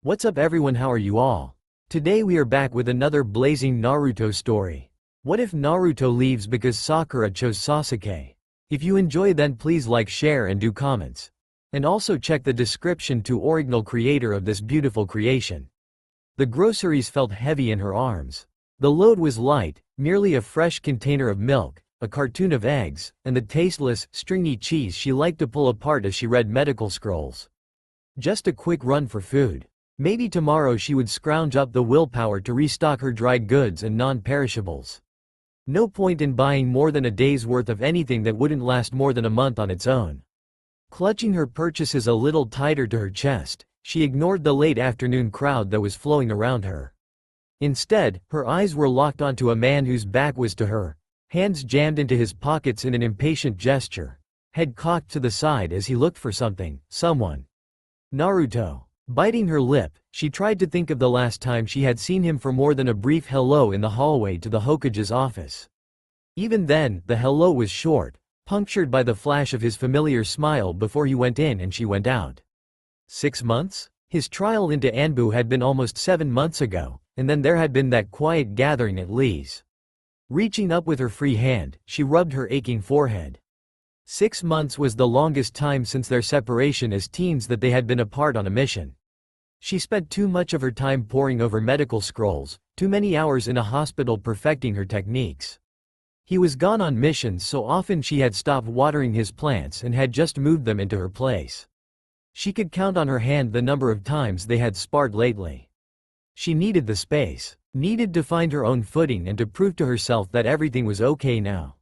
What's up everyone, how are you all? Today we are back with another blazing Naruto story. What if Naruto leaves because Sakura chose Sasuke? If you enjoy then please like, share and do comments. And also check the description to original creator of this beautiful creation. The groceries felt heavy in her arms. The load was light, merely a fresh container of milk, a carton of eggs, and the tasteless, stringy cheese she liked to pull apart as she read medical scrolls. Just a quick run for food. Maybe tomorrow she would scrounge up the willpower to restock her dried goods and non-perishables. No point in buying more than a day's worth of anything that wouldn't last more than a month on its own. Clutching her purchases a little tighter to her chest, she ignored the late afternoon crowd that was flowing around her. Instead, her eyes were locked onto a man whose back was to her, hands jammed into his pockets in an impatient gesture, head cocked to the side as he looked for something, someone. Naruto. Biting her lip, she tried to think of the last time she had seen him for more than a brief hello in the hallway to the Hokage's office. Even then, the hello was short, punctured by the flash of his familiar smile before he went in and she went out. 6 months? His trial into Anbu had been almost 7 months ago, and then there had been that quiet gathering at Lee's. Reaching up with her free hand, she rubbed her aching forehead. 6 months was the longest time since their separation as teens that they had been apart on a mission. She spent too much of her time poring over medical scrolls, too many hours in a hospital perfecting her techniques. He was gone on missions so often she had stopped watering his plants and had just moved them into her place. She could count on her hand the number of times they had sparred lately. She needed the space, needed to find her own footing and to prove to herself that everything was okay now.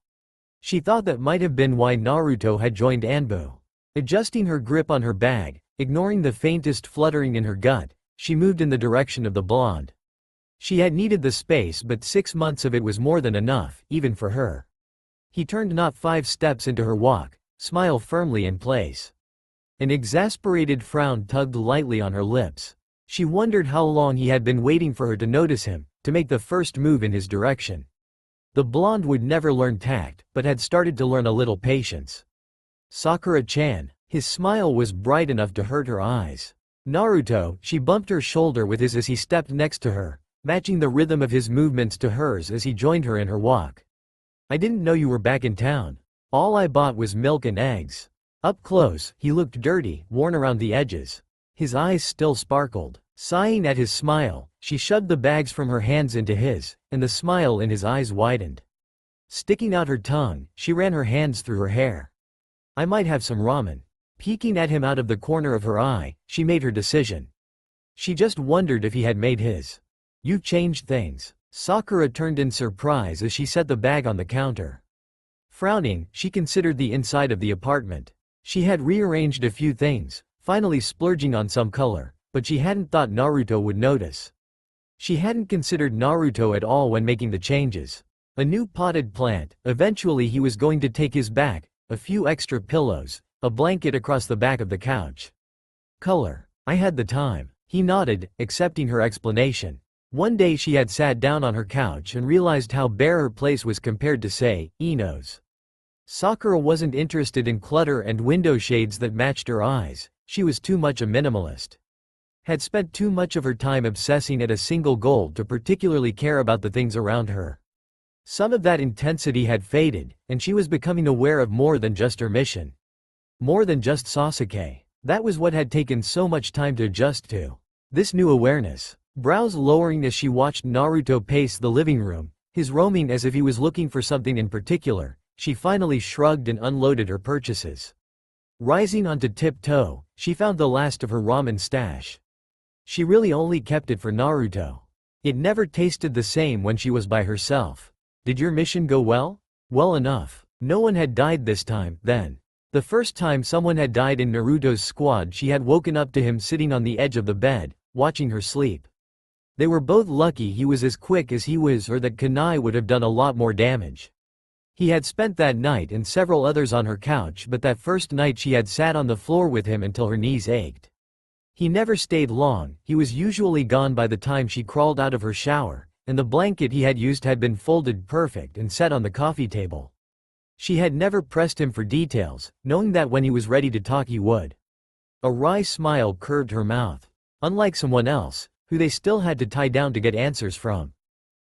She thought that might have been why Naruto had joined Anbu. Adjusting her grip on her bag, ignoring the faintest fluttering in her gut, she moved in the direction of the blonde. She had needed the space but 6 months of it was more than enough, even for her. He turned not 5 steps into her walk, smile firmly in place. An exasperated frown tugged lightly on her lips. She wondered how long he had been waiting for her to notice him, to make the first move in his direction. The blonde would never learn tact, but had started to learn a little patience. Sakura-chan. His smile was bright enough to hurt her eyes. Naruto, she bumped her shoulder with his as he stepped next to her, matching the rhythm of his movements to hers as he joined her in her walk. I didn't know you were back in town. All I bought was milk and eggs. Up close, he looked dirty, worn around the edges. His eyes still sparkled. Sighing at his smile, she shoved the bags from her hands into his, and the smile in his eyes widened. Sticking out her tongue, she ran her hands through her hair. I might have some ramen. Peeking at him out of the corner of her eye, she made her decision. She just wondered if he had made his. You've changed things. Sakura turned in surprise as she set the bag on the counter. Frowning, she considered the inside of the apartment. She had rearranged a few things, finally splurging on some color, but she hadn't thought Naruto would notice. She hadn't considered Naruto at all when making the changes. A new potted plant, eventually he was going to take his back, a few extra pillows, a blanket across the back of the couch. Color. I had the time. He nodded, accepting her explanation. One day she had sat down on her couch and realized how bare her place was compared to, say, Ino's. Sakura wasn't interested in clutter and window shades that matched her eyes. She was too much a minimalist. Had spent too much of her time obsessing at a single goal to particularly care about the things around her. Some of that intensity had faded, and she was becoming aware of more than just her mission. More than just Sasuke. That was what had taken so much time to adjust to. This new awareness. Brows lowering as she watched Naruto pace the living room, his roaming as if he was looking for something in particular, she finally shrugged and unloaded her purchases. Rising onto tiptoe, she found the last of her ramen stash. She really only kept it for Naruto. It never tasted the same when she was by herself. Did your mission go well? Well enough. No one had died this time, then. The first time someone had died in Naruto's squad she had woken up to him sitting on the edge of the bed, watching her sleep. They were both lucky he was as quick as he was or that kunai would have done a lot more damage. He had spent that night and several others on her couch but that first night she had sat on the floor with him until her knees ached. He never stayed long, he was usually gone by the time she crawled out of her shower, and the blanket he had used had been folded perfect and set on the coffee table. She had never pressed him for details, knowing that when he was ready to talk he would. A wry smile curved her mouth. unlike someone else, who they still had to tie down to get answers from.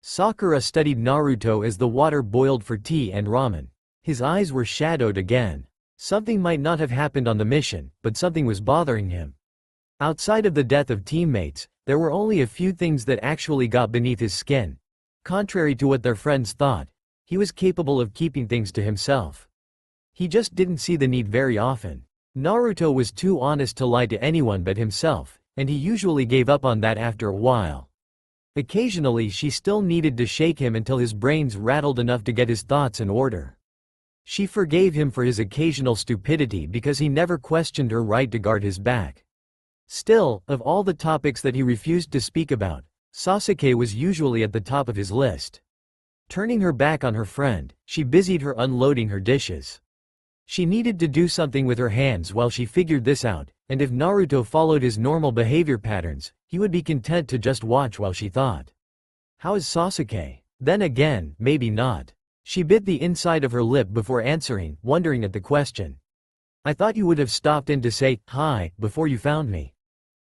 Sakura studied Naruto as the water boiled for tea and ramen. His eyes were shadowed again. Something might not have happened on the mission, but something was bothering him. Outside of the death of teammates, there were only a few things that actually got beneath his skin. Contrary to what their friends thought, he was capable of keeping things to himself. He just didn't see the need very often. Naruto was too honest to lie to anyone but himself, and he usually gave up on that after a while. Occasionally she still needed to shake him until his brains rattled enough to get his thoughts in order. She forgave him for his occasional stupidity because he never questioned her right to guard his back. Still, of all the topics that he refused to speak about, Sasuke was usually at the top of his list. Turning her back on her friend, she busied her unloading her dishes. She needed to do something with her hands while she figured this out, and if Naruto followed his normal behavior patterns, he would be content to just watch while she thought. How is Sasuke? Then again, maybe not. She bit the inside of her lip before answering, wondering at the question. I thought you would have stopped in to say, hi, before you found me.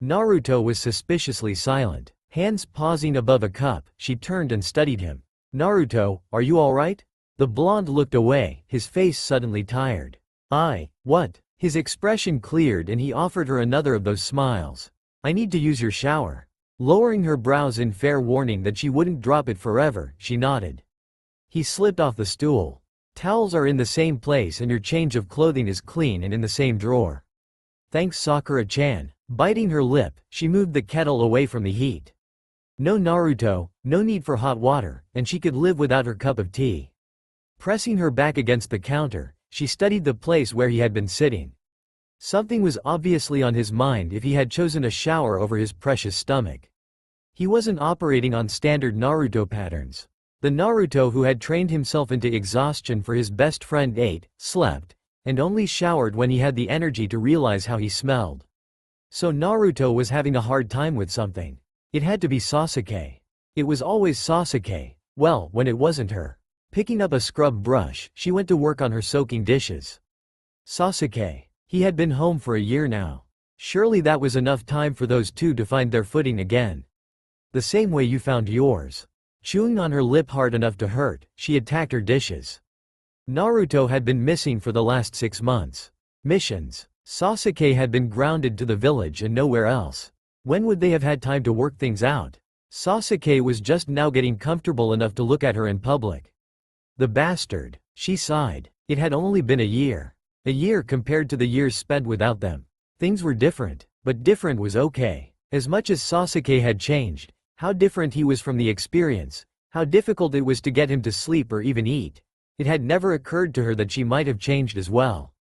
Naruto was suspiciously silent. Hands pausing above a cup, she turned and studied him. Naruto, are you alright? The blonde looked away, his face suddenly tired. What? His expression cleared and he offered her another of those smiles. I need to use your shower. Lowering her brows in fair warning that she wouldn't drop it forever, she nodded. He slipped off the stool. Towels are in the same place and your change of clothing is clean and in the same drawer. Thanks Sakura-chan. Biting her lip, she moved the kettle away from the heat. No Naruto, no need for hot water, and she could live without her cup of tea. Pressing her back against the counter, she studied the place where he had been sitting. Something was obviously on his mind if he had chosen a shower over his precious stomach. He wasn't operating on standard Naruto patterns. The Naruto who had trained himself into exhaustion for his best friend ate, slept, and only showered when he had the energy to realize how he smelled. So Naruto was having a hard time with something. It had to be Sasuke. It was always Sasuke, well, when it wasn't her. Picking up a scrub brush, she went to work on her soaking dishes. Sasuke. He had been home for a year now. Surely that was enough time for those two to find their footing again. The same way you found yours. Chewing on her lip hard enough to hurt, she attacked her dishes. Naruto had been missing for the last 6 months. Missions. Sasuke had been grounded to the village and nowhere else. When would they have had time to work things out? Sasuke was just now getting comfortable enough to look at her in public. The bastard. She sighed. It had only been a year. A year compared to the years spent without them. Things were different, but different was okay. As much as Sasuke had changed, how different he was from the experience, how difficult it was to get him to sleep or even eat. It had never occurred to her that she might have changed as well.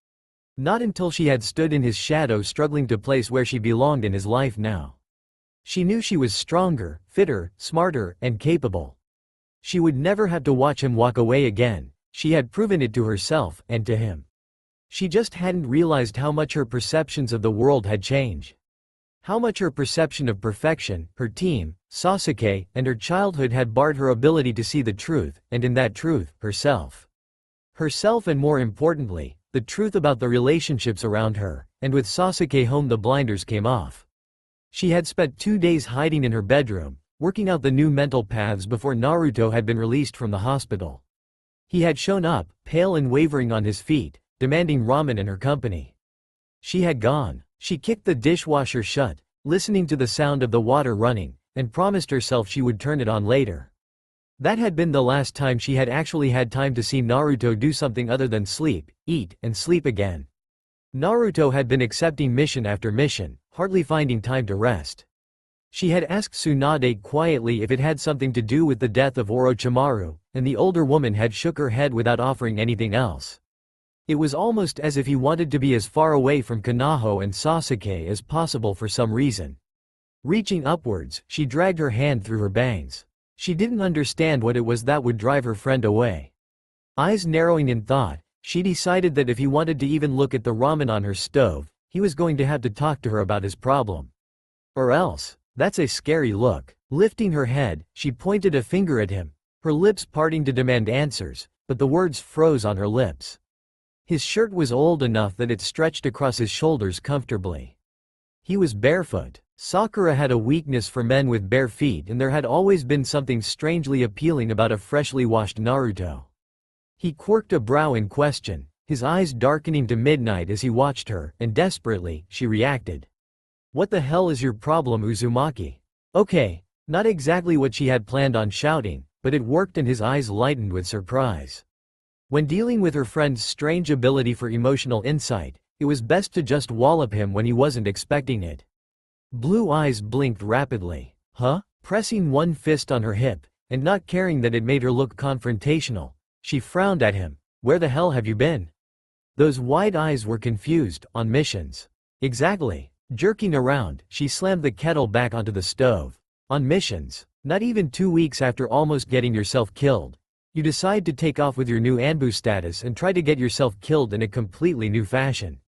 Not until she had stood in his shadow struggling to place where she belonged in his life now. She knew she was stronger, fitter, smarter, and capable. She would never have to watch him walk away again. She had proven it to herself and to him. She just hadn't realized how much her perceptions of the world had changed. How much her perception of perfection, her team, Sasuke, and her childhood had barred her ability to see the truth, and in that truth, herself. Herself and more importantly, the truth about the relationships around her, and with Sasuke home the blinders came off. She had spent 2 days hiding in her bedroom, working out the new mental paths before Naruto had been released from the hospital. He had shown up, pale and wavering on his feet, demanding ramen and her company. She had gone. She kicked the dishwasher shut, listening to the sound of the water running, and promised herself she would turn it on later. That had been the last time she had actually had time to see Naruto do something other than sleep, eat, and sleep again. Naruto had been accepting mission after mission, hardly finding time to rest. She had asked Tsunade quietly if it had something to do with the death of Orochimaru, and the older woman had shook her head without offering anything else. It was almost as if he wanted to be as far away from Kanaho and Sasuke as possible for some reason. Reaching upwards, she dragged her hand through her bangs. She didn't understand what it was that would drive her friend away. Eyes narrowing in thought, she decided that if he wanted to even look at the ramen on her stove, he was going to have to talk to her about his problem. Or else. That's a scary look. Lifting her head, she pointed a finger at him, her lips parting to demand answers, but the words froze on her lips. His shirt was old enough that it stretched across his shoulders comfortably. He was barefoot. Sakura had a weakness for men with bare feet, and there had always been something strangely appealing about a freshly washed Naruto. He quirked a brow in question, his eyes darkening to midnight as he watched her, and desperately, she reacted. "What the hell is your problem, Uzumaki?" Okay, not exactly what she had planned on shouting, but it worked and his eyes lightened with surprise. When dealing with her friend's strange ability for emotional insight, it was best to just wallop him when he wasn't expecting it. Blue eyes blinked rapidly. Huh? Pressing one fist on her hip, and not caring that it made her look confrontational, she frowned at him. "Where the hell have you been?" Those wide eyes were confused. "On missions." "Exactly." Jerking around, she slammed the kettle back onto the stove. "On missions? Not even 2 weeks after almost getting yourself killed. You decide to take off with your new Anbu status and try to get yourself killed in a completely new fashion."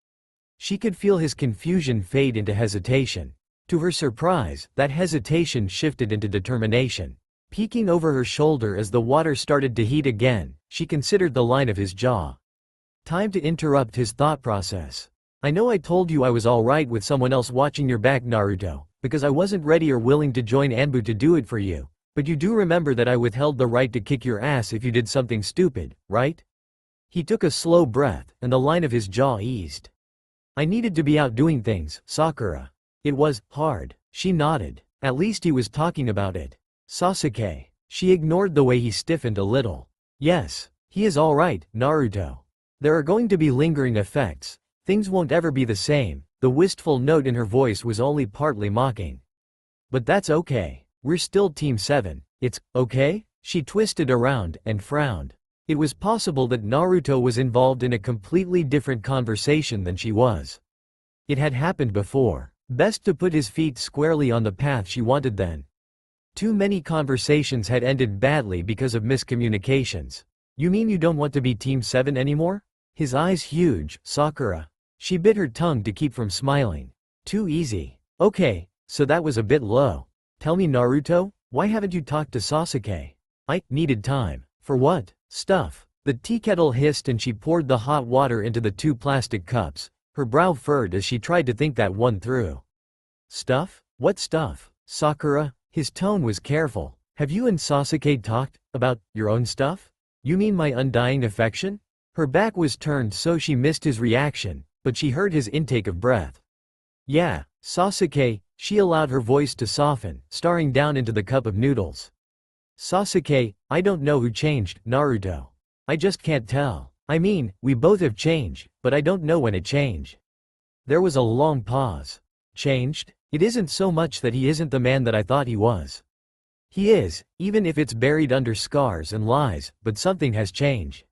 She could feel his confusion fade into hesitation. To her surprise, that hesitation shifted into determination. Peeking over her shoulder as the water started to heat again, she considered the line of his jaw. Time to interrupt his thought process. "I know I told you I was alright with someone else watching your back, Naruto, because I wasn't ready or willing to join Anbu to do it for you, but you do remember that I withheld the right to kick your ass if you did something stupid, right?" He took a slow breath, and the line of his jaw eased. "I needed to be out doing things, Sakura. It was hard." She nodded. At least he was talking about it. "Sasuke." She ignored the way he stiffened a little. "Yes, he is alright, Naruto. There are going to be lingering effects. Things won't ever be the same." The wistful note in her voice was only partly mocking. "But that's okay. We're still Team 7. It's okay?" She twisted around and frowned. It was possible that Naruto was involved in a completely different conversation than she was. It had happened before. Best to put his feet squarely on the path she wanted then. Too many conversations had ended badly because of miscommunications. "You mean you don't want to be Team 7 anymore?" His eyes huge. "Sakura." She bit her tongue to keep from smiling. "Too easy. Okay, so that was a bit low. Tell me, Naruto, why haven't you talked to Sasuke?" "I needed time." "For what?" "Stuff." The tea kettle hissed and she poured the hot water into the 2 plastic cups. Her brow furrowed as she tried to think that one through. "Stuff? What stuff?" "Sakura." His tone was careful. "Have you and Sasuke talked about your own stuff?" "You mean my undying affection?" Her back was turned so she missed his reaction, but she heard his intake of breath. "Yeah, Sasuke." She allowed her voice to soften, staring down into the cup of noodles. "Sasuke, I don't know who changed, Naruto. I just can't tell. I mean, we both have changed, but I don't know when it changed." There was a long pause. "Changed? It isn't so much that he isn't the man that I thought he was. He is, even if it's buried under scars and lies, but something has changed.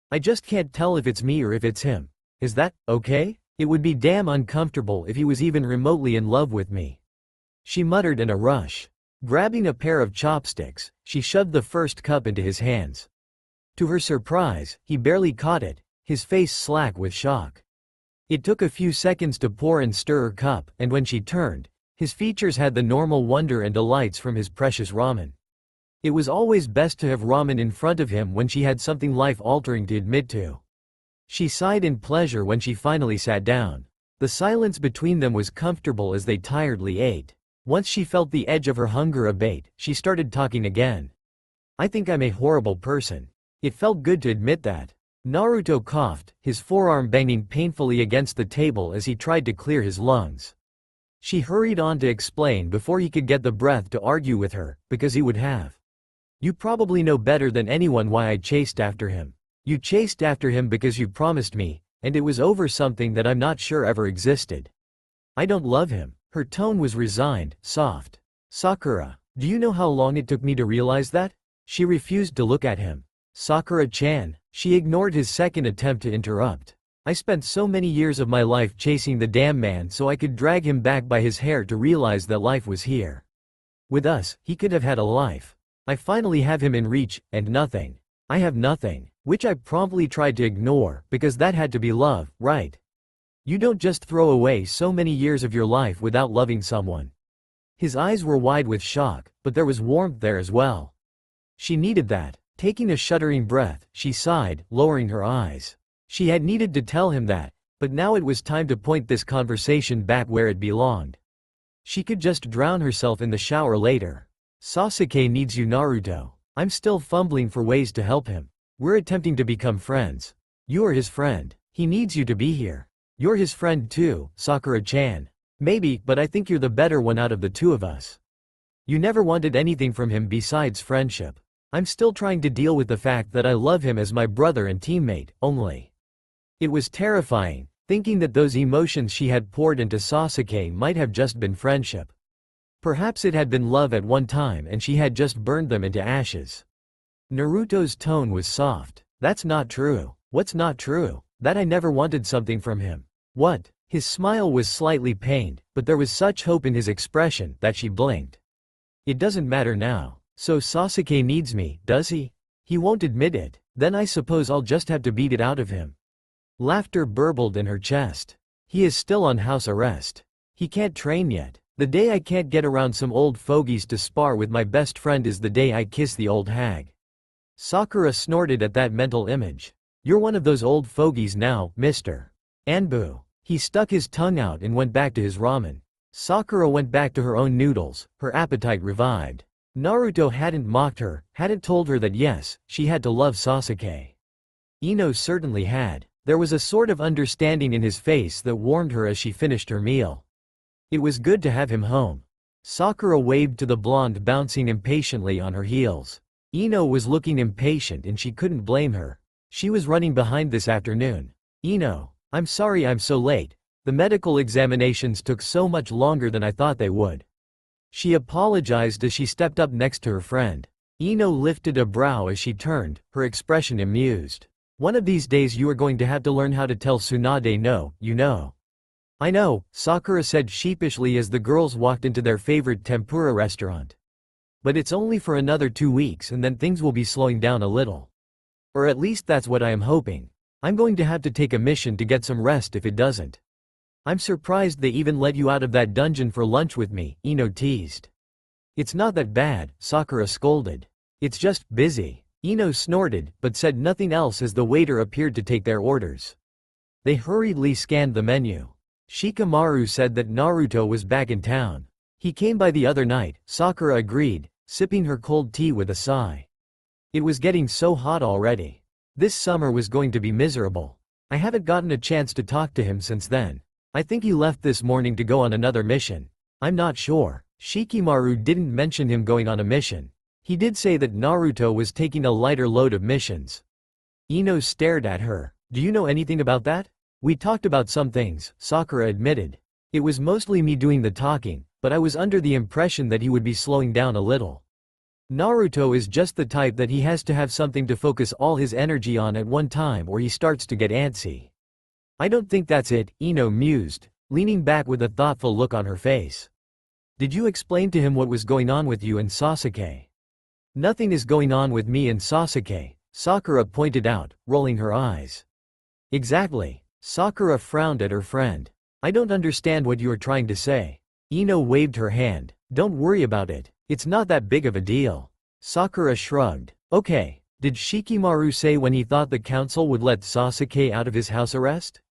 I just can't tell if it's me or if it's him. Is that okay? It would be damn uncomfortable if he was even remotely in love with me." She muttered in a rush. Grabbing a pair of chopsticks, she shoved the first cup into his hands. To her surprise, he barely caught it, his face slack with shock. It took a few seconds to pour and stir her cup, and when she turned, his features had the normal wonder and delights from his precious ramen. It was always best to have ramen in front of him when she had something life-altering to admit to. She sighed in pleasure when she finally sat down. The silence between them was comfortable as they tiredly ate. Once she felt the edge of her hunger abate, she started talking again. "I think I'm a horrible person." It felt good to admit that. Naruto coughed, his forearm banging painfully against the table as he tried to clear his lungs. She hurried on to explain before he could get the breath to argue with her, because he would have. "You probably know better than anyone why I chased after him. You chased after him because you promised me, and it was over something that I'm not sure ever existed. I don't love him." Her tone was resigned, soft. "Sakura, do you know how long it took me to realize that?" She refused to look at him. "Sakura-chan." She ignored his second attempt to interrupt. "I spent so many years of my life chasing the damn man so I could drag him back by his hair to realize that life was here. With us, he could have had a life. I finally have him in reach, and nothing. I have nothing." Which I promptly tried to ignore, because that had to be love, right? You don't just throw away so many years of your life without loving someone. His eyes were wide with shock, but there was warmth there as well. She needed that. Taking a shuddering breath, she sighed, lowering her eyes. She had needed to tell him that, but now it was time to point this conversation back where it belonged. She could just drown herself in the shower later. Sasuke needs you, Naruto. I'm still fumbling for ways to help him. We're attempting to become friends. You are his friend. He needs you to be here. You're his friend too, Sakura-chan. Maybe, but I think you're the better one out of the two of us. You never wanted anything from him besides friendship. I'm still trying to deal with the fact that I love him as my brother and teammate, only. It was terrifying, thinking that those emotions she had poured into Sasuke might have just been friendship. Perhaps it had been love at one time and she had just burned them into ashes. Naruto's tone was soft. That's not true. What's not true? That I never wanted something from him. What? His smile was slightly pained, but there was such hope in his expression that she blinked. It doesn't matter now. So Sasuke needs me, does he? He won't admit it. Then I suppose I'll just have to beat it out of him. Laughter burbled in her chest. He is still on house arrest. He can't train yet. The day I can't get around some old fogies to spar with my best friend is the day I kiss the old hag. Sakura snorted at that mental image. You're one of those old fogies now, Mr. Anbu. He stuck his tongue out and went back to his ramen. Sakura went back to her own noodles, her appetite revived. Naruto hadn't mocked her, hadn't told her that yes, she had to love Sasuke. Ino certainly had. There was a sort of understanding in his face that warmed her as she finished her meal. It was good to have him home. Sakura waved to the blonde bouncing impatiently on her heels. Ino was looking impatient and she couldn't blame her. She was running behind this afternoon. Ino, I'm sorry I'm so late. The medical examinations took so much longer than I thought they would. She apologized as she stepped up next to her friend. Ino lifted a brow as she turned, her expression amused. One of these days you are going to have to learn how to tell Tsunade no, you know. I know, Sakura said sheepishly as the girls walked into their favorite tempura restaurant. But it's only for another 2 weeks and then things will be slowing down a little. Or at least that's what I am hoping. I'm going to have to take a mission to get some rest if it doesn't. I'm surprised they even let you out of that dungeon for lunch with me, Ino teased. It's not that bad, Sakura scolded. It's just busy. Ino snorted, but said nothing else as the waiter appeared to take their orders. They hurriedly scanned the menu. Shikamaru said that Naruto was back in town. He came by the other night, Sakura agreed, sipping her cold tea with a sigh. It was getting so hot already. This summer was going to be miserable. I haven't gotten a chance to talk to him since then. I think he left this morning to go on another mission. I'm not sure. Shikamaru didn't mention him going on a mission. He did say that Naruto was taking a lighter load of missions. Ino stared at her. Do you know anything about that? We talked about some things, Sakura admitted. It was mostly me doing the talking, but I was under the impression that he would be slowing down a little. Naruto is just the type that he has to have something to focus all his energy on at one time or he starts to get antsy. I don't think that's it, Ino mused, leaning back with a thoughtful look on her face. Did you explain to him what was going on with you and Sasuke? Nothing is going on with me and Sasuke, Sakura pointed out, rolling her eyes. Exactly. Sakura frowned at her friend. I don't understand what you are trying to say. Ino waved her hand. Don't worry about it. It's not that big of a deal. Sakura shrugged. Okay, did Shikamaru say when he thought the council would let Sasuke out of his house arrest?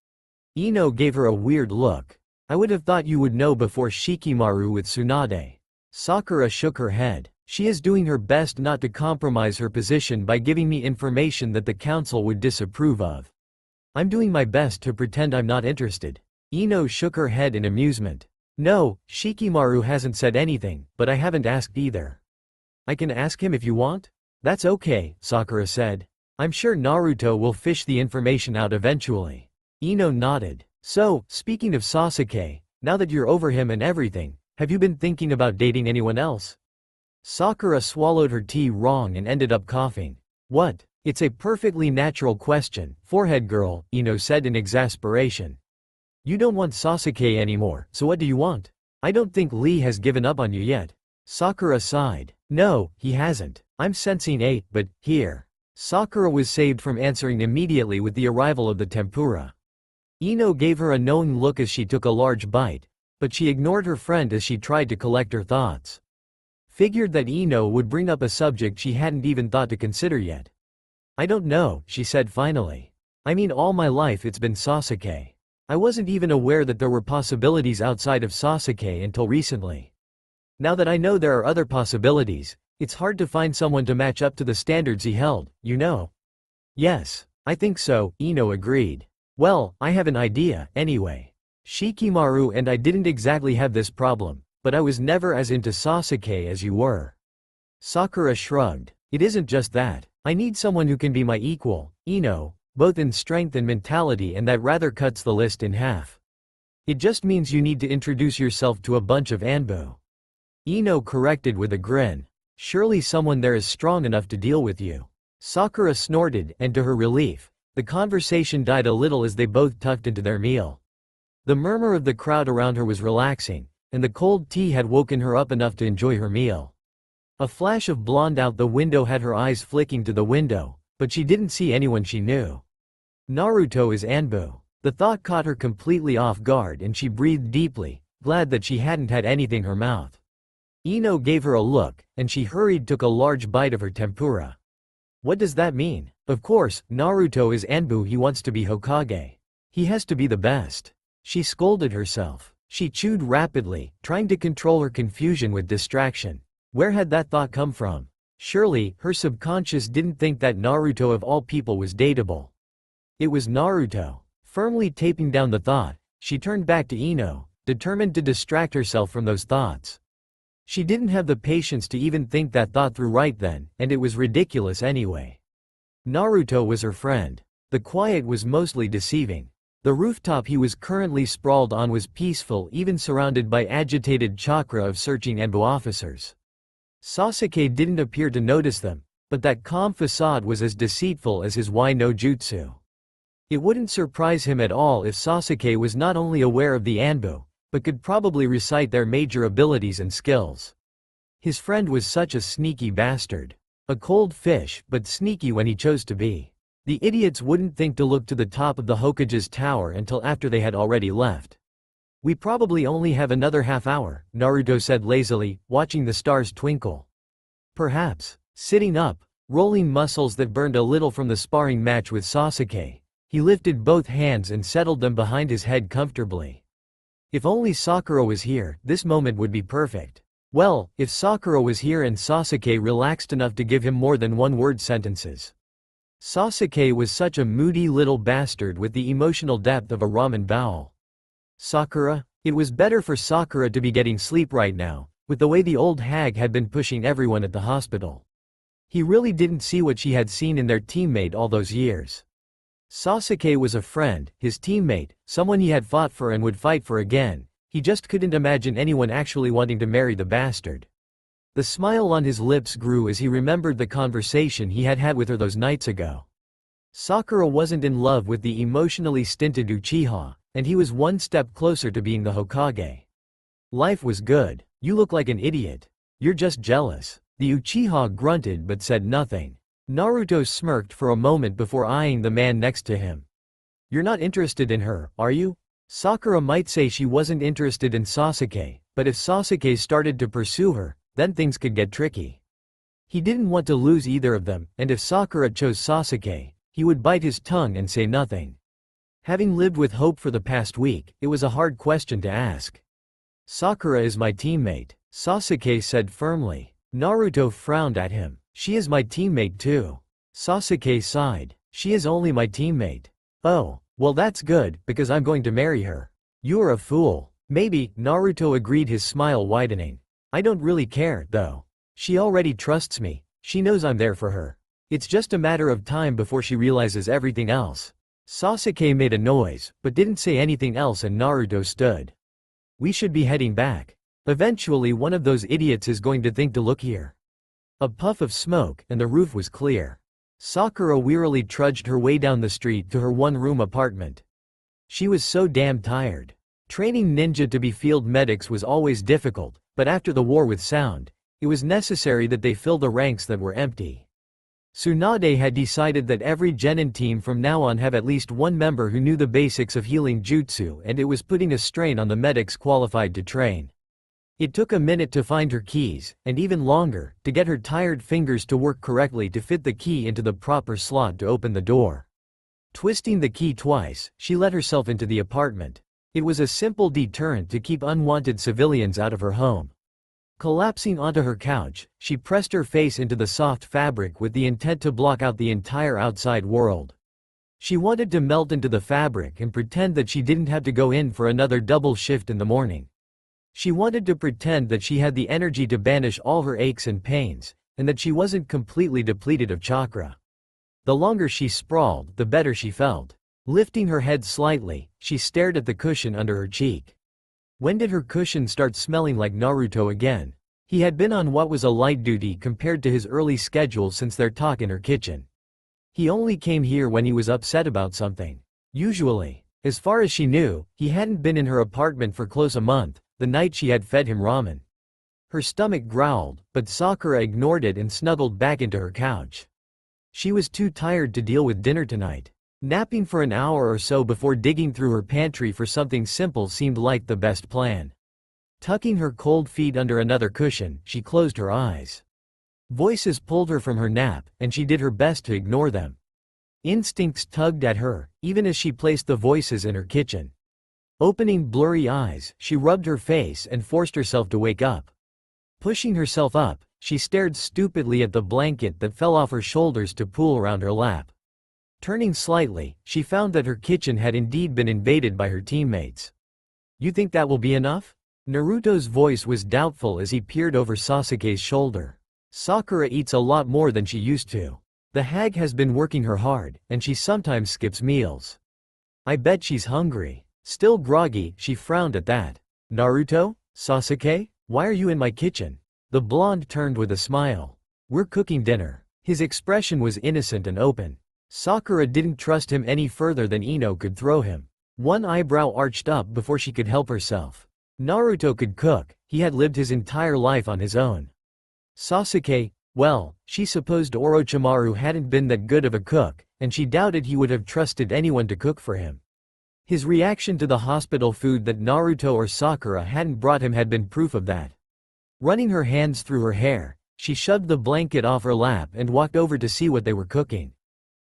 Ino gave her a weird look. I would have thought you would know before Shikamaru with Tsunade. Sakura shook her head. She is doing her best not to compromise her position by giving me information that the council would disapprove of. I'm doing my best to pretend I'm not interested. Ino shook her head in amusement. No, Shikamaru hasn't said anything, but I haven't asked either. I can ask him if you want? That's okay, Sakura said. I'm sure Naruto will fish the information out eventually. Ino nodded. So, speaking of Sasuke, now that you're over him and everything, have you been thinking about dating anyone else? Sakura swallowed her tea wrong and ended up coughing. What? It's a perfectly natural question, forehead girl, Ino said in exasperation. You don't want Sasuke anymore, so what do you want? I don't think Lee has given up on you yet. Sakura sighed. No, he hasn't. I'm sensing a, but, here. Sakura was saved from answering immediately with the arrival of the tempura. Ino gave her a knowing look as she took a large bite, but she ignored her friend as she tried to collect her thoughts. Figured that Ino would bring up a subject she hadn't even thought to consider yet. I don't know, she said finally. I mean all my life it's been Sasuke. I wasn't even aware that there were possibilities outside of Sasuke until recently. Now that I know there are other possibilities, it's hard to find someone to match up to the standards he held, you know? Yes, I think so, Ino agreed. Well, I have an idea, anyway. Shikamaru and I didn't exactly have this problem, but I was never as into Sasuke as you were. Sakura shrugged. It isn't just that. I need someone who can be my equal, Ino, both in strength and mentality, and that rather cuts the list in half. It just means you need to introduce yourself to a bunch of Anbu. Ino corrected with a grin. Surely someone there is strong enough to deal with you. Sakura snorted, and to her relief, the conversation died a little as they both tucked into their meal. The murmur of the crowd around her was relaxing, and the cold tea had woken her up enough to enjoy her meal. A flash of blonde out the window had her eyes flicking to the window, but she didn't see anyone she knew. Naruto is Anbu. The thought caught her completely off guard and she breathed deeply, glad that she hadn't had anything in her mouth. Ino gave her a look, and she hurried took a large bite of her tempura. What does that mean? Of course, Naruto is Anbu, he wants to be Hokage. He has to be the best. She scolded herself. She chewed rapidly, trying to control her confusion with distraction. Where had that thought come from? Surely, her subconscious didn't think that Naruto of all people was dateable. It was Naruto. Firmly taping down the thought, she turned back to Ino, determined to distract herself from those thoughts. She didn't have the patience to even think that thought through right then, and it was ridiculous anyway. Naruto was her friend. The quiet was mostly deceiving. The rooftop he was currently sprawled on was peaceful, even surrounded by agitated chakra of searching Anbu officers. Sasuke didn't appear to notice them, but that calm facade was as deceitful as his Wai no Jutsu. It wouldn't surprise him at all if Sasuke was not only aware of the Anbu, but could probably recite their major abilities and skills. His friend was such a sneaky bastard. A cold fish, but sneaky when he chose to be. The idiots wouldn't think to look to the top of the Hokage's tower until after they had already left. We probably only have another half hour, Naruto said lazily, watching the stars twinkle. Perhaps. Sitting up, rolling muscles that burned a little from the sparring match with Sasuke, he lifted both hands and settled them behind his head comfortably. If only Sakura was here, this moment would be perfect. Well, if Sakura was here and Sasuke relaxed enough to give him more than one-word sentences. Sasuke was such a moody little bastard with the emotional depth of a ramen bowl. Sakura? It was better for Sakura to be getting sleep right now, with the way the old hag had been pushing everyone at the hospital. He really didn't see what she had seen in their teammate all those years. Sasuke was a friend, his teammate, someone he had fought for and would fight for again. He just couldn't imagine anyone actually wanting to marry the bastard. The smile on his lips grew as he remembered the conversation he had had with her those nights ago. Sakura wasn't in love with the emotionally stinted Uchiha, and he was one step closer to being the Hokage. Life was good. You look like an idiot. You're just jealous. The Uchiha grunted but said nothing. Naruto smirked for a moment before eyeing the man next to him. You're not interested in her, are you? Sakura might say she wasn't interested in Sasuke, but if Sasuke started to pursue her, then things could get tricky. He didn't want to lose either of them, and if Sakura chose Sasuke, he would bite his tongue and say nothing. Having lived with hope for the past week, it was a hard question to ask. Sakura is my teammate, Sasuke said firmly. Naruto frowned at him. She is my teammate too. Sasuke sighed. She is only my teammate. Oh, well that's good, because I'm going to marry her. You're a fool. Maybe, Naruto agreed, his smile widening. I don't really care, though. She already trusts me. She knows I'm there for her. It's just a matter of time before she realizes everything else. Sasuke made a noise, but didn't say anything else, and Naruto stood. We should be heading back. Eventually one of those idiots is going to think to look here. A puff of smoke, and the roof was clear. Sakura wearily trudged her way down the street to her one-room apartment. She was so damn tired. Training ninja to be field medics was always difficult, but after the war with sound, it was necessary that they fill the ranks that were empty. Tsunade had decided that every genin team from now on have at least one member who knew the basics of healing jutsu, and it was putting a strain on the medics qualified to train. It took a minute to find her keys, and even longer, to get her tired fingers to work correctly to fit the key into the proper slot to open the door. Twisting the key twice, she let herself into the apartment. It was a simple deterrent to keep unwanted civilians out of her home. Collapsing onto her couch, she pressed her face into the soft fabric with the intent to block out the entire outside world. She wanted to melt into the fabric and pretend that she didn't have to go in for another double shift in the morning. She wanted to pretend that she had the energy to banish all her aches and pains, and that she wasn't completely depleted of chakra. The longer she sprawled, the better she felt. Lifting her head slightly, she stared at the cushion under her cheek. When did her cushion start smelling like Naruto again? He had been on what was a light duty compared to his early schedule since their talk in her kitchen. He only came here when he was upset about something. Usually, as far as she knew, he hadn't been in her apartment for close a month, the night she had fed him ramen. Her stomach growled, but Sakura ignored it and snuggled back into her couch. She was too tired to deal with dinner tonight. Napping for an hour or so before digging through her pantry for something simple seemed like the best plan. Tucking her cold feet under another cushion, she closed her eyes. Voices pulled her from her nap, and she did her best to ignore them. Instincts tugged at her, even as she placed the voices in her kitchen. Opening blurry eyes, she rubbed her face and forced herself to wake up. Pushing herself up, she stared stupidly at the blanket that fell off her shoulders to pool around her lap. Turning slightly, she found that her kitchen had indeed been invaded by her teammates. "You think that will be enough?" Naruto's voice was doubtful as he peered over Sasuke's shoulder. "Sakura eats a lot more than she used to. The hag has been working her hard, and she sometimes skips meals. I bet she's hungry." Still groggy, she frowned at that. "Naruto? Sasuke? Why are you in my kitchen?" The blonde turned with a smile. "We're cooking dinner." His expression was innocent and open. Sakura didn't trust him any further than Ino could throw him. One eyebrow arched up before she could help herself. Naruto could cook, he had lived his entire life on his own. Sasuke, well, she supposed Orochimaru hadn't been that good of a cook, and she doubted he would have trusted anyone to cook for him. His reaction to the hospital food that Naruto or Sakura hadn't brought him had been proof of that. Running her hands through her hair, she shoved the blanket off her lap and walked over to see what they were cooking.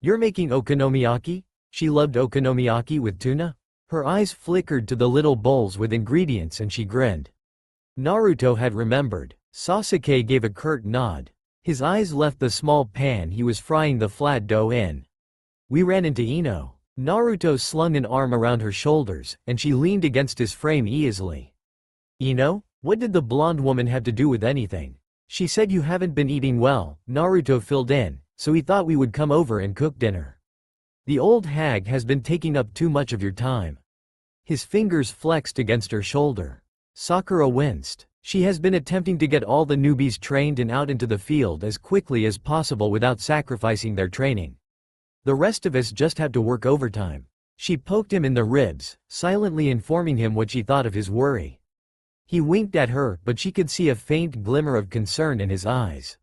"You're making okonomiyaki?" She loved okonomiyaki with tuna. Her eyes flickered to the little bowls with ingredients and she grinned. Naruto had remembered. Sasuke gave a curt nod. His eyes left the small pan he was frying the flat dough in. "We ran into Ino." Naruto slung an arm around her shoulders, and she leaned against his frame easily. "Ino? What did the blonde woman have to do with anything?" "She said you haven't been eating well," Naruto filled in, "so he thought we would come over and cook dinner. The old hag has been taking up too much of your time." His fingers flexed against her shoulder. Sakura winced. She has been attempting to get all the newbies trained and out into the field as quickly as possible without sacrificing their training. The rest of us just have to work overtime. She poked him in the ribs, silently informing him what she thought of his worry. He winked at her, but she could see a faint glimmer of concern in his eyes.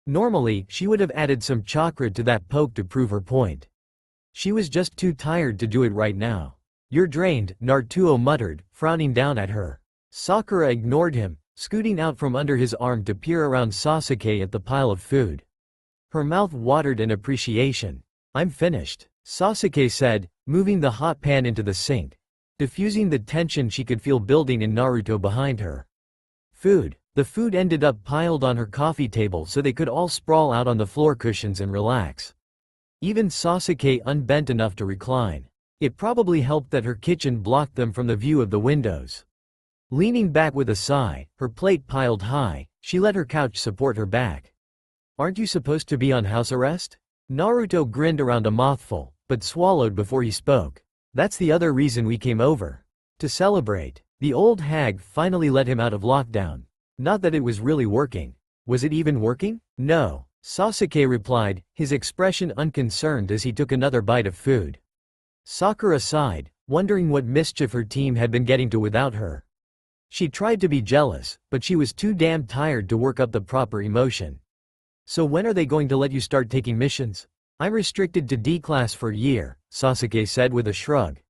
Normally, she would have added some chakra to that poke to prove her point. She was just too tired to do it right now. "You're drained," Naruto muttered, frowning down at her. Sakura ignored him, scooting out from under his arm to peer around Sasuke at the pile of food. Her mouth watered in appreciation. "I'm finished," Sasuke said, moving the hot pan into the sink, diffusing the tension she could feel building in Naruto behind her. Food. The food ended up piled on her coffee table so they could all sprawl out on the floor cushions and relax. Even Sasuke unbent enough to recline. It probably helped that her kitchen blocked them from the view of the windows. Leaning back with a sigh, her plate piled high, she let her couch support her back. "Aren't you supposed to be on house arrest?" Naruto grinned around a mouthful, but swallowed before he spoke. "That's the other reason we came over. To celebrate." The old hag finally let him out of lockdown. Not that it was really working. Was it even working? "No," Sasuke replied, his expression unconcerned as he took another bite of food. Sakura sighed, wondering what mischief her team had been getting to without her. She tried to be jealous, but she was too damn tired to work up the proper emotion. "So when are they going to let you start taking missions?" "I'm restricted to D class for a year," Sasuke said with a shrug.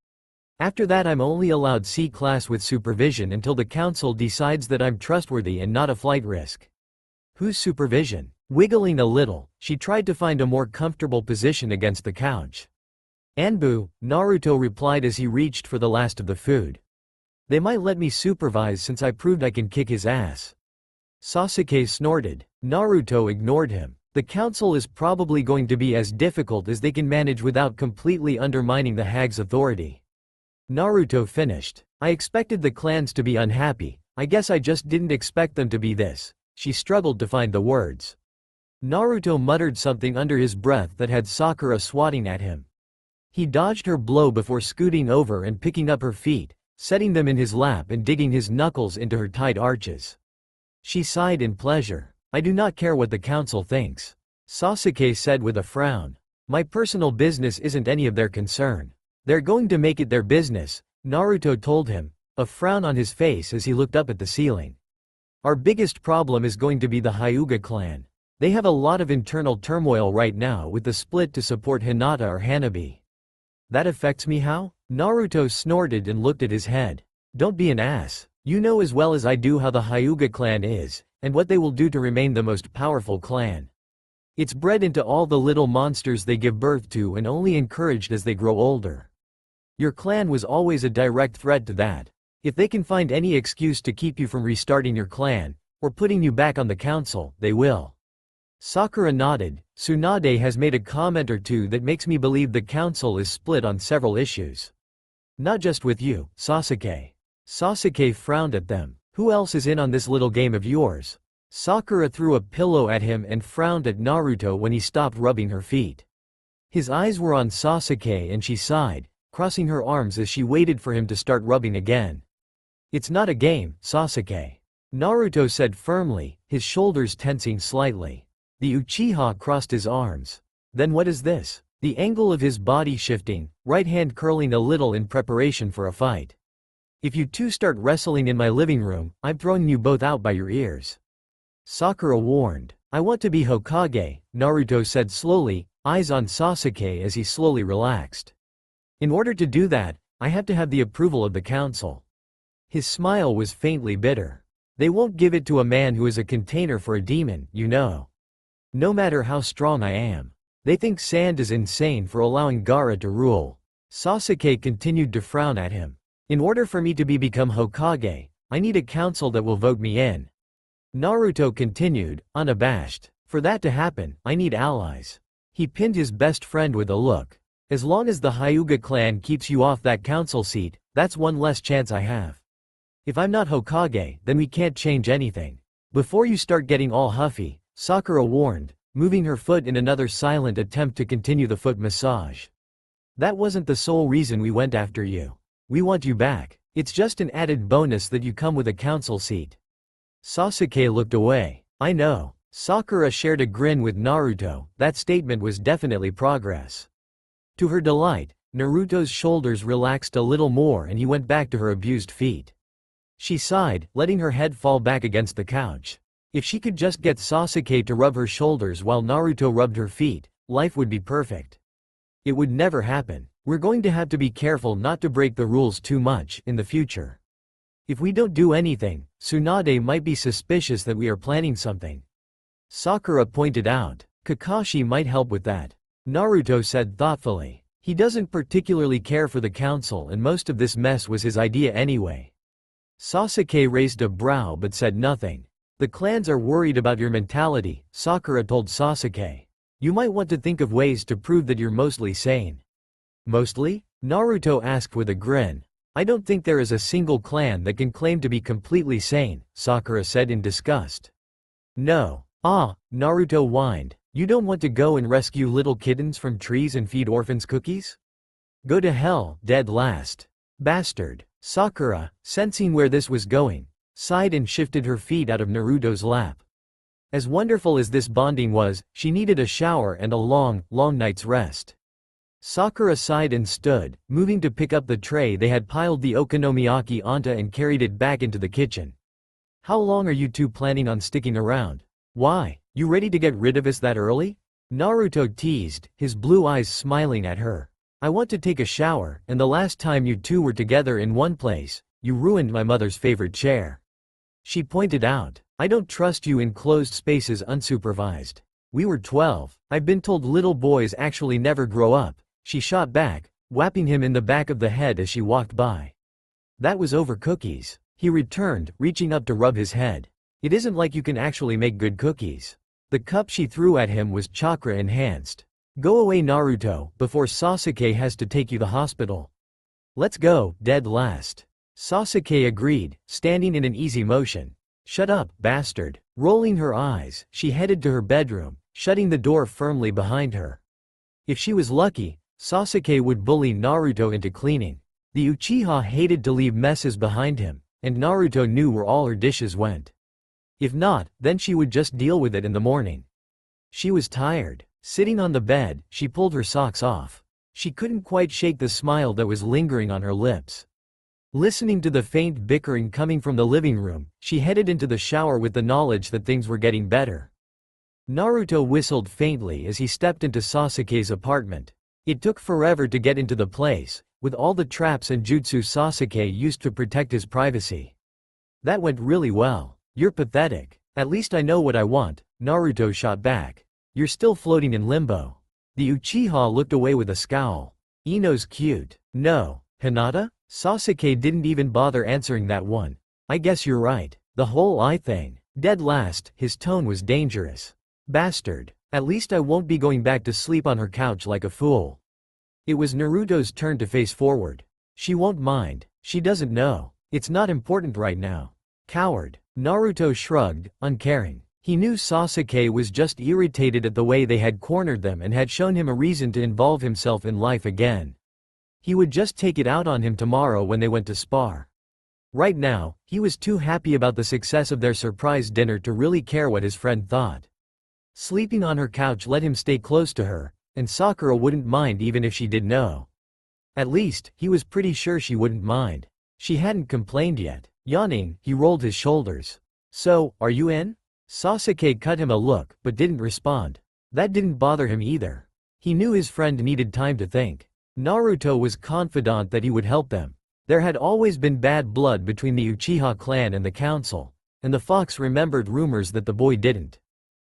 "After that I'm only allowed C class with supervision until the council decides that I'm trustworthy and not a flight risk." "Whose supervision?" Wiggling a little, she tried to find a more comfortable position against the couch. Anbu, Naruto replied as he reached for the last of the food. They might let me supervise since I proved I can kick his ass. Sasuke snorted. Naruto ignored him. The council is probably going to be as difficult as they can manage without completely undermining the Hague's authority. Naruto finished. I expected the clans to be unhappy, I guess I just didn't expect them to be this. She struggled to find the words. Naruto muttered something under his breath that had Sakura swatting at him. He dodged her blow before scooting over and picking up her feet, setting them in his lap and digging his knuckles into her tight arches. She sighed in pleasure. I do not care what the council thinks. Sasuke said with a frown. My personal business isn't any of their concern. They're going to make it their business, Naruto told him, a frown on his face as he looked up at the ceiling. Our biggest problem is going to be the Hyuga clan. They have a lot of internal turmoil right now with the split to support Hinata or Hanabi. That affects me how? Naruto snorted and looked at his head. Don't be an ass. You know as well as I do how the Hyuga clan is, and what they will do to remain the most powerful clan. It's bred into all the little monsters they give birth to and only encouraged as they grow older. Your clan was always a direct threat to that. If they can find any excuse to keep you from restarting your clan, or putting you back on the council, they will. Sakura nodded. Tsunade has made a comment or two that makes me believe the council is split on several issues. Not just with you, Sasuke. Sasuke frowned at them. Who else is in on this little game of yours? Sakura threw a pillow at him and frowned at Naruto when he stopped rubbing her feet. His eyes were on Sasuke and she sighed, crossing her arms as she waited for him to start rubbing again. It's not a game, Sasuke. Naruto said firmly, his shoulders tensing slightly. The Uchiha crossed his arms. Then what is this? The angle of his body shifting, right hand curling a little in preparation for a fight. If you two start wrestling in my living room, I'm throwing you both out by your ears. Sakura warned. I want to be Hokage, Naruto said slowly, eyes on Sasuke as he slowly relaxed. In order to do that, I have to have the approval of the council. His smile was faintly bitter. They won't give it to a man who is a container for a demon, you know. No matter how strong I am. They think Sand is insane for allowing Gaara to rule. Sasuke continued to frown at him. In order for me to become Hokage, I need a council that will vote me in. Naruto continued, unabashed. For that to happen, I need allies. He pinned his best friend with a look. As long as the Hyuga clan keeps you off that council seat, that's one less chance I have. If I'm not Hokage, then we can't change anything. Before you start getting all huffy, Sakura warned, moving her foot in another silent attempt to continue the foot massage. That wasn't the sole reason we went after you. We want you back. It's just an added bonus that you come with a council seat. Sasuke looked away. I know. Sakura shared a grin with Naruto. That statement was definitely progress. To her delight, Naruto's shoulders relaxed a little more and he went back to her abused feet. She sighed, letting her head fall back against the couch. If she could just get Sasuke to rub her shoulders while Naruto rubbed her feet, life would be perfect. It would never happen. We're going to have to be careful not to break the rules too much in the future. If we don't do anything, Tsunade might be suspicious that we are planning something. Sakura pointed out. Kakashi might help with that. Naruto said thoughtfully. He doesn't particularly care for the council and most of this mess was his idea anyway. Sasuke raised a brow but said nothing. The clans are worried about your mentality, Sakura told Sasuke. You might want to think of ways to prove that you're mostly sane. Mostly? Naruto asked with a grin. I don't think there is a single clan that can claim to be completely sane, Sakura said in disgust. No. Naruto whined. You don't want to go and rescue little kittens from trees and feed orphans cookies? Go to hell, dead last. Bastard. Sakura, sensing where this was going, sighed and shifted her feet out of Naruto's lap. As wonderful as this bonding was, she needed a shower and a long, long night's rest. Sakura sighed and stood, moving to pick up the tray they had piled the okonomiyaki onto and carried it back into the kitchen. How long are you two planning on sticking around? Why, you ready to get rid of us that early? Naruto teased, his blue eyes smiling at her. I want to take a shower, and the last time you two were together in one place, you ruined my mother's favorite chair. She pointed out. I don't trust you in closed spaces unsupervised. We were 12. I've been told little boys actually never grow up. She shot back, whapping him in the back of the head as she walked by. That was over cookies, he returned, reaching up to rub his head. It isn't like you can actually make good cookies. The cup she threw at him was chakra enhanced. Go away Naruto, before Sasuke has to take you to the hospital. Let's go, dead last. Sasuke agreed, standing in an easy motion. Shut up, bastard. Rolling her eyes, she headed to her bedroom, shutting the door firmly behind her. If she was lucky, Sasuke would bully Naruto into cleaning. The Uchiha hated to leave messes behind him, and Naruto knew where all her dishes went. If not, then she would just deal with it in the morning. She was tired. Sitting on the bed, she pulled her socks off. She couldn't quite shake the smile that was lingering on her lips. Listening to the faint bickering coming from the living room, she headed into the shower with the knowledge that things were getting better. Naruto whistled faintly as he stepped into Sasuke's apartment. It took forever to get into the place, with all the traps and jutsu Sasuke used to protect his privacy. That went really well. You're pathetic. At least I know what I want, Naruto shot back. You're still floating in limbo. The Uchiha looked away with a scowl. Ino's cute. No. Hinata? Sasuke didn't even bother answering that one. I guess you're right. The whole eye thing. Dead last, his tone was dangerous. Bastard. At least I won't be going back to sleep on her couch like a fool. It was Naruto's turn to face forward. She won't mind. She doesn't know. It's not important right now. Coward. Naruto shrugged, uncaring. He knew Sasuke was just irritated at the way they had cornered them and had shown him a reason to involve himself in life again. He would just take it out on him tomorrow when they went to spar. Right now, he was too happy about the success of their surprise dinner to really care what his friend thought. Sleeping on her couch let him stay close to her, and Sakura wouldn't mind even if she did know. At least, he was pretty sure she wouldn't mind. She hadn't complained yet. Yawning, he rolled his shoulders. So, are you in? Sasuke cut him a look, but didn't respond. That didn't bother him either. He knew his friend needed time to think. Naruto was confident that he would help them. There had always been bad blood between the Uchiha clan and the council, and the fox remembered rumors that the boy didn't.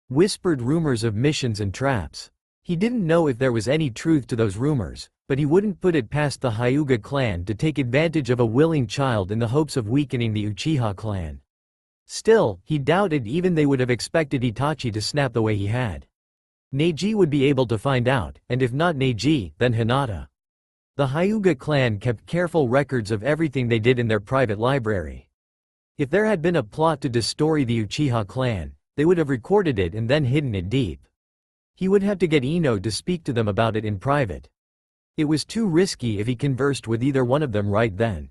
Whispered rumors of missions and traps. He didn't know if there was any truth to those rumors, but he wouldn't put it past the Hyuga clan to take advantage of a willing child in the hopes of weakening the Uchiha clan. Still, he doubted even they would have expected Itachi to snap the way he had. Neji would be able to find out, and if not Neji, then Hinata. The Hyuga clan kept careful records of everything they did in their private library. If there had been a plot to destroy the Uchiha clan, they would have recorded it and then hidden it deep. He would have to get Ino to speak to them about it in private. It was too risky if he conversed with either one of them right then.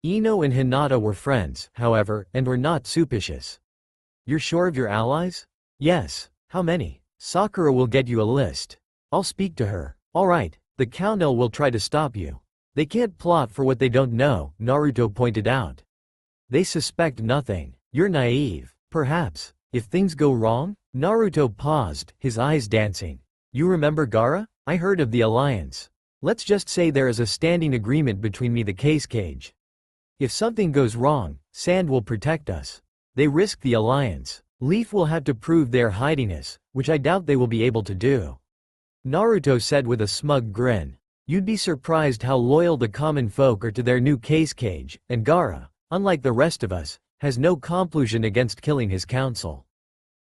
Ino and Hinata were friends, however, and were not suspicious. You're sure of your allies? Yes. How many? Sakura will get you a list. I'll speak to her. Alright, the council will try to stop you. They can't plot for what they don't know, Naruto pointed out. They suspect nothing. You're naive. Perhaps. If things go wrong? Naruto paused, his eyes dancing. You remember Gaara? I heard of the alliance. Let's just say there is a standing agreement between the case cage. If something goes wrong, Sand will protect us. They risk the alliance. Leaf will have to prove their hiding us, which I doubt they will be able to do. Naruto said with a smug grin. You'd be surprised how loyal the common folk are to their new case cage, and Gaara, unlike the rest of us, has no compulsion against killing his council.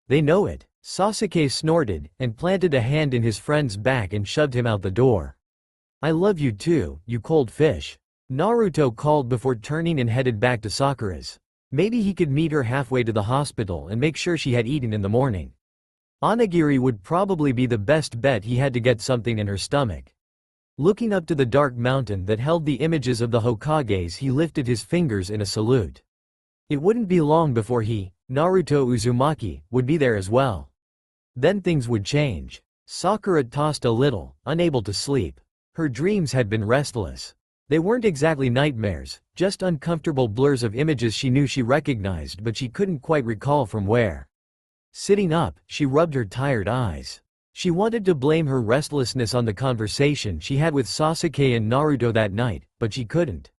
They know it. Sasuke snorted, and planted a hand in his friend's back and shoved him out the door. I love you too, you cold fish. Naruto called before turning and headed back to Sakura's. Maybe he could meet her halfway to the hospital and make sure she had eaten in the morning. Onigiri would probably be the best bet. He had to get something in her stomach. Looking up to the dark mountain that held the images of the Hokages, he lifted his fingers in a salute. It wouldn't be long before he, Naruto Uzumaki, would be there as well. Then things would change. Sakura tossed a little, unable to sleep. Her dreams had been restless. They weren't exactly nightmares, just uncomfortable blurs of images she knew she recognized but she couldn't quite recall from where. Sitting up, she rubbed her tired eyes. She wanted to blame her restlessness on the conversation she had with Sasuke and Naruto that night, but she couldn't.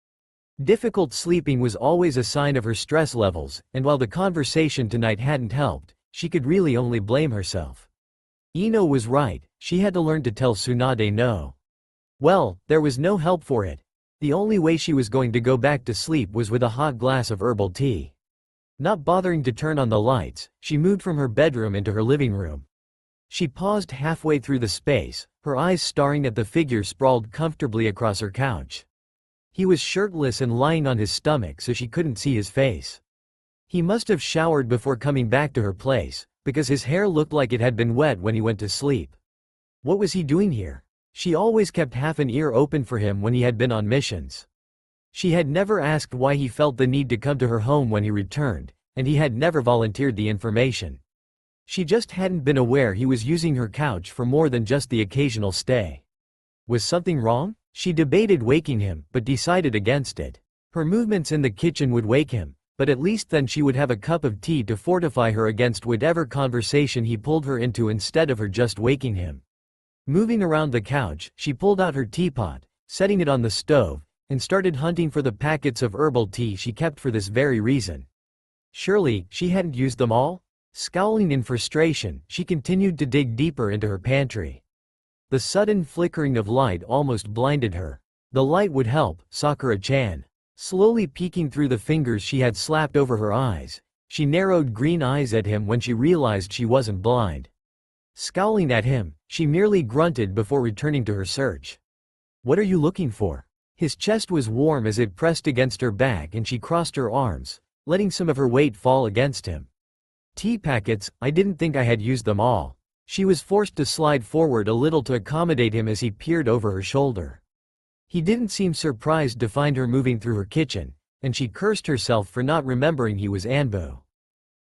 Difficult sleeping was always a sign of her stress levels, and while the conversation tonight hadn't helped, she could really only blame herself. Ino was right, she had to learn to tell Tsunade no. Well, there was no help for it. The only way she was going to go back to sleep was with a hot glass of herbal tea. Not bothering to turn on the lights, she moved from her bedroom into her living room. She paused halfway through the space, her eyes staring at the figure sprawled comfortably across her couch. He was shirtless and lying on his stomach so she couldn't see his face. He must have showered before coming back to her place, because his hair looked like it had been wet when he went to sleep. What was he doing here? She always kept half an ear open for him when he had been on missions. She had never asked why he felt the need to come to her home when he returned, and he had never volunteered the information. She just hadn't been aware he was using her couch for more than just the occasional stay. Was something wrong? She debated waking him, but decided against it. Her movements in the kitchen would wake him, but at least then she would have a cup of tea to fortify her against whatever conversation he pulled her into instead of her just waking him. Moving around the couch, she pulled out her teapot, setting it on the stove, and started hunting for the packets of herbal tea she kept for this very reason. Surely, she hadn't used them all? Scowling in frustration, she continued to dig deeper into her pantry. The sudden flickering of light almost blinded her. The light would help, Sakura-chan. Slowly peeking through the fingers she had slapped over her eyes, she narrowed green eyes at him when she realized she wasn't blind. Scowling at him, she merely grunted before returning to her search. "What are you looking for?" His chest was warm as it pressed against her back and she crossed her arms, letting some of her weight fall against him. "Tea packets, I didn't think I had used them all." She was forced to slide forward a little to accommodate him as he peered over her shoulder. He didn't seem surprised to find her moving through her kitchen, and she cursed herself for not remembering he was Anbu.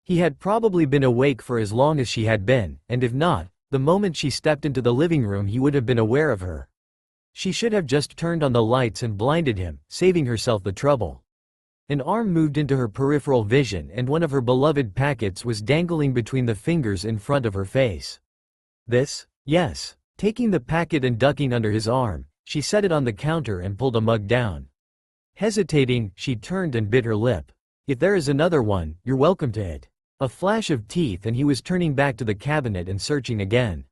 He had probably been awake for as long as she had been, and if not, the moment she stepped into the living room he would have been aware of her. She should have just turned on the lights and blinded him, saving herself the trouble. An arm moved into her peripheral vision and one of her beloved packets was dangling between the fingers in front of her face. "This?" "Yes." Taking the packet and ducking under his arm, she set it on the counter and pulled a mug down. Hesitating, she turned and bit her lip. "If there is another one, you're welcome to it." A flash of teeth and he was turning back to the cabinet and searching again.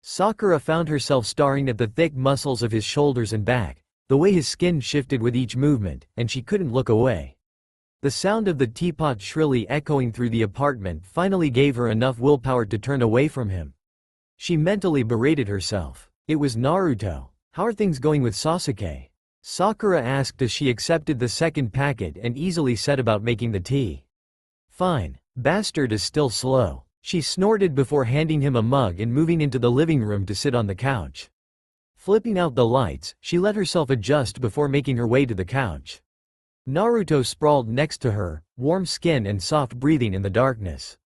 Sakura found herself staring at the thick muscles of his shoulders and back, the way his skin shifted with each movement, and she couldn't look away. The sound of the teapot shrilly echoing through the apartment finally gave her enough willpower to turn away from him. She mentally berated herself. It was Naruto. "How are things going with Sasuke?" Sakura asked as she accepted the second packet and easily set about making the tea. "Fine. Bastard is still slow." She snorted before handing him a mug and moving into the living room to sit on the couch. Flipping out the lights, she let herself adjust before making her way to the couch. Naruto sprawled next to her, warm skin and soft breathing in the darkness.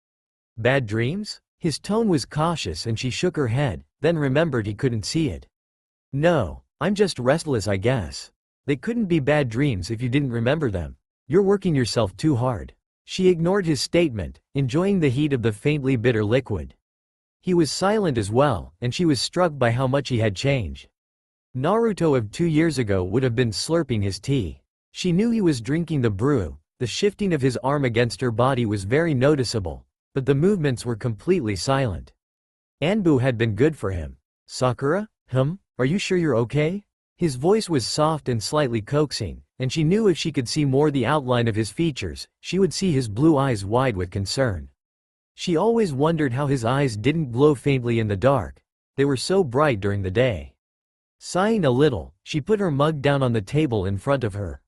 "Bad dreams?" His tone was cautious and she shook her head, then remembered he couldn't see it. "No, I'm just restless I guess." "They couldn't be bad dreams if you didn't remember them. You're working yourself too hard." She ignored his statement, enjoying the heat of the faintly bitter liquid. He was silent as well, and she was struck by how much he had changed. Naruto of 2 years ago would have been slurping his tea. She knew he was drinking the brew, the shifting of his arm against her body was very noticeable, but the movements were completely silent. Anbu had been good for him. "Sakura? Are you sure you're okay?" His voice was soft and slightly coaxing, and she knew if she could see more the outline of his features, she would see his blue eyes wide with concern. She always wondered how his eyes didn't glow faintly in the dark. They were so bright during the day. Sighing a little, she put her mug down on the table in front of her.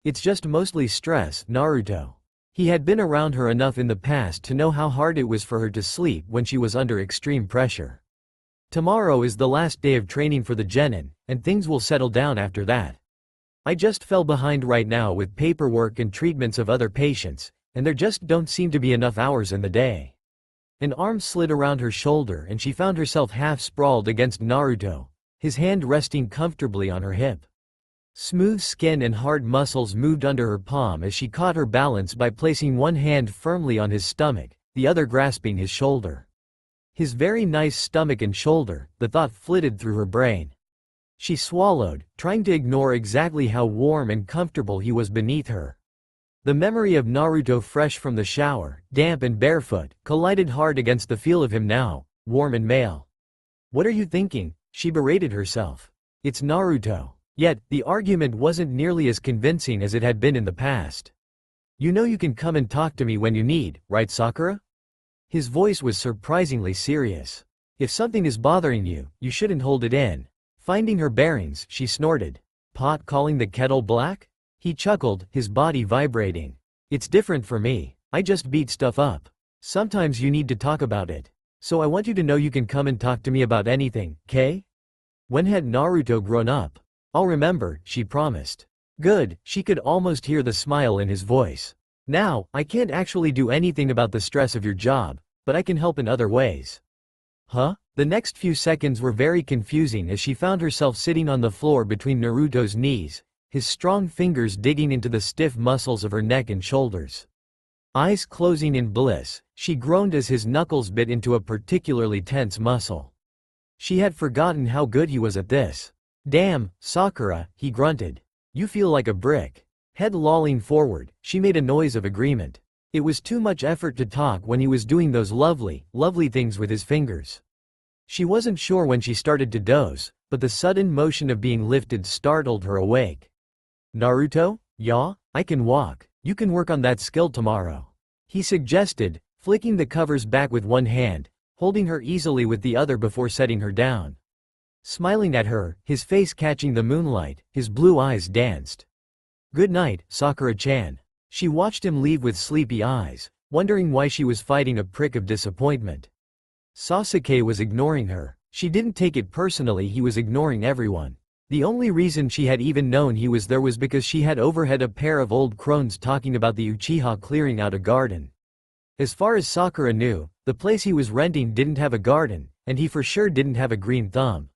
"It's just mostly stress, Naruto." He had been around her enough in the past to know how hard it was for her to sleep when she was under extreme pressure. "Tomorrow is the last day of training for the genin, and things will settle down after that. I just fell behind right now with paperwork and treatments of other patients, and there just don't seem to be enough hours in the day." An arm slid around her shoulder and she found herself half sprawled against Naruto, his hand resting comfortably on her hip. Smooth skin and hard muscles moved under her palm as she caught her balance by placing one hand firmly on his stomach, the other grasping his shoulder. His very nice stomach and shoulder, the thought flitted through her brain. She swallowed, trying to ignore exactly how warm and comfortable he was beneath her. The memory of Naruto fresh from the shower, damp and barefoot, collided hard against the feel of him now, warm and male. "What are you thinking?" she berated herself. It's Naruto. Yet, the argument wasn't nearly as convincing as it had been in the past. You know you can come and talk to me when you need, right Sakura? His voice was surprisingly serious. If something is bothering you, you shouldn't hold it in. Finding her bearings, she snorted. Pot calling the kettle black? He chuckled, his body vibrating. It's different for me. I just beat stuff up. Sometimes you need to talk about it. So I want you to know you can come and talk to me about anything, okay? When had Naruto grown up? I'll remember, she promised. Good, she could almost hear the smile in his voice. Now, I can't actually do anything about the stress of your job, but I can help in other ways. Huh? The next few seconds were very confusing as she found herself sitting on the floor between Naruto's knees, his strong fingers digging into the stiff muscles of her neck and shoulders. Eyes closing in bliss, she groaned as his knuckles bit into a particularly tense muscle. She had forgotten how good he was at this. Damn, Sakura, he grunted. You feel like a brick. Head lolling forward, she made a noise of agreement. It was too much effort to talk when he was doing those lovely things with his fingers. She wasn't sure when she started to doze, but the sudden motion of being lifted startled her awake. Naruto? Yeah? I can walk. You can work on that skill tomorrow. He suggested, flicking the covers back with one hand, holding her easily with the other before setting her down. Smiling at her, his face catching the moonlight, his blue eyes danced. Good night, Sakura-chan. She watched him leave with sleepy eyes, wondering why she was fighting a prick of disappointment. Sasuke was ignoring her. She didn't take it personally, he was ignoring everyone. The only reason she had even known he was there was because she had overheard a pair of old crones talking about the Uchiha clearing out a garden. As far as Sakura knew, the place he was renting didn't have a garden, and he for sure didn't have a green thumb.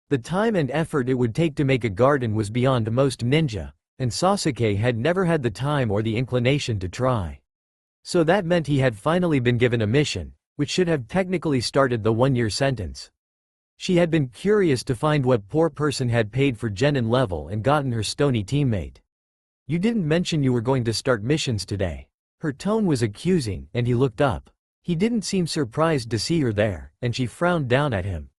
The time and effort it would take to make a garden was beyond most ninja, and Sasuke had never had the time or the inclination to try. So that meant he had finally been given a mission, which should have technically started the one-year sentence. She had been curious to find what poor person had paid for genin level and gotten her stony teammate. You didn't mention you were going to start missions today. Her tone was accusing, and he looked up. He didn't seem surprised to see her there, and she frowned down at him.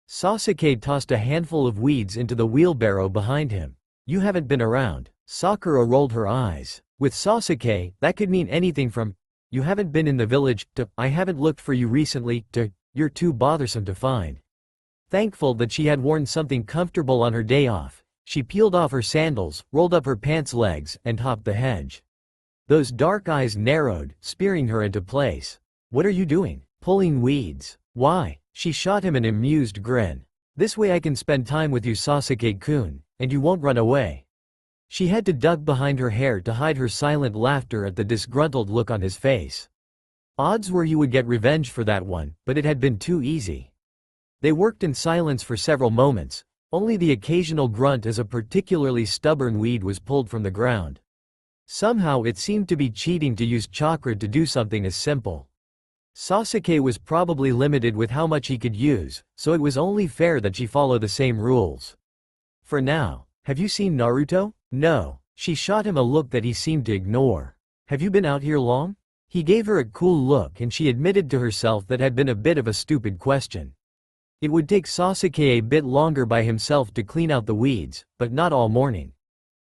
Sasuke tossed a handful of weeds into the wheelbarrow behind him. You haven't been around. Sakura rolled her eyes. With Sasuke, that could mean anything from, you haven't been in the village, to, I haven't looked for you recently, to, you're too bothersome to find. Thankful that she had worn something comfortable on her day off, she peeled off her sandals, rolled up her pants legs, and hopped the hedge. Those dark eyes narrowed, spearing her into place. What are you doing? Pulling weeds. Why? She shot him an amused grin. This way I can spend time with you, Sasuke-kun, and you won't run away. She had to duck behind her hair to hide her silent laughter at the disgruntled look on his face. Odds were he would get revenge for that one, but it had been too easy. They worked in silence for several moments, only the occasional grunt as a particularly stubborn weed was pulled from the ground. Somehow it seemed to be cheating to use chakra to do something as simple. Sasuke was probably limited with how much he could use, so it was only fair that she follow the same rules. For now, have you seen Naruto? No. She shot him a look that he seemed to ignore. Have you been out here long? He gave her a cool look and she admitted to herself that had been a bit of a stupid question. It would take Sasuke a bit longer by himself to clean out the weeds, but not all morning.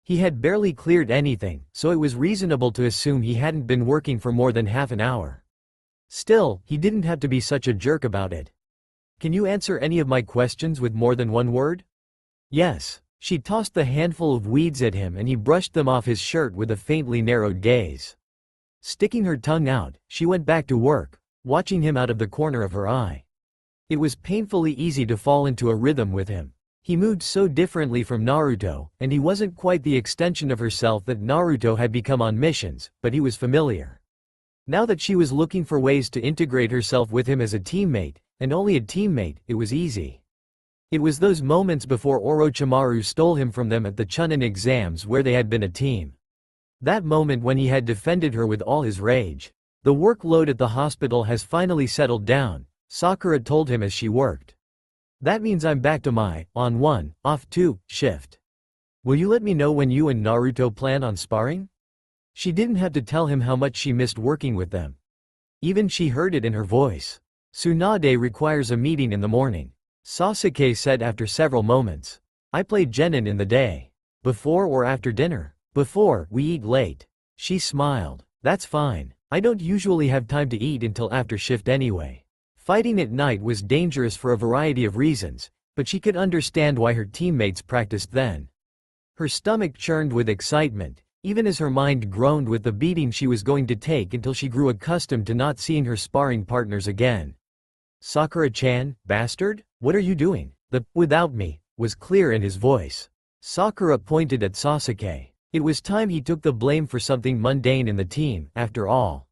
He had barely cleared anything, so it was reasonable to assume he hadn't been working for more than half an hour. Still, he didn't have to be such a jerk about it. Can you answer any of my questions with more than one word? Yes. She tossed the handful of weeds at him and he brushed them off his shirt with a faintly narrowed gaze. Sticking her tongue out, she went back to work, watching him out of the corner of her eye. It was painfully easy to fall into a rhythm with him. He moved so differently from Naruto, and he wasn't quite the extension of herself that Naruto had become on missions, but he was familiar. Now that she was looking for ways to integrate herself with him as a teammate, and only a teammate, it was easy. It was those moments before Orochimaru stole him from them at the Chunin exams where they had been a team. That moment when he had defended her with all his rage. The workload at the hospital has finally settled down, Sakura told him as she worked. That means I'm back to my, on 1, off 2, shift. Will you let me know when you and Naruto plan on sparring? She didn't have to tell him how much she missed working with them. Even she heard it in her voice. Tsunade requires a meeting in the morning, Sasuke said after several moments. I play Genin in the day. Before or after dinner? Before, we eat late. She smiled. That's fine. I don't usually have time to eat until after shift anyway. Fighting at night was dangerous for a variety of reasons, but she could understand why her teammates practiced then. Her stomach churned with excitement, even as her mind groaned with the beating she was going to take until she grew accustomed to not seeing her sparring partners again. Sakura-chan, bastard? What are you doing? The "without me" was clear in his voice. Sakura pointed at Sasuke. It was time he took the blame for something mundane in the team, after all.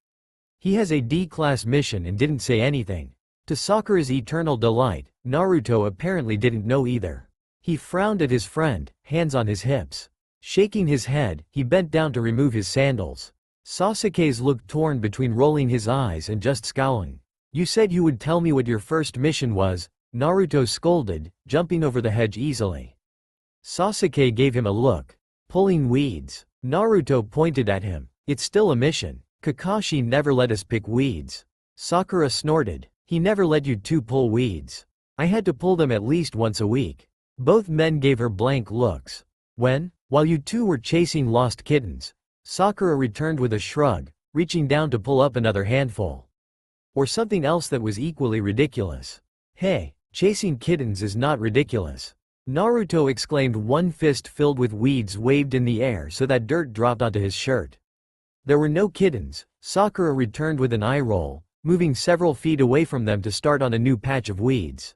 He has a D-class mission and didn't say anything. To Sakura's eternal delight, Naruto apparently didn't know either. He frowned at his friend, hands on his hips. Shaking his head, he bent down to remove his sandals. Sasuke's looked torn between rolling his eyes and just scowling. You said you would tell me what your first mission was, Naruto scolded, jumping over the hedge easily. Sasuke gave him a look. Pulling weeds. Naruto pointed at him. It's still a mission. Kakashi never let us pick weeds. Sakura snorted. He never let you two pull weeds. I had to pull them at least once a week. Both men gave her blank looks. When? While you two were chasing lost kittens. Sakura returned with a shrug, reaching down to pull up another handful. Or something else that was equally ridiculous. Hey, chasing kittens is not ridiculous. Naruto exclaimed. One fist filled with weeds waved in the air so that dirt dropped onto his shirt. There were no kittens, Sakura returned with an eye roll, moving several feet away from them to start on a new patch of weeds.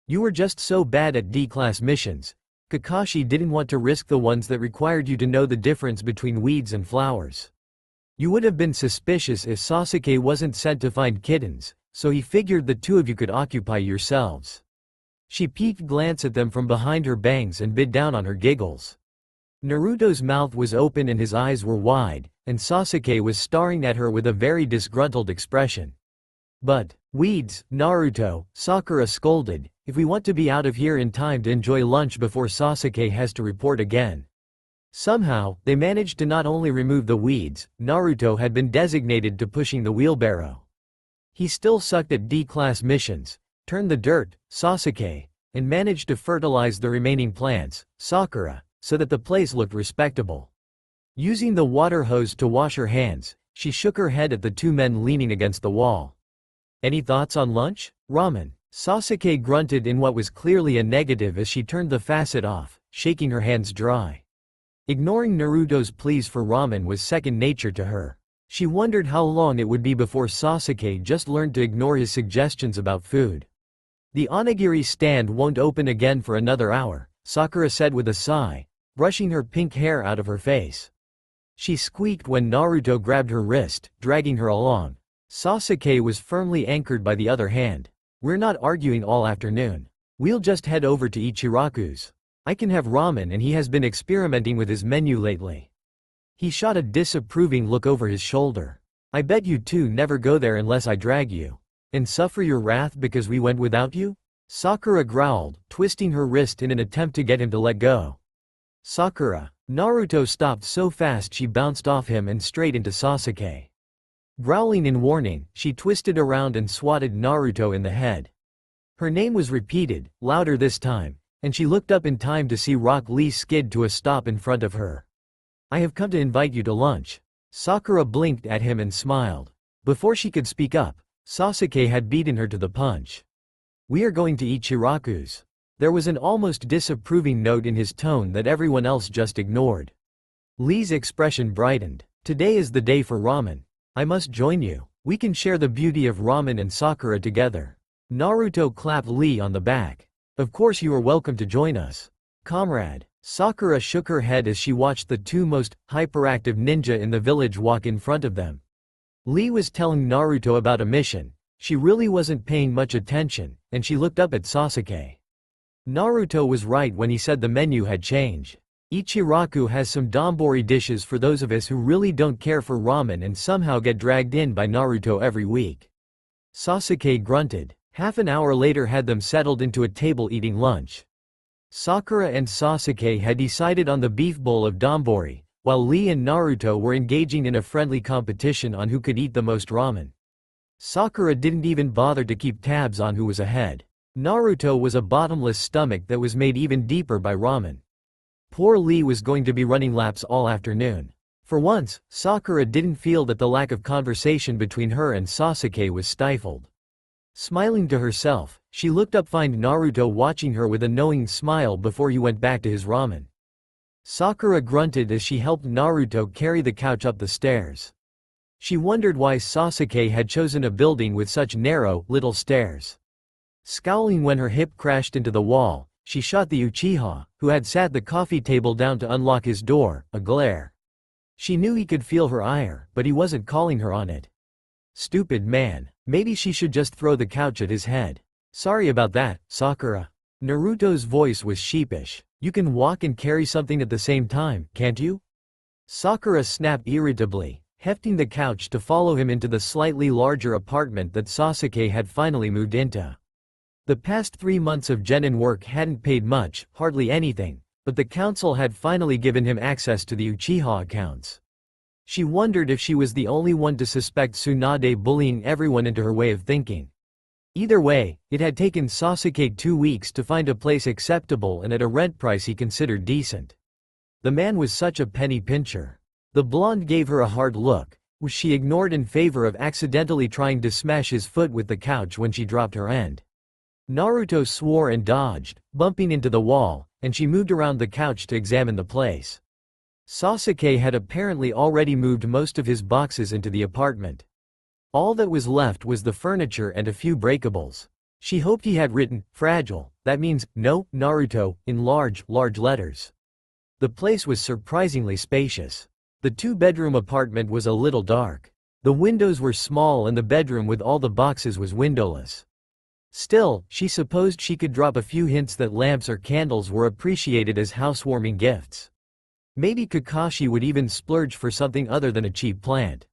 You were just so bad at D-class missions. Kakashi didn't want to risk the ones that required you to know the difference between weeds and flowers. You would have been suspicious if Sasuke wasn't sent to find kittens, so he figured the two of you could occupy yourselves. She peeked glance at them from behind her bangs and bit down on her giggles. Naruto's mouth was open and his eyes were wide, and Sasuke was staring at her with a very disgruntled expression. But, weeds, Naruto, Sakura scolded, if we want to be out of here in time to enjoy lunch before Sasuke has to report again. Somehow, they managed to not only remove the weeds, Naruto had been designated to pushing the wheelbarrow. He still sucked at D-class missions, turned the dirt, Sasuke, and managed to fertilize the remaining plants, Sakura, so that the place looked respectable. Using the water hose to wash her hands, she shook her head at the two men leaning against the wall. Any thoughts on lunch? Ramen. Sasuke grunted in what was clearly a negative as she turned the faucet off, shaking her hands dry. Ignoring Naruto's pleas for ramen was second nature to her. She wondered how long it would be before Sasuke just learned to ignore his suggestions about food. The onigiri stand won't open again for another hour, Sakura said with a sigh, brushing her pink hair out of her face. She squeaked when Naruto grabbed her wrist, dragging her along. Sasuke was firmly anchored by the other hand. We're not arguing all afternoon. We'll just head over to Ichiraku's. I can have ramen and he has been experimenting with his menu lately. He shot a disapproving look over his shoulder. I bet you two never go there unless I drag you. And suffer your wrath because we went without you? Sakura growled, twisting her wrist in an attempt to get him to let go. Sakura. Naruto stopped so fast she bounced off him and straight into Sasuke. Growling in warning, she twisted around and swatted Naruto in the head. Her name was repeated, louder this time, and she looked up in time to see Rock Lee skid to a stop in front of her. I have come to invite you to lunch. Sakura blinked at him and smiled. Before she could speak up, Sasuke had beaten her to the punch. We are going to Ichiraku's. There was an almost disapproving note in his tone that everyone else just ignored. Lee's expression brightened. Today is the day for ramen. I must join you. We can share the beauty of ramen and Sakura together. Naruto clapped Lee on the back. Of course you are welcome to join us. Comrade. Sakura shook her head as she watched the two most hyperactive ninja in the village walk in front of them. Lee was telling Naruto about a mission. She really wasn't paying much attention, and she looked up at Sasuke. Naruto was right when he said the menu had changed. Ichiraku has some donbori dishes for those of us who really don't care for ramen and somehow get dragged in by Naruto every week. Sasuke grunted. Half an hour later had them settled into a table eating lunch. Sakura and Sasuke had decided on the beef bowl of donbori, while Lee and Naruto were engaging in a friendly competition on who could eat the most ramen. Sakura didn't even bother to keep tabs on who was ahead. Naruto was a bottomless stomach that was made even deeper by ramen. Poor Lee was going to be running laps all afternoon. For once, Sakura didn't feel that the lack of conversation between her and Sasuke was stifled. Smiling to herself, she looked up, find Naruto watching her with a knowing smile before he went back to his ramen. Sakura grunted as she helped Naruto carry the couch up the stairs. She wondered why Sasuke had chosen a building with such narrow, little stairs. Scowling when her hip crashed into the wall, she shot the Uchiha, who had sat the coffee table down to unlock his door, a glare. She knew he could feel her ire, but he wasn't calling her on it. Stupid man, maybe she should just throw the couch at his head. Sorry about that, Sakura. Naruto's voice was sheepish. You can walk and carry something at the same time, can't you? Sakura snapped irritably, hefting the couch to follow him into the slightly larger apartment that Sasuke had finally moved into. The past 3 months of genin work hadn't paid much, hardly anything, but the council had finally given him access to the Uchiha accounts. She wondered if she was the only one to suspect Tsunade bullying everyone into her way of thinking. Either way, it had taken Sasuke 2 weeks to find a place acceptable and at a rent price he considered decent. The man was such a penny pincher. The blonde gave her a hard look, which she ignored in favor of accidentally trying to smash his foot with the couch when she dropped her end. Naruto swore and dodged, bumping into the wall, and she moved around the couch to examine the place. Sasuke had apparently already moved most of his boxes into the apartment. All that was left was the furniture and a few breakables. She hoped he had written, "Fragile, that means, no, Naruto," in large letters. The place was surprisingly spacious. The 2-bedroom apartment was a little dark. The windows were small and the bedroom with all the boxes was windowless. Still, she supposed she could drop a few hints that lamps or candles were appreciated as housewarming gifts. Maybe Kakashi would even splurge for something other than a cheap plant.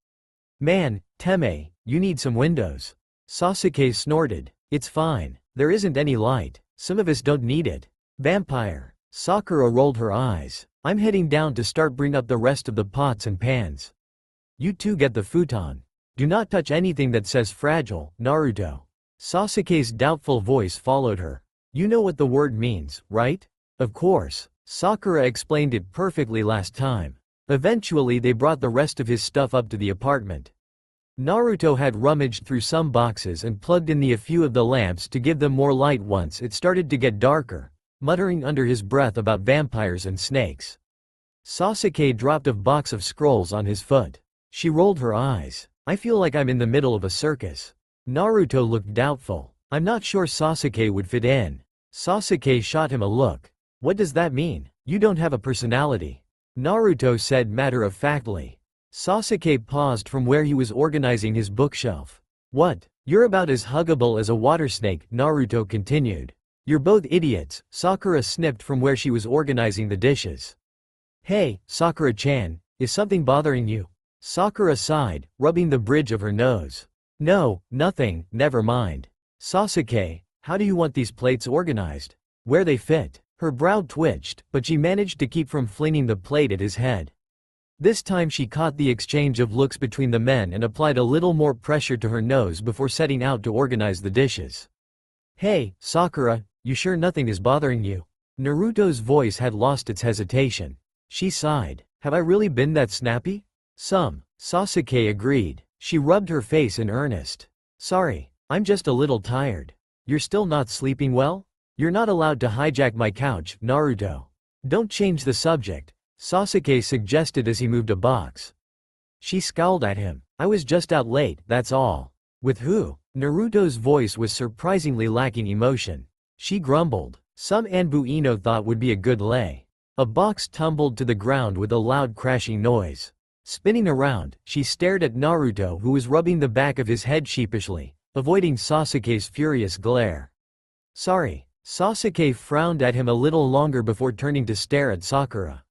Man, Teme, you need some windows. Sasuke snorted. It's fine. There isn't any light. Some of us don't need it. Vampire. Sakura rolled her eyes. I'm heading down to start bring up the rest of the pots and pans. You two get the futon. Do not touch anything that says fragile, Naruto. Sasuke's doubtful voice followed her. You know what the word means, right? Of course. Sakura explained it perfectly last time. Eventually they brought the rest of his stuff up to the apartment. Naruto had rummaged through some boxes and plugged in a few of the lamps to give them more light once it started to get darker, muttering under his breath about vampires and snakes. Sasuke dropped a box of scrolls on his foot. She rolled her eyes. I feel like I'm in the middle of a circus. Naruto looked doubtful. I'm not sure Sasuke would fit in. Sasuke shot him a look. What does that mean? You don't have a personality. Naruto said matter-of-factly. Sasuke paused from where he was organizing his bookshelf. What? You're about as huggable as a water snake, Naruto continued. You're both idiots, Sakura snipped from where she was organizing the dishes. Hey, Sakura-chan, is something bothering you? Sakura sighed, rubbing the bridge of her nose. No, nothing, never mind. Sasuke, how do you want these plates organized? Where they fit? Her brow twitched, but she managed to keep from flinging the plate at his head. This time she caught the exchange of looks between the men and applied a little more pressure to her nose before setting out to organize the dishes. Hey, Sakura, you sure nothing is bothering you? Naruto's voice had lost its hesitation. She sighed. Have I really been that snappy? Some. Sasuke agreed. She rubbed her face in earnest. Sorry, I'm just a little tired. You're still not sleeping well? You're not allowed to hijack my couch, Naruto. Don't change the subject, Sasuke suggested as he moved a box. She scowled at him. I was just out late, that's all. With who? Naruto's voice was surprisingly lacking emotion. She grumbled. Some Anbu Ino thought would be a good lay. A box tumbled to the ground with a loud crashing noise. Spinning around, she stared at Naruto who was rubbing the back of his head sheepishly, avoiding Sasuke's furious glare. Sorry. Sasuke frowned at him a little longer before turning to stare at Sakura.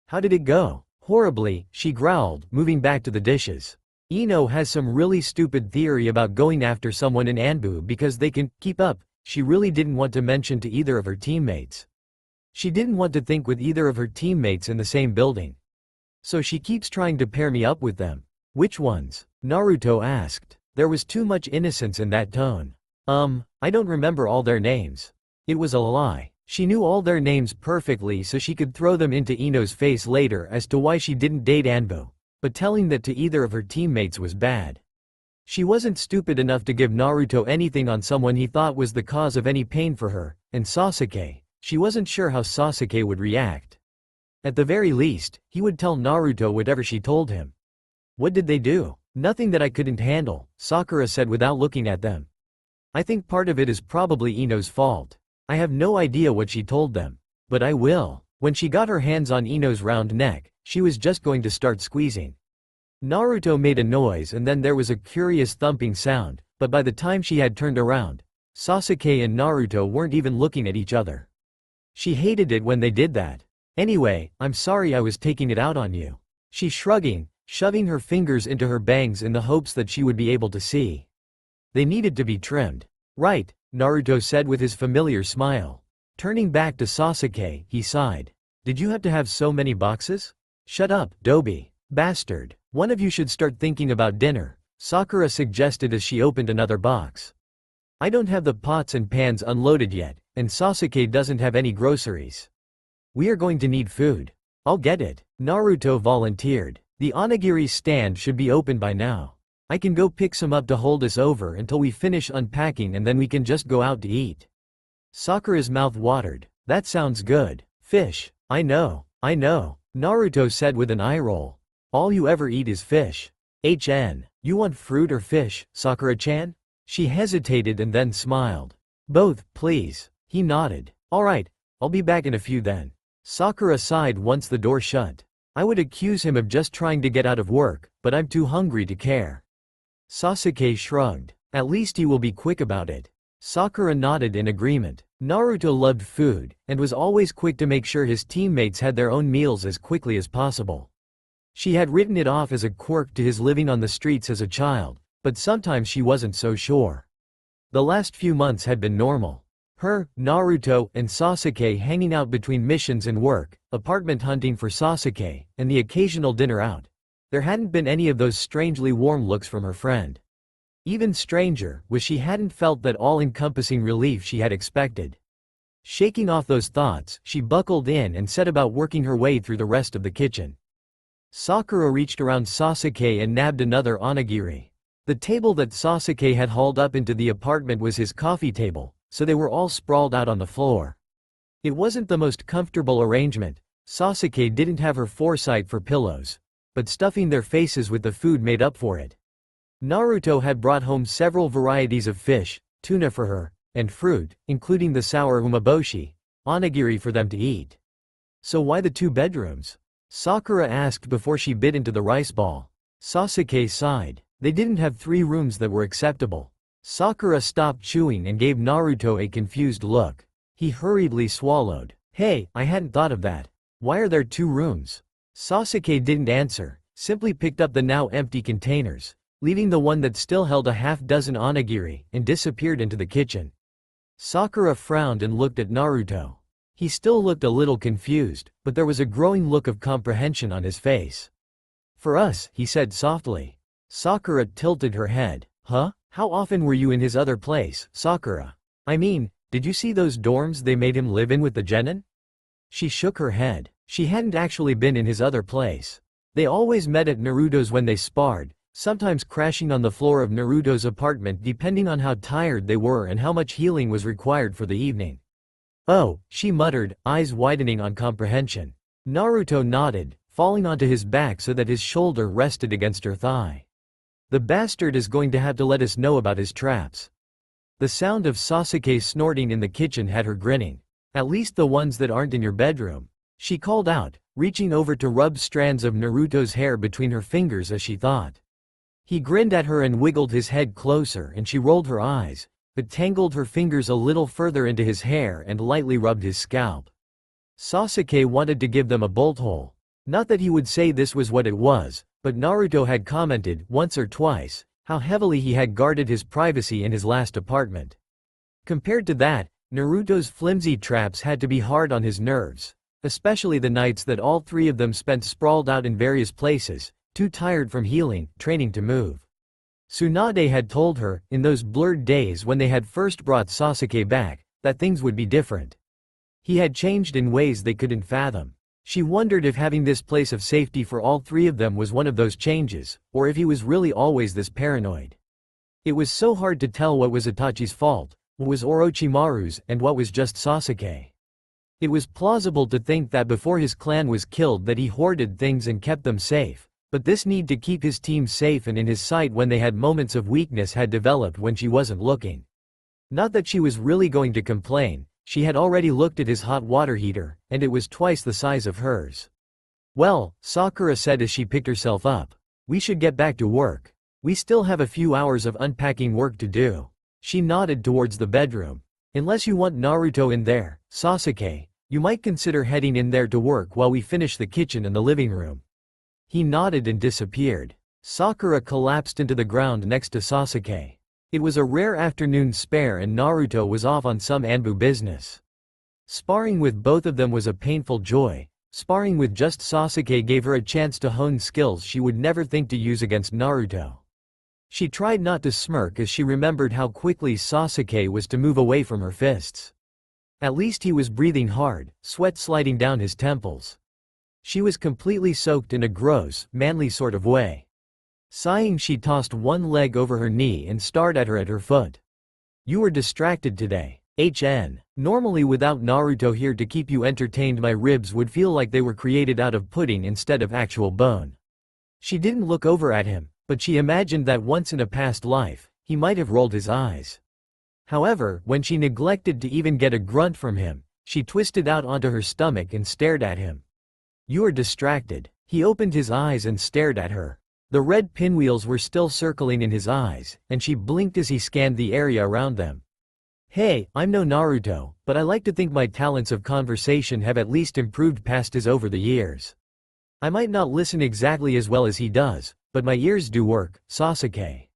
How did it go? Horribly, she growled, moving back to the dishes. Ino has some really stupid theory about going after someone in Anbu because they can keep up. She really didn't want to mention to either of her teammates. She didn't want to think with either of her teammates in the same building. So she keeps trying to pair me up with them. Which ones? Naruto asked. There was too much innocence in that tone. I don't remember all their names. It was a lie. She knew all their names perfectly so she could throw them into Ino's face later as to why she didn't date Anbu. But telling that to either of her teammates was bad. She wasn't stupid enough to give Naruto anything on someone he thought was the cause of any pain for her, and Sasuke. She wasn't sure how Sasuke would react. At the very least, he would tell Naruto whatever she told him. What did they do? Nothing that I couldn't handle, Sakura said without looking at them. I think part of it is probably Ino's fault. I have no idea what she told them. But I will. When she got her hands on Ino's round neck, she was just going to start squeezing. Naruto made a noise and then there was a curious thumping sound, but by the time she had turned around, Sasuke and Naruto weren't even looking at each other. She hated it when they did that. Anyway, I'm sorry I was taking it out on you. She shrugging, shoving her fingers into her bangs in the hopes that she would be able to see. They needed to be trimmed. Right, Naruto said with his familiar smile. Turning back to Sasuke, he sighed. Did you have to have so many boxes? Shut up, Dobi. Bastard. One of you should start thinking about dinner, Sakura suggested as she opened another box. I don't have the pots and pans unloaded yet, and Sasuke doesn't have any groceries. We are going to need food. I'll get it, Naruto volunteered. The onigiri stand should be open by now. I can go pick some up to hold us over until we finish unpacking and then we can just go out to eat. Sakura's mouth watered. That sounds good. Fish. I know, Naruto said with an eye roll. All you ever eat is fish. You want fruit or fish, Sakura-chan? She hesitated and then smiled. Both, please. He nodded. Alright, I'll be back in a few then. Sakura sighed once the door shut. I would accuse him of just trying to get out of work, but I'm too hungry to care. Sasuke shrugged. At least he will be quick about it. Sakura nodded in agreement. Naruto loved food, and was always quick to make sure his teammates had their own meals as quickly as possible. She had written it off as a quirk to his living on the streets as a child, but sometimes she wasn't so sure. The last few months had been normal. Her, Naruto, and Sasuke hanging out between missions and work, apartment hunting for Sasuke, and the occasional dinner out. There hadn't been any of those strangely warm looks from her friend. Even stranger was she hadn't felt that all-encompassing relief she had expected. Shaking off those thoughts, she buckled in and set about working her way through the rest of the kitchen. Sakura reached around Sasuke and nabbed another onigiri. The table that Sasuke had hauled up into the apartment was his coffee table, so they were all sprawled out on the floor. It wasn't the most comfortable arrangement. Sasuke didn't have her foresight for pillows, but stuffing their faces with the food made up for it. Naruto had brought home several varieties of fish, tuna for her, and fruit, including the sour umeboshi, onigiri for them to eat. So why the 2 bedrooms? Sakura asked before she bit into the rice ball. Sasuke sighed. They didn't have 3 rooms that were acceptable. Sakura stopped chewing and gave Naruto a confused look. He hurriedly swallowed. Hey, I hadn't thought of that. Why are there 2 rooms? Sasuke didn't answer, simply picked up the now empty containers, leaving the one that still held a half-dozen onigiri, and disappeared into the kitchen. Sakura frowned and looked at Naruto. He still looked a little confused, but there was a growing look of comprehension on his face. For us, he said softly. Sakura tilted her head. Huh? How often were you in his other place, Sakura? I mean, did you see those dorms they made him live in with the genin? She shook her head. She hadn't actually been in his other place. They always met at Naruto's when they sparred, sometimes crashing on the floor of Naruto's apartment depending on how tired they were and how much healing was required for the evening. Oh, she muttered, eyes widening on comprehension. Naruto nodded, falling onto his back so that his shoulder rested against her thigh. The bastard is going to have to let us know about his traps. The sound of Sasuke snorting in the kitchen had her grinning. At least the ones that aren't in your bedroom. She called out, reaching over to rub strands of Naruto's hair between her fingers as she thought. He grinned at her and wiggled his head closer and she rolled her eyes, but tangled her fingers a little further into his hair and lightly rubbed his scalp. Sasuke wanted to give them a bolt hole. Not that he would say this was what it was, but Naruto had commented, once or twice, how heavily he had guarded his privacy in his last apartment. Compared to that, Naruto's flimsy traps had to be hard on his nerves, especially the nights that all 3 of them spent sprawled out in various places, too tired from healing, training to move. Tsunade had told her, in those blurred days when they had first brought Sasuke back, that things would be different. He had changed in ways they couldn't fathom. She wondered if having this place of safety for all three of them was one of those changes, or if he was really always this paranoid. It was so hard to tell what was Itachi's fault, what was Orochimaru's, and what was just Sasuke. It was plausible to think that before his clan was killed that he hoarded things and kept them safe, but this need to keep his team safe and in his sight when they had moments of weakness had developed when she wasn't looking. Not that she was really going to complain, she had already looked at his hot water heater, and it was twice the size of hers. "Well," Sakura said as she picked herself up, "we should get back to work. We still have a few hours of unpacking work to do." She nodded towards the bedroom. "Unless you want Naruto in there, Sasuke, you might consider heading in there to work while we finish the kitchen and the living room." He nodded and disappeared. Sakura collapsed into the ground next to Sasuke. It was a rare afternoon spare and Naruto was off on some Anbu business. Sparring with both of them was a painful joy. Sparring with just Sasuke gave her a chance to hone skills she would never think to use against Naruto. She tried not to smirk as she remembered how quickly Sasuke was to move away from her fists. At least he was breathing hard, sweat sliding down his temples. She was completely soaked in a gross, manly sort of way. Sighing, she tossed one leg over her knee and stared at her foot. "You were distracted today. Normally without Naruto here to keep you entertained my ribs would feel like they were created out of pudding instead of actual bone." She didn't look over at him, but she imagined that once in a past life, he might have rolled his eyes. However, when she neglected to even get a grunt from him, she twisted out onto her stomach and stared at him. "You are distracted." He opened his eyes and stared at her. The red pinwheels were still circling in his eyes, and she blinked as he scanned the area around them. "Hey, I'm no Naruto, but I like to think my talents of conversation have at least improved past his over the years. I might not listen exactly as well as he does, but my ears do work, Sasuke."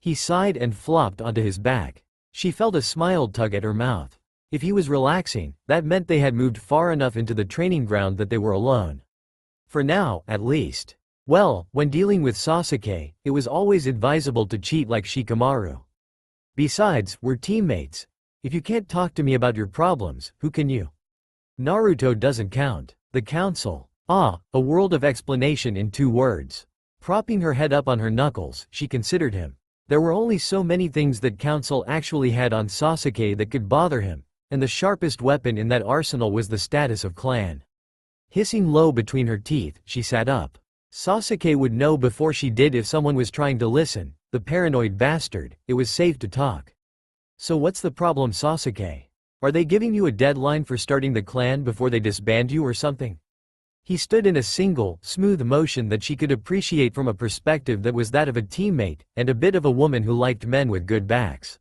He sighed and flopped onto his back. She felt a smile tug at her mouth. If he was relaxing, that meant they had moved far enough into the training ground that they were alone. For now, at least. Well, when dealing with Sasuke, it was always advisable to cheat like Shikamaru. Besides, we're teammates. If you can't talk to me about your problems, who can you? Naruto doesn't count. The council. Ah, a world of explanation in 2 words. Propping her head up on her knuckles, she considered him. There were only so many things that council actually had on Sasuke that could bother him, and the sharpest weapon in that arsenal was the status of clan. Hissing low between her teeth, she sat up. Sasuke would know before she did if someone was trying to listen, the paranoid bastard. It was safe to talk. "So what's the problem, Sasuke? Are they giving you a deadline for starting the clan before they disband you or something?" He stood in a single, smooth motion that she could appreciate from a perspective that was that of a teammate, and a bit of a woman who liked men with good backs.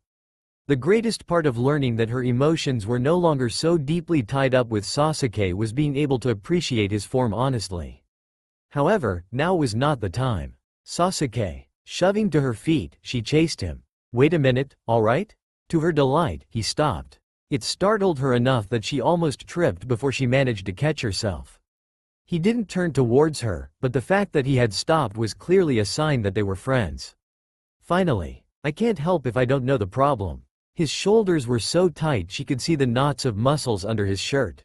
The greatest part of learning that her emotions were no longer so deeply tied up with Sasuke was being able to appreciate his form honestly. However, now was not the time. "Sasuke." Shoving to her feet, she chased him. "Wait a minute, alright?" To her delight, he stopped. It startled her enough that she almost tripped before she managed to catch herself. He didn't turn towards her, but the fact that he had stopped was clearly a sign that they were friends. "Finally. I can't help if I don't know the problem." His shoulders were so tight she could see the knots of muscles under his shirt.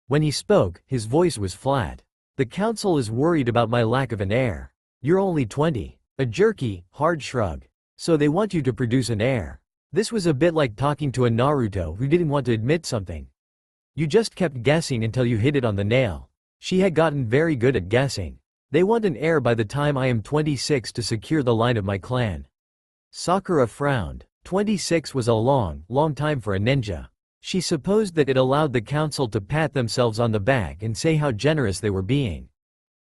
When he spoke, his voice was flat. "The council is worried about my lack of an heir. You're only 20. A jerky, hard shrug. So they want you to produce an heir." This was a bit like talking to a Naruto who didn't want to admit something. "You just kept guessing until you hit it on the nail." She had gotten very good at guessing. "They want an heir by the time I am 26 to secure the line of my clan." Sakura frowned. 26 was a long time for a ninja. She supposed that it allowed the council to pat themselves on the back and say how generous they were being.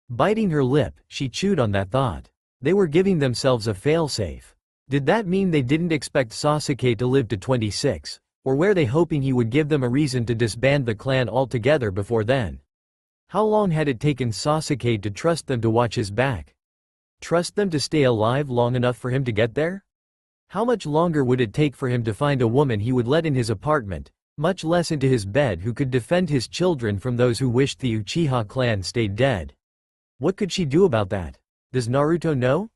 Biting her lip, she chewed on that thought. They were giving themselves a failsafe. Did that mean they didn't expect Sasuke to live to 26, or were they hoping he would give them a reason to disband the clan altogether before then? How long had it taken Sasuke to trust them to watch his back? Trust them to stay alive long enough for him to get there? How much longer would it take for him to find a woman he would let in his apartment, much less into his bed, who could defend his children from those who wished the Uchiha clan stayed dead? What could she do about that? Does Naruto know?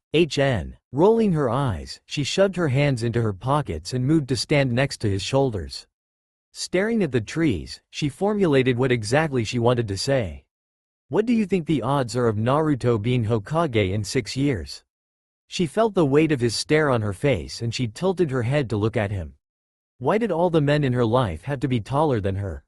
Rolling her eyes, she shoved her hands into her pockets and moved to stand next to his shoulders. Staring at the trees, she formulated what exactly she wanted to say. What do you think the odds are of Naruto being Hokage in 6 years? She felt the weight of his stare on her face and she tilted her head to look at him. Why did all the men in her life have to be taller than her?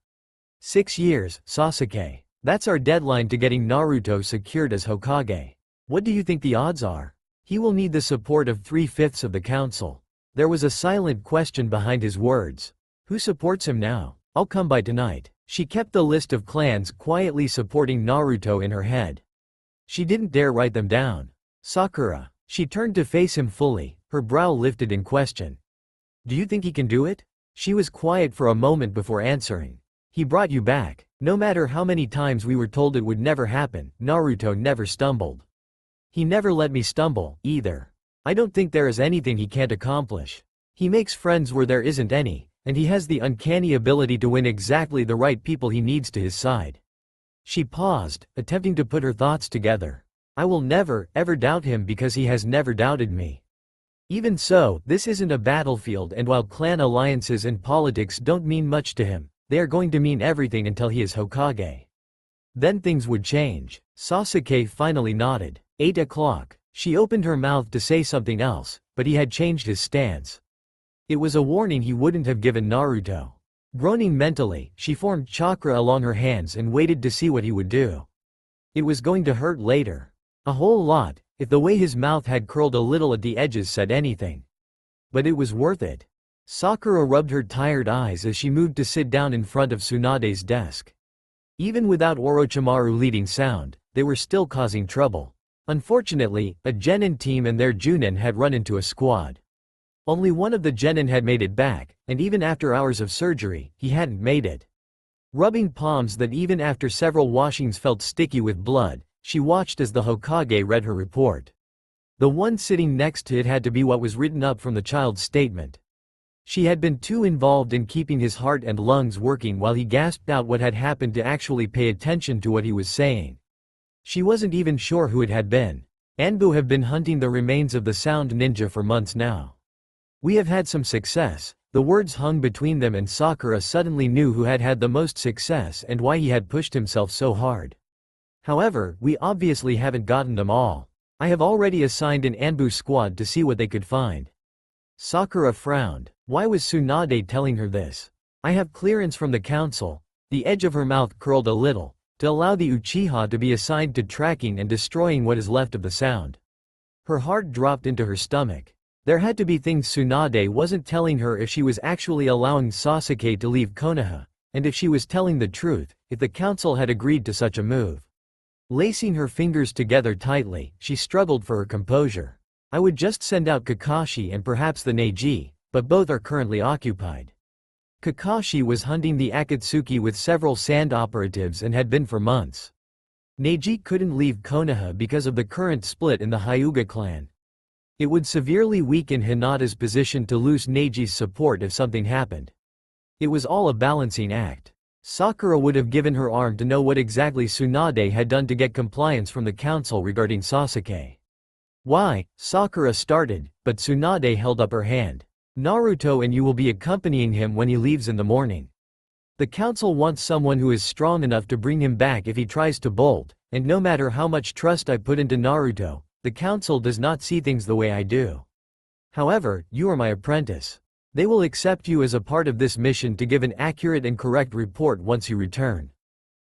6 years, Sasuke. That's our deadline to getting Naruto secured as Hokage. What do you think the odds are? He will need the support of 3/5 of the council. There was a silent question behind his words. Who supports him now? I'll come by tonight. She kept the list of clans quietly supporting Naruto in her head. She didn't dare write them down. Sakura. She turned to face him fully, her brow lifted in question. Do you think he can do it? She was quiet for a moment before answering. He brought you back. No matter how many times we were told it would never happen, Naruto never stumbled. He never let me stumble, either. I don't think there is anything he can't accomplish. He makes friends where there isn't any, and he has the uncanny ability to win exactly the right people he needs to his side. She paused, attempting to put her thoughts together. I will never, ever doubt him because he has never doubted me. Even so, this isn't a battlefield, and while clan alliances and politics don't mean much to him, they are going to mean everything until he is Hokage. Then things would change. Sasuke finally nodded. 8 o'clock. She opened her mouth to say something else, but he had changed his stance. It was a warning he wouldn't have given Naruto. Groaning mentally, she formed chakra along her hands and waited to see what he would do. It was going to hurt later. A whole lot, if the way his mouth had curled a little at the edges said anything. But it was worth it. Sakura rubbed her tired eyes as she moved to sit down in front of Tsunade's desk. Even without Orochimaru leading sound, they were still causing trouble. Unfortunately, a genin team and their junin had run into a squad. Only one of the genin had made it back, and even after hours of surgery, he hadn't made it. Rubbing palms that even after several washings felt sticky with blood, she watched as the Hokage read her report. The one sitting next to it had to be what was written up from the child's statement. She had been too involved in keeping his heart and lungs working while he gasped out what had happened to actually pay attention to what he was saying. She wasn't even sure who it had been. Anbu have been hunting the remains of the sound ninja for months now. We have had some success. The words hung between them and Sakura suddenly knew who had had the most success and why he had pushed himself so hard. However, we obviously haven't gotten them all. I have already assigned an Anbu squad to see what they could find. Sakura frowned. Why was Tsunade telling her this? I have clearance from the council. The edge of her mouth curled a little, to allow the Uchiha to be assigned to tracking and destroying what is left of the sound. Her heart dropped into her stomach. There had to be things Tsunade wasn't telling her if she was actually allowing Sasuke to leave Konoha, and if she was telling the truth, if the council had agreed to such a move. Lacing her fingers together tightly, she struggled for her composure. I would just send out Kakashi and perhaps the Neji, but both are currently occupied. Kakashi was hunting the Akatsuki with several sand operatives and had been for months. Neji couldn't leave Konoha because of the current split in the Hyuga clan. It would severely weaken Hinata's position to lose Neji's support if something happened. It was all a balancing act. Sakura would have given her arm to know what exactly Tsunade had done to get compliance from the council regarding Sasuke. Why? Sakura started, but Tsunade held up her hand. Naruto and you will be accompanying him when he leaves in the morning. The council wants someone who is strong enough to bring him back if he tries to bolt, and no matter how much trust I put into Naruto, the council does not see things the way I do. However, you are my apprentice. They will accept you as a part of this mission to give an accurate and correct report once you return.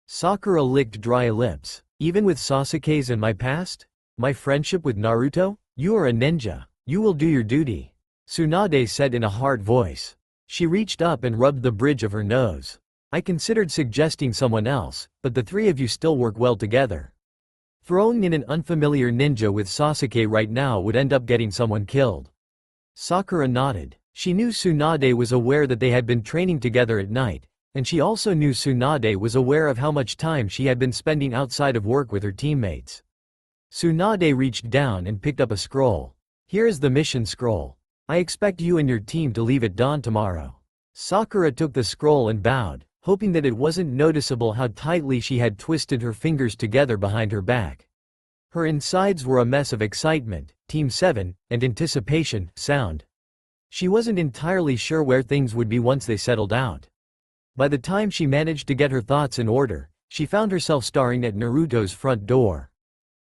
Sakura licked dry lips. Even with Sasuke's and my past? My friendship with Naruto? You are a ninja. You will do your duty. Tsunade said in a hard voice. She reached up and rubbed the bridge of her nose. I considered suggesting someone else, but the three of you still work well together. Throwing in an unfamiliar ninja with Sasuke right now would end up getting someone killed. Sakura nodded. She knew Tsunade was aware that they had been training together at night, and she also knew Tsunade was aware of how much time she had been spending outside of work with her teammates. Tsunade reached down and picked up a scroll. Here is the mission scroll. I expect you and your team to leave at dawn tomorrow. Sakura took the scroll and bowed, hoping that it wasn't noticeable how tightly she had twisted her fingers together behind her back. Her insides were a mess of excitement, Team 7, and anticipation, sound. She wasn't entirely sure where things would be once they settled out. By the time she managed to get her thoughts in order, she found herself staring at Naruto's front door.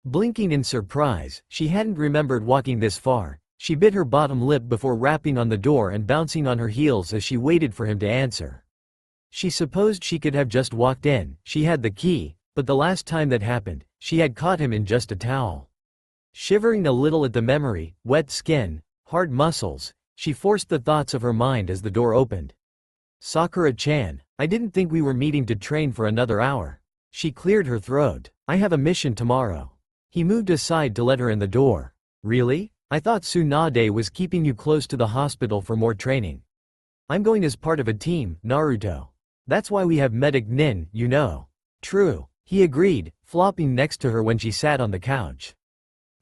Blinking in surprise, she hadn't remembered walking this far. She bit her bottom lip before rapping on the door and bouncing on her heels as she waited for him to answer. She supposed she could have just walked in, she had the key, but the last time that happened, she had caught him in just a towel. Shivering a little at the memory, wet skin, hard muscles, she forced the thoughts of her mind as the door opened. Sakura-chan, I didn't think we were meeting to train for another hour. She cleared her throat. I have a mission tomorrow. He moved aside to let her in the door. Really? I thought Tsunade was keeping you close to the hospital for more training. I'm going as part of a team, Naruto. That's why we have medic Nin, you know. True, he agreed, flopping next to her when she sat on the couch.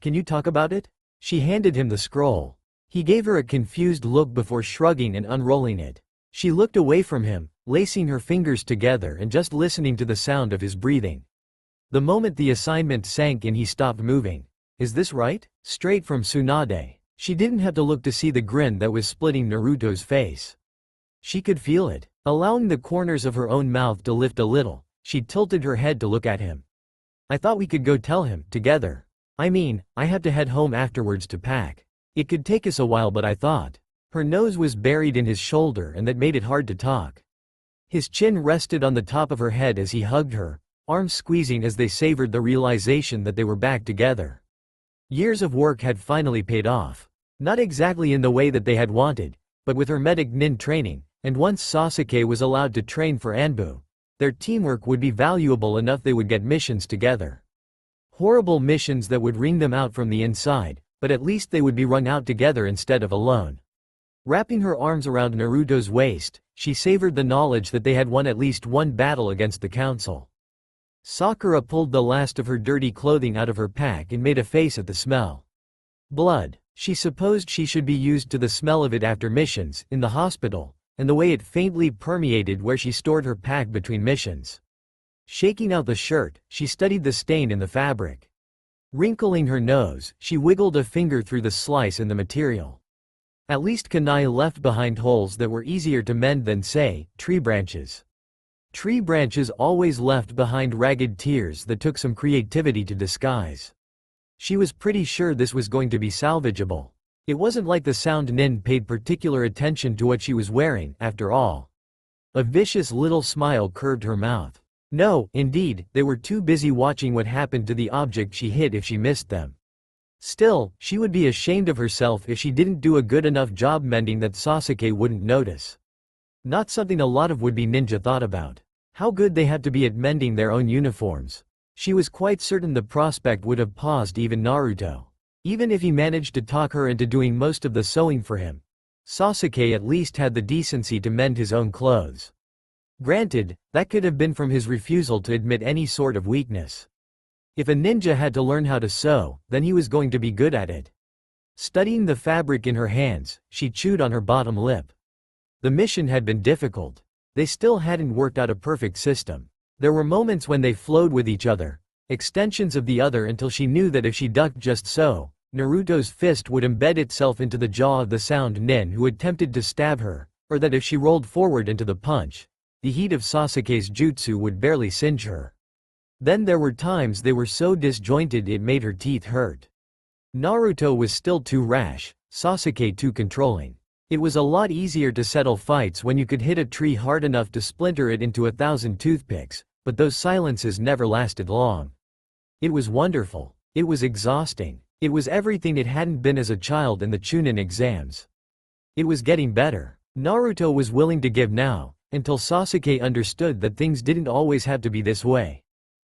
Can you talk about it? She handed him the scroll. He gave her a confused look before shrugging and unrolling it. She looked away from him, lacing her fingers together and just listening to the sound of his breathing. The moment the assignment sank in, he stopped moving. Is this right? Straight from Tsunade. She didn't have to look to see the grin that was splitting Naruto's face. She could feel it. Allowing the corners of her own mouth to lift a little, she tilted her head to look at him. I thought we could go tell him, together. I mean, I had to head home afterwards to pack. It could take us a while, but I thought. Her nose was buried in his shoulder and that made it hard to talk. His chin rested on the top of her head as he hugged her, arms squeezing as they savored the realization that they were back together. Years of work had finally paid off. Not exactly in the way that they had wanted, but with her medic Nin training, and once Sasuke was allowed to train for Anbu, their teamwork would be valuable enough they would get missions together. Horrible missions that would wring them out from the inside, but at least they would be wrung out together instead of alone. Wrapping her arms around Naruto's waist, she savored the knowledge that they had won at least one battle against the council. Sakura pulled the last of her dirty clothing out of her pack and made a face at the smell. Blood. She supposed she should be used to the smell of it after missions, in the hospital, and the way it faintly permeated where she stored her pack between missions. Shaking out the shirt, she studied the stain in the fabric. Wrinkling her nose, she wiggled a finger through the slice in the material. At least Kanai left behind holes that were easier to mend than, say, tree branches. Tree branches always left behind ragged tears that took some creativity to disguise. She was pretty sure this was going to be salvageable. It wasn't like the sound Nin paid particular attention to what she was wearing, after all. A vicious little smile curved her mouth. No, indeed, they were too busy watching what happened to the object she hit if she missed them. Still, she would be ashamed of herself if she didn't do a good enough job mending that Sasuke wouldn't notice. Not something a lot of would-be ninja thought about. How good they had to be at mending their own uniforms. She was quite certain the prospect would have paused even Naruto. Even if he managed to talk her into doing most of the sewing for him. Sasuke at least had the decency to mend his own clothes. Granted, that could have been from his refusal to admit any sort of weakness. If a ninja had to learn how to sew, then he was going to be good at it. Studying the fabric in her hands, she chewed on her bottom lip. The mission had been difficult. They still hadn't worked out a perfect system. There were moments when they flowed with each other, extensions of the other, until she knew that if she ducked just so, Naruto's fist would embed itself into the jaw of the sound Nin who attempted to stab her, or that if she rolled forward into the punch, the heat of Sasuke's jutsu would barely singe her. Then there were times they were so disjointed it made her teeth hurt. Naruto was still too rash, Sasuke too controlling. It was a lot easier to settle fights when you could hit a tree hard enough to splinter it into 1,000 toothpicks, but those silences never lasted long. It was wonderful. It was exhausting. It was everything it hadn't been as a child in the Chunin exams. It was getting better. Naruto was willing to give now, until Sasuke understood that things didn't always have to be this way.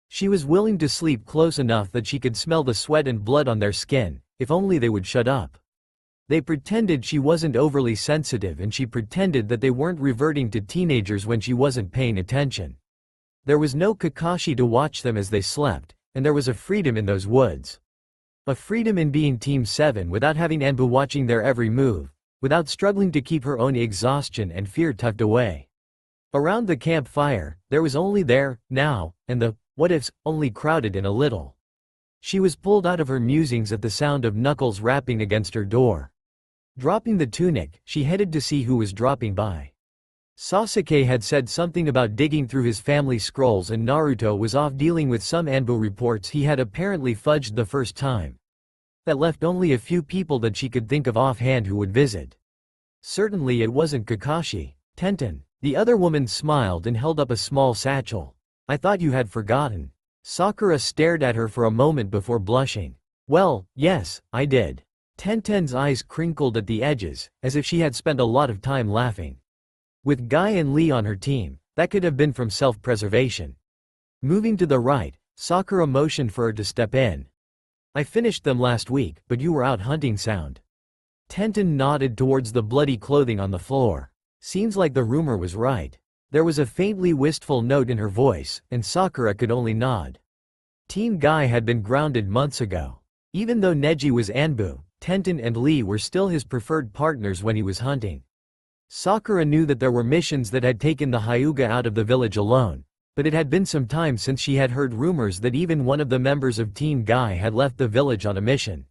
She was willing to sleep close enough that she could smell the sweat and blood on their skin, if only they would shut up. They pretended she wasn't overly sensitive and she pretended that they weren't reverting to teenagers when she wasn't paying attention. There was no Kakashi to watch them as they slept, and there was a freedom in those woods. A freedom in being Team 7 without having Anbu watching their every move, without struggling to keep her own exhaustion and fear tucked away. Around the campfire, there was only there, now, and the what-ifs, only crowded in a little. She was pulled out of her musings at the sound of knuckles rapping against her door. Dropping the tunic, she headed to see who was dropping by. Sasuke had said something about digging through his family scrolls and Naruto was off dealing with some Anbu reports he had apparently fudged the first time. That left only a few people that she could think of offhand who would visit. Certainly it wasn't Kakashi. Tenten. The other woman smiled and held up a small satchel. I thought you had forgotten. Sakura stared at her for a moment before blushing. Well, yes, I did. Tenten's eyes crinkled at the edges, as if she had spent a lot of time laughing. With Guy and Lee on her team, that could have been from self-preservation. Moving to the right, Sakura motioned for her to step in. I finished them last week, but you were out hunting sound. Tenten nodded towards the bloody clothing on the floor. Seems like the rumor was right. There was a faintly wistful note in her voice, and Sakura could only nod. Team Guy had been grounded months ago. Even though Neji was Anbu, Tenten and Lee were still his preferred partners when he was hunting. Sakura knew that there were missions that had taken the Hyuga out of the village alone, but it had been some time since she had heard rumors that even one of the members of Team Guy had left the village on a mission.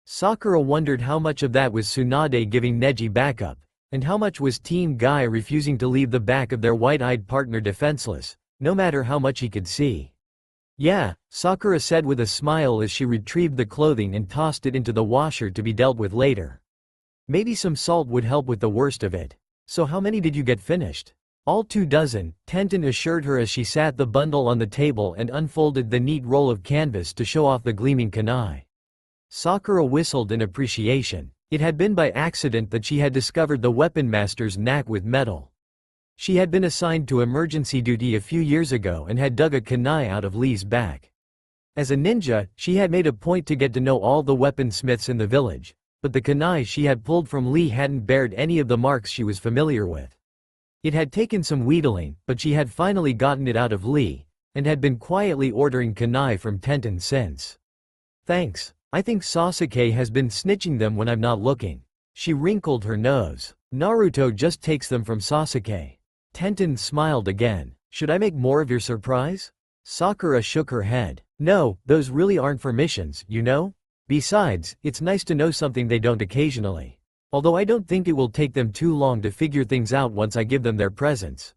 Sakura wondered how much of that was Tsunade giving Neji backup, and how much was Team Guy refusing to leave the back of their white-eyed partner defenseless, no matter how much he could see. Yeah, Sakura said with a smile as she retrieved the clothing and tossed it into the washer to be dealt with later. Maybe some salt would help with the worst of it. So how many did you get finished? All 24, Tenten assured her as she sat the bundle on the table and unfolded the neat roll of canvas to show off the gleaming kunai. Sakura whistled in appreciation. It had been by accident that she had discovered the weapon master's knack with metal. She had been assigned to emergency duty a few years ago and had dug a kunai out of Lee's back. As a ninja, she had made a point to get to know all the weaponsmiths in the village, but the kunai she had pulled from Lee hadn't bared any of the marks she was familiar with. It had taken some wheedling, but she had finally gotten it out of Lee, and had been quietly ordering kunai from Tenten since. Thanks. I think Sasuke has been snitching them when I'm not looking. She wrinkled her nose. Naruto just takes them from Sasuke. Tenten smiled again. Should I make more of your surprise? Sakura shook her head. No, those really aren't for missions, you know? Besides, it's nice to know something they don't occasionally. Although I don't think it will take them too long to figure things out once I give them their presents.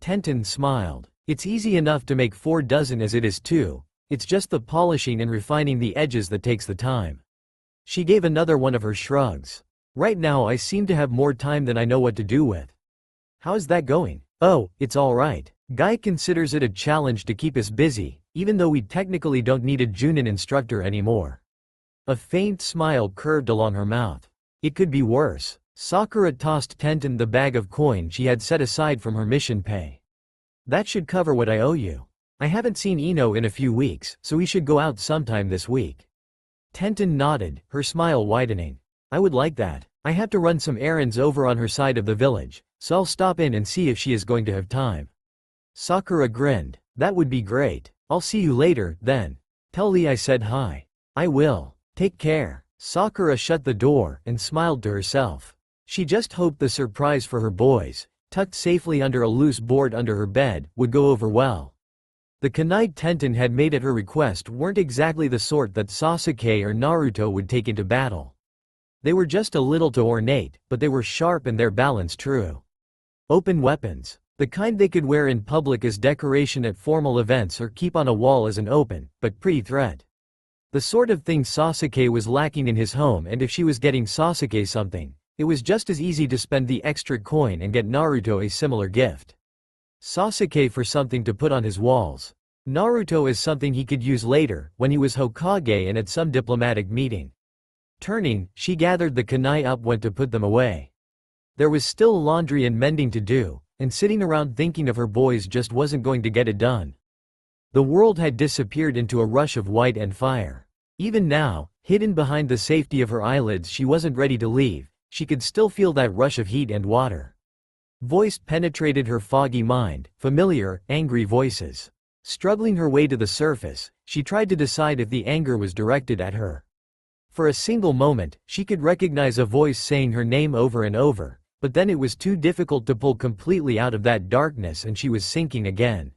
Tenten smiled. It's easy enough to make 24 as it is too. It's just the polishing and refining the edges that takes the time. She gave another one of her shrugs. Right now I seem to have more time than I know what to do with. How's that going? Oh, it's alright. Guy considers it a challenge to keep us busy, even though we technically don't need a Junin instructor anymore. A faint smile curved along her mouth. It could be worse. Sakura tossed Tenten the bag of coin she had set aside from her mission pay. That should cover what I owe you. I haven't seen Ino in a few weeks, so we should go out sometime this week. Tenten nodded, her smile widening. I would like that. I have to run some errands over on her side of the village, so I'll stop in and see if she is going to have time. Sakura grinned. That would be great. I'll see you later, then. Tell Lee I said hi. I will. Take care. Sakura shut the door and smiled to herself. She just hoped the surprise for her boys, tucked safely under a loose board under her bed, would go over well. The kunai Tenten had made at her request weren't exactly the sort that Sasuke or Naruto would take into battle. They were just a little too ornate, but they were sharp and their balance true. Open weapons. The kind they could wear in public as decoration at formal events or keep on a wall as an open, but pretty threat. The sort of thing Sasuke was lacking in his home, and if she was getting Sasuke something, it was just as easy to spend the extra coin and get Naruto a similar gift. Sasuke for something to put on his walls. Naruto as something he could use later, when he was Hokage and at some diplomatic meeting. Turning, she gathered the kunai up went to put them away. There was still laundry and mending to do, and sitting around thinking of her boys just wasn't going to get it done. The world had disappeared into a rush of white and fire. Even now, hidden behind the safety of her eyelids, she wasn't ready to leave. She could still feel that rush of heat and water. Voice penetrated her foggy mind, familiar, angry voices. Struggling her way to the surface, she tried to decide if the anger was directed at her. For a single moment, she could recognize a voice saying her name over and over, but then it was too difficult to pull completely out of that darkness and she was sinking again.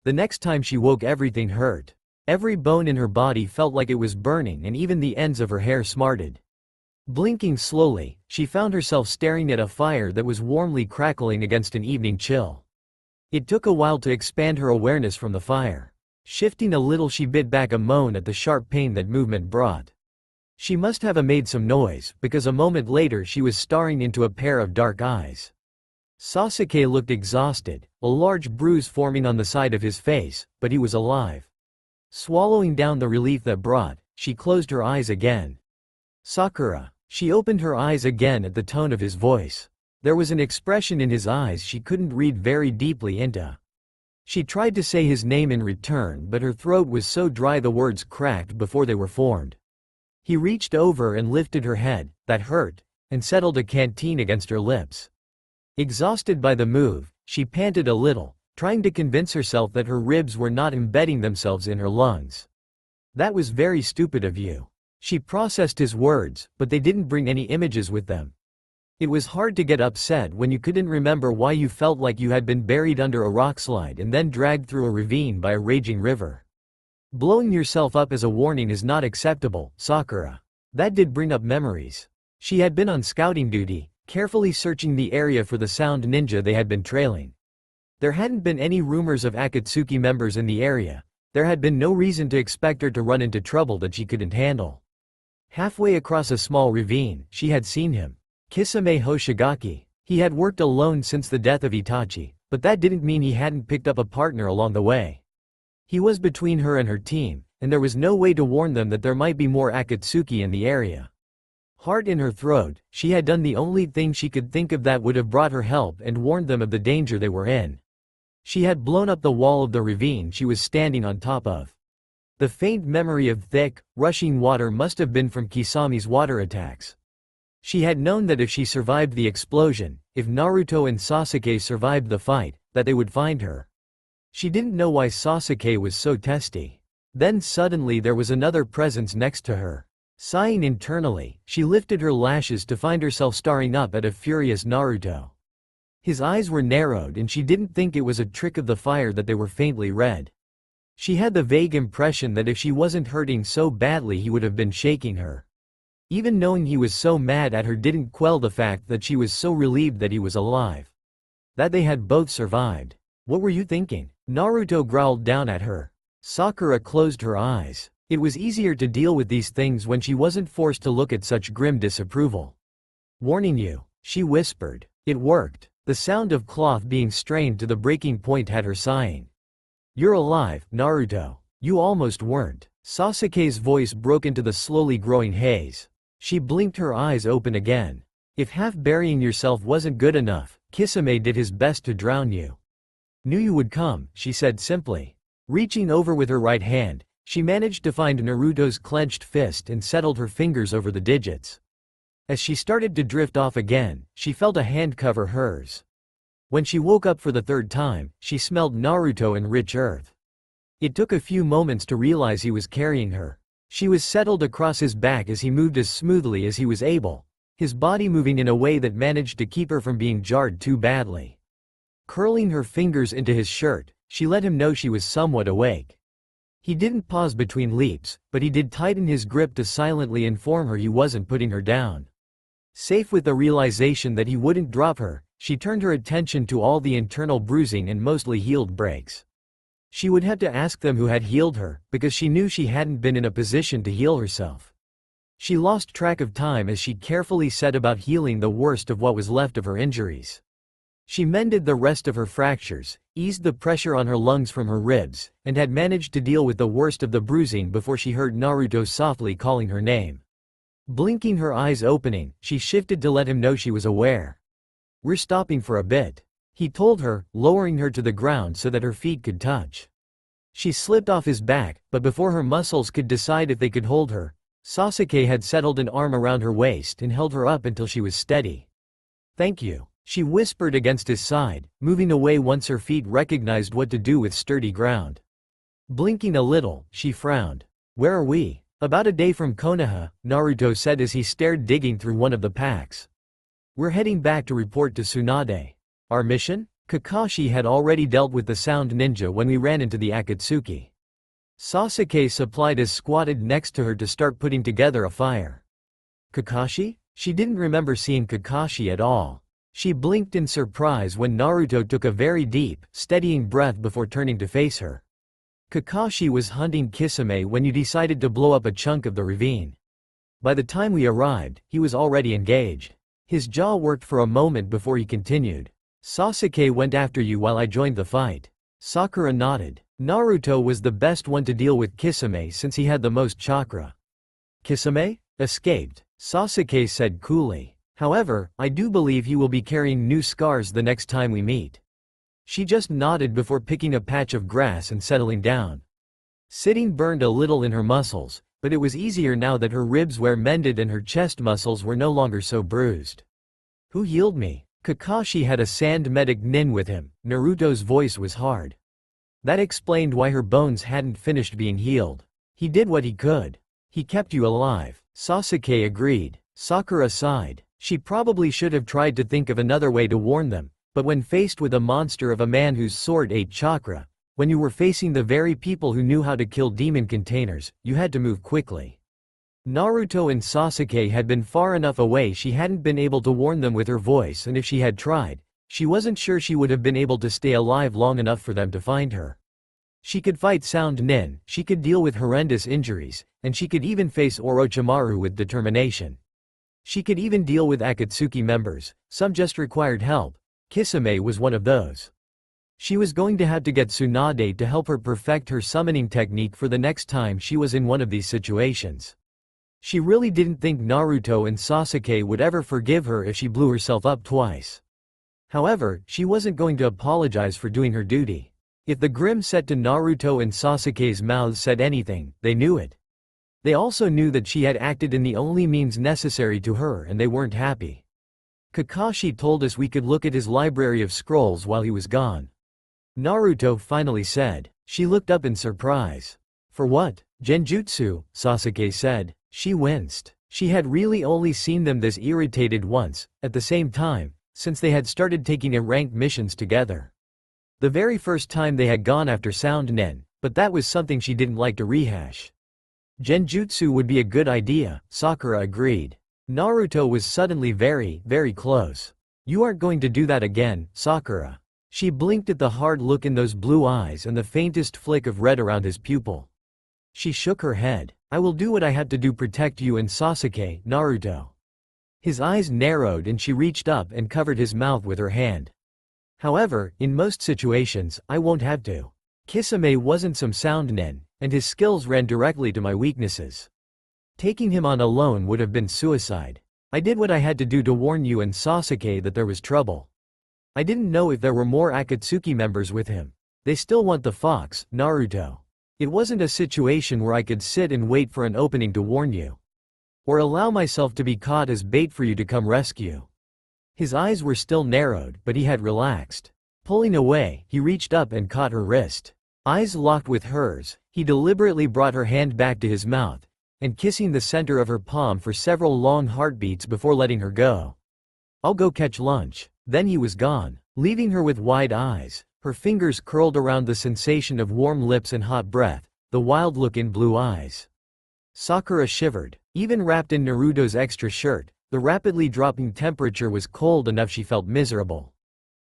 The next time she woke, everything hurt. Every bone in her body felt like it was burning and even the ends of her hair smarted. Blinking slowly, she found herself staring at a fire that was warmly crackling against an evening chill. It took a while to expand her awareness from the fire. Shifting a little, she bit back a moan at the sharp pain that movement brought. She must have made some noise, because a moment later she was staring into a pair of dark eyes. Sasuke looked exhausted, a large bruise forming on the side of his face, but he was alive. Swallowing down the relief that brought, she closed her eyes again. Sakura. She opened her eyes again at the tone of his voice. There was an expression in his eyes she couldn't read very deeply into. She tried to say his name in return, but her throat was so dry the words cracked before they were formed. He reached over and lifted her head, that hurt, and settled a canteen against her lips. Exhausted by the move, she panted a little, trying to convince herself that her ribs were not embedding themselves in her lungs. "That was very stupid of you." She processed his words, but they didn't bring any images with them. It was hard to get upset when you couldn't remember why you felt like you had been buried under a rockslide and then dragged through a ravine by a raging river. Blowing yourself up as a warning is not acceptable, Sakura. That did bring up memories. She had been on scouting duty, carefully searching the area for the sound ninja they had been trailing. There hadn't been any rumors of Akatsuki members in the area. There had been no reason to expect her to run into trouble that she couldn't handle. Halfway across a small ravine, she had seen him. Kisame Hoshigaki. He had worked alone since the death of Itachi, but that didn't mean he hadn't picked up a partner along the way. He was between her and her team, and there was no way to warn them that there might be more Akatsuki in the area. Heart in her throat, she had done the only thing she could think of that would have brought her help and warned them of the danger they were in. She had blown up the wall of the ravine she was standing on top of. The faint memory of thick, rushing water must have been from Kisame's water attacks. She had known that if she survived the explosion, if Naruto and Sasuke survived the fight, that they would find her. She didn't know why Sasuke was so testy. Then suddenly there was another presence next to her. Sighing internally, she lifted her lashes to find herself staring up at a furious Naruto. His eyes were narrowed and she didn't think it was a trick of the fire that they were faintly red. She had the vague impression that if she wasn't hurting so badly he would have been shaking her. Even knowing he was so mad at her didn't quell the fact that she was so relieved that he was alive. That they had both survived. "What were you thinking?" Naruto growled down at her. Sakura closed her eyes. It was easier to deal with these things when she wasn't forced to look at such grim disapproval. "Warning you," she whispered. It worked. The sound of cloth being strained to the breaking point had her sighing. "You're alive, Naruto. You almost weren't." Sasuke's voice broke into the slowly growing haze. She blinked her eyes open again. "If half burying yourself wasn't good enough, Kisame did his best to drown you." "Knew you would come," she said simply. Reaching over with her right hand, she managed to find Naruto's clenched fist and settled her fingers over the digits. As she started to drift off again, she felt a hand cover hers. When she woke up for the third time, she smelled Naruto and rich earth. It took a few moments to realize he was carrying her. She was settled across his back as he moved as smoothly as he was able, his body moving in a way that managed to keep her from being jarred too badly. Curling her fingers into his shirt, she let him know she was somewhat awake. He didn't pause between leaps, but he did tighten his grip to silently inform her he wasn't putting her down. Safe with the realization that he wouldn't drop her, she turned her attention to all the internal bruising and mostly healed breaks. She would have to ask them who had healed her, because she knew she hadn't been in a position to heal herself. She lost track of time as she carefully set about healing the worst of what was left of her injuries. She mended the rest of her fractures, eased the pressure on her lungs from her ribs, and had managed to deal with the worst of the bruising before she heard Naruto softly calling her name. Blinking her eyes opening, she shifted to let him know she was aware. "We're stopping for a bit," he told her, lowering her to the ground so that her feet could touch. She slipped off his back, but before her muscles could decide if they could hold her, Sasuke had settled an arm around her waist and held her up until she was steady. "Thank you," she whispered against his side, moving away once her feet recognized what to do with sturdy ground. Blinking a little, she frowned. "Where are we?" "About a day from Konoha," Naruto said as he stared digging through one of the packs. "We're heading back to report to Tsunade." "Our mission?" "Kakashi had already dealt with the sound ninja when we ran into the Akatsuki." Sasuke supplied as squatted next to her to start putting together a fire. Kakashi? She didn't remember seeing Kakashi at all. She blinked in surprise when Naruto took a very deep, steadying breath before turning to face her. Kakashi was hunting Kisame when you decided to blow up a chunk of the ravine. By the time we arrived, he was already engaged. His jaw worked for a moment before he continued. Sasuke went after you while I joined the fight. Sakura nodded. Naruto was the best one to deal with Kisame since he had the most chakra. Kisame? Escaped, Sasuke said coolly. However, I do believe he will be carrying new scars the next time we meet. She just nodded before picking a patch of grass and settling down. Sitting burned a little in her muscles, but it was easier now that her ribs were mended and her chest muscles were no longer so bruised. Who healed me? Kakashi had a sand medic nin with him. Naruto's voice was hard. That explained why her bones hadn't finished being healed. He did what he could. He kept you alive. Sasuke agreed. Sakura sighed. She probably should have tried to think of another way to warn them, but when faced with a monster of a man whose sword ate chakra, when you were facing the very people who knew how to kill demon containers, you had to move quickly. Naruto and Sasuke had been far enough away she hadn't been able to warn them with her voice, and if she had tried, she wasn't sure she would have been able to stay alive long enough for them to find her. She could fight sound nin, she could deal with horrendous injuries, and she could even face Orochimaru with determination. She could even deal with Akatsuki members, some just required help. Kisame was one of those. She was going to have to get Tsunade to help her perfect her summoning technique for the next time she was in one of these situations. She really didn't think Naruto and Sasuke would ever forgive her if she blew herself up twice. However, she wasn't going to apologize for doing her duty. If the grim set to Naruto and Sasuke's mouths said anything, they knew it. They also knew that she had acted in the only means necessary to her, and they weren't happy. Kakashi told us we could look at his library of scrolls while he was gone. Naruto finally said. She looked up in surprise. For what? Genjutsu, Sasuke said. She winced. She had really only seen them this irritated once, at the same time, since they had started taking ranked missions together. The very first time they had gone after Sound Nen, but that was something she didn't like to rehash. Genjutsu would be a good idea, Sakura agreed. Naruto was suddenly very, very close. You aren't going to do that again, Sakura. She blinked at the hard look in those blue eyes and the faintest flick of red around his pupil. She shook her head. I will do what I have to do, protect you and Sasuke, Naruto. His eyes narrowed and she reached up and covered his mouth with her hand. However, in most situations, I won't have to. Kisame wasn't some sound nen, and his skills ran directly to my weaknesses. Taking him on alone would have been suicide. I did what I had to do to warn you and Sasuke that there was trouble. I didn't know if there were more Akatsuki members with him. They still want the fox, Naruto. It wasn't a situation where I could sit and wait for an opening to warn you. Or allow myself to be caught as bait for you to come rescue. His eyes were still narrowed, but he had relaxed. Pulling away, he reached up and caught her wrist. Eyes locked with hers, he deliberately brought her hand back to his mouth, and kissing the center of her palm for several long heartbeats before letting her go. I'll go catch lunch. Then he was gone, leaving her with wide eyes, her fingers curled around the sensation of warm lips and hot breath, the wild look in blue eyes. Sakura shivered. Even wrapped in Naruto's extra shirt, the rapidly dropping temperature was cold enough she felt miserable.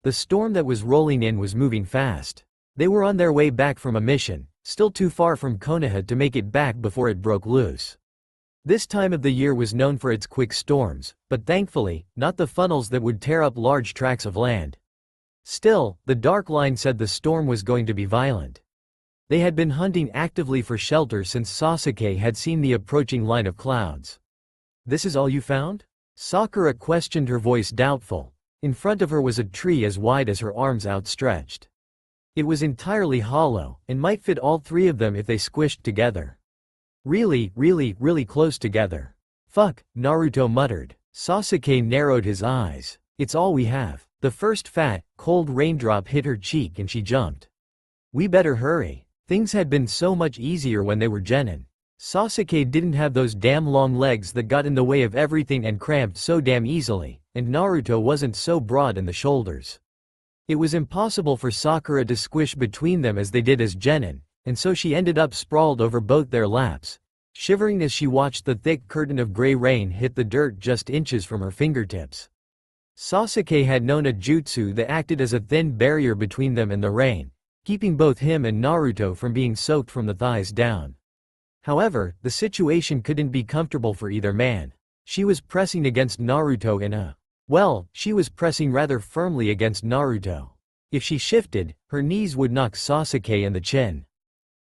The storm that was rolling in was moving fast. They were on their way back from a mission, still too far from Konoha to make it back before it broke loose. This time of the year was known for its quick storms, but thankfully, not the funnels that would tear up large tracts of land. Still, the dark line said the storm was going to be violent. They had been hunting actively for shelter since Sasuke had seen the approaching line of clouds. This is all you found? Sakura questioned, her voice doubtful. In front of her was a tree as wide as her arms outstretched. It was entirely hollow, and might fit all three of them if they squished together. Really, really, really close together. Fuck, Naruto muttered. Sasuke narrowed his eyes. It's all we have. The first fat, cold raindrop hit her cheek and she jumped. We better hurry. Things had been so much easier when they were genin. Sasuke didn't have those damn long legs that got in the way of everything and cramped so damn easily, and Naruto wasn't so broad in the shoulders. It was impossible for Sakura to squish between them as they did as genin, and so she ended up sprawled over both their laps, shivering as she watched the thick curtain of gray rain hit the dirt just inches from her fingertips. Sasuke had known a jutsu that acted as a thin barrier between them and the rain, keeping both him and Naruto from being soaked from the thighs down. However, the situation couldn't be comfortable for either man. She was pressing against Naruto she was pressing rather firmly against Naruto. If she shifted, her knees would knock Sasuke in the chin.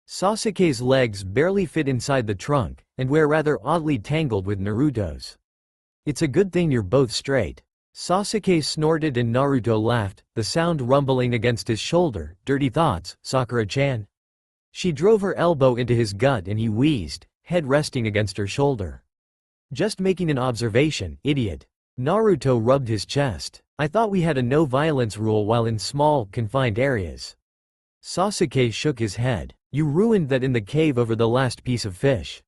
Sasuke's legs barely fit inside the trunk, and were rather oddly tangled with Naruto's. "It's a good thing you're both straight." Sasuke snorted and Naruto laughed, the sound rumbling against his shoulder. "Dirty thoughts, Sakura-chan?" She drove her elbow into his gut and he wheezed, head resting against her shoulder. "Just making an observation, idiot." Naruto rubbed his chest. "I thought we had a no-violence rule while in small, confined areas." Sasuke shook his head. "You ruined that in the cave over the last piece of fish."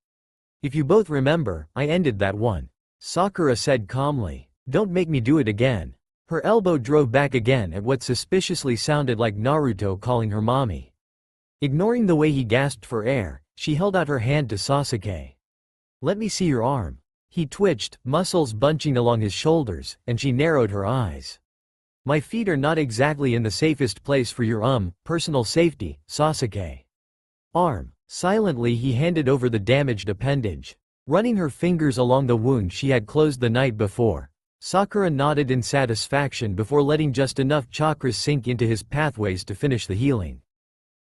"If you both remember, I ended that one," Sakura said calmly. "Don't make me do it again." Her elbow drove back again at what suspiciously sounded like Naruto calling her mommy. Ignoring the way he gasped for air, she held out her hand to Sasuke. "Let me see your arm." He twitched, muscles bunching along his shoulders, and she narrowed her eyes. "My feet are not exactly in the safest place for your personal safety, Sasuke." Arm. Silently he handed over the damaged appendage. Running her fingers along the wound she had closed the night before, Sakura nodded in satisfaction before letting just enough chakras sink into his pathways to finish the healing.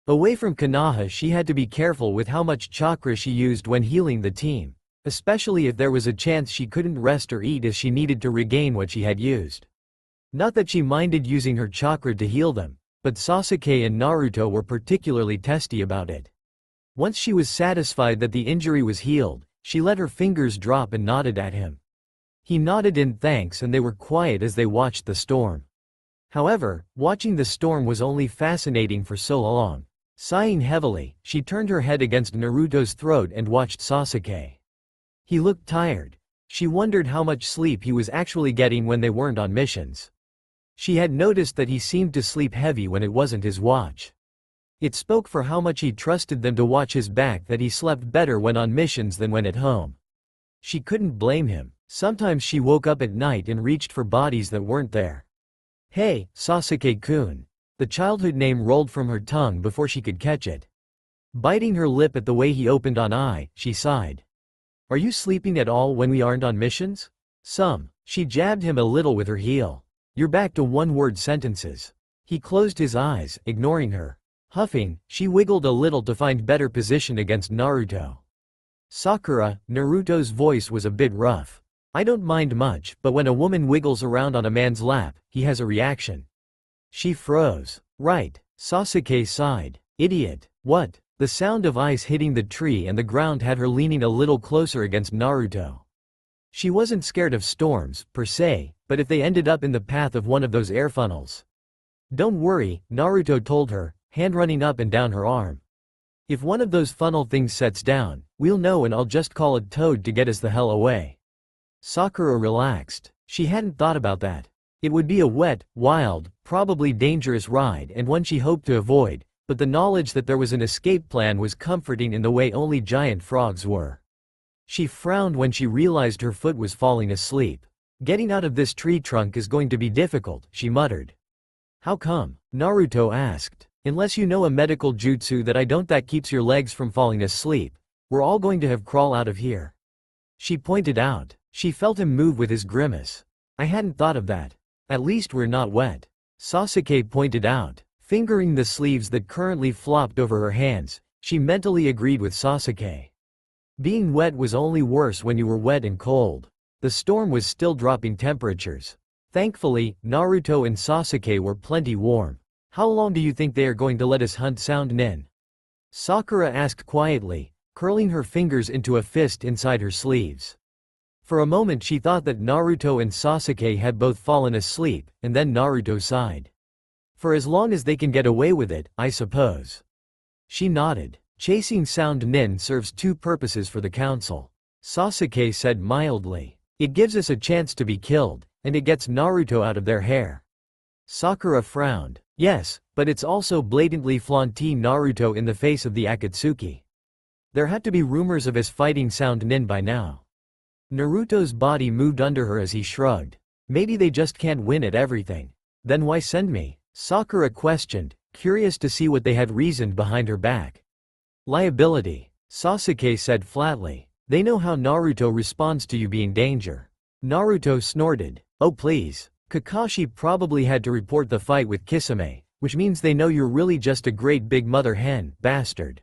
Away from Konoha, she had to be careful with how much chakra she used when healing the team, especially if there was a chance she couldn't rest or eat as she needed to regain what she had used. Not that she minded using her chakra to heal them, but Sasuke and Naruto were particularly testy about it. Once she was satisfied that the injury was healed, she let her fingers drop and nodded at him. He nodded in thanks and they were quiet as they watched the storm. However, watching the storm was only fascinating for so long. Sighing heavily, she turned her head against Naruto's throat and watched Sasuke. He looked tired. She wondered how much sleep he was actually getting when they weren't on missions. She had noticed that he seemed to sleep heavy when it wasn't his watch. It spoke for how much he trusted them to watch his back that he slept better when on missions than when at home. She couldn't blame him. Sometimes she woke up at night and reached for bodies that weren't there. "Hey, Sasuke-kun." The childhood name rolled from her tongue before she could catch it. Biting her lip at the way he opened one eye, she sighed. "Are you sleeping at all when we aren't on missions?" "Some." She jabbed him a little with her heel. "You're back to one-word sentences." He closed his eyes, ignoring her. Huffing, she wiggled a little to find better position against Naruto. "Sakura," Naruto's voice was a bit rough. "I don't mind much, but when a woman wiggles around on a man's lap, he has a reaction." She froze. "Right." Sasuke sighed. "Idiot." "What?" The sound of ice hitting the tree and the ground had her leaning a little closer against Naruto. She wasn't scared of storms, per se, but if they ended up in the path of one of those air funnels. "Don't worry," Naruto told her, hand running up and down her arm. "If one of those funnel things sets down, we'll know and I'll just call it Toad to get us the hell away." Sakura relaxed. She hadn't thought about that. It would be a wet, wild, probably dangerous ride and one she hoped to avoid, but the knowledge that there was an escape plan was comforting in the way only giant frogs were. She frowned when she realized her foot was falling asleep. "Getting out of this tree trunk is going to be difficult," she muttered. "How come?" Naruto asked. "Unless you know a medical jutsu that I don't that keeps your legs from falling asleep, we're all going to have crawl out of here." She pointed out. She felt him move with his grimace. "I hadn't thought of that. At least we're not wet." Sasuke pointed out. Fingering the sleeves that currently flopped over her hands, she mentally agreed with Sasuke. Being wet was only worse when you were wet and cold. The storm was still dropping temperatures. Thankfully, Naruto and Sasuke were plenty warm. "How long do you think they are going to let us hunt Sound Nin?" Sakura asked quietly, curling her fingers into a fist inside her sleeves. For a moment she thought that Naruto and Sasuke had both fallen asleep, and then Naruto sighed. "For as long as they can get away with it, I suppose." She nodded. "Chasing Sound Nin serves two purposes for the council," Sasuke said mildly. "It gives us a chance to be killed, and it gets Naruto out of their hair." Sakura frowned. Yes, but it's also blatantly flaunting Naruto in the face of the Akatsuki. There had to be rumors of his fighting sound nin by now. Naruto's body moved under her as he shrugged. Maybe they just can't win at everything. Then why send me? Sakura questioned, curious to see what they had reasoned behind her back. Liability, Sasuke said flatly. They know how Naruto responds to you being danger. Naruto snorted. Oh please. Kakashi probably had to report the fight with Kisame, which means they know you're really just a great big mother hen, bastard.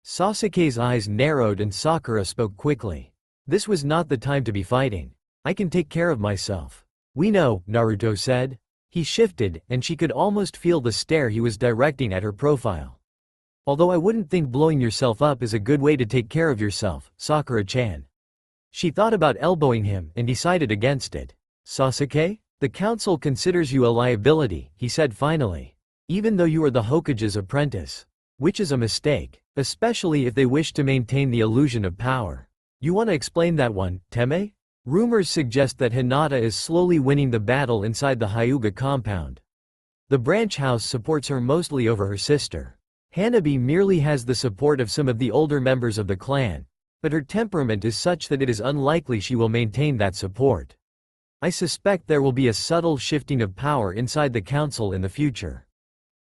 Sasuke's eyes narrowed and Sakura spoke quickly. This was not the time to be fighting. I can take care of myself. We know, Naruto said. He shifted, and she could almost feel the stare he was directing at her profile. Although I wouldn't think blowing yourself up is a good way to take care of yourself, Sakura-chan. She thought about elbowing him and decided against it. Sasuke? The council considers you a liability, he said finally. Even though you are the Hokage's apprentice. Which is a mistake, especially if they wish to maintain the illusion of power. You want to explain that one, Teme? Rumors suggest that Hinata is slowly winning the battle inside the Hyuga compound. The branch house supports her mostly over her sister. Hanabi merely has the support of some of the older members of the clan, but her temperament is such that it is unlikely she will maintain that support. I suspect there will be a subtle shifting of power inside the council in the future.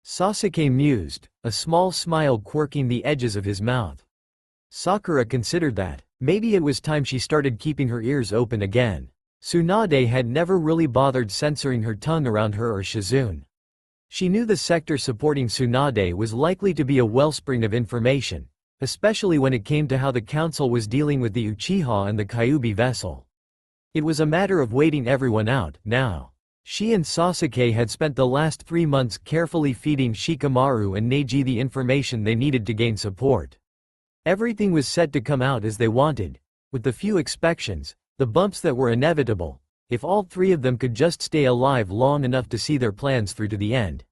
Sasuke mused, a small smile quirking the edges of his mouth. Sakura considered that maybe it was time she started keeping her ears open again. Tsunade had never really bothered censoring her tongue around her or Shizune. She knew the sector supporting Tsunade was likely to be a wellspring of information, especially when it came to how the council was dealing with the Uchiha and the Kyuubi vessel. It was a matter of waiting everyone out, now. She and Sasuke had spent the last 3 months carefully feeding Shikamaru and Neji the information they needed to gain support. Everything was set to come out as they wanted, with the few exceptions, the bumps that were inevitable, if all 3 of them could just stay alive long enough to see their plans through to the end.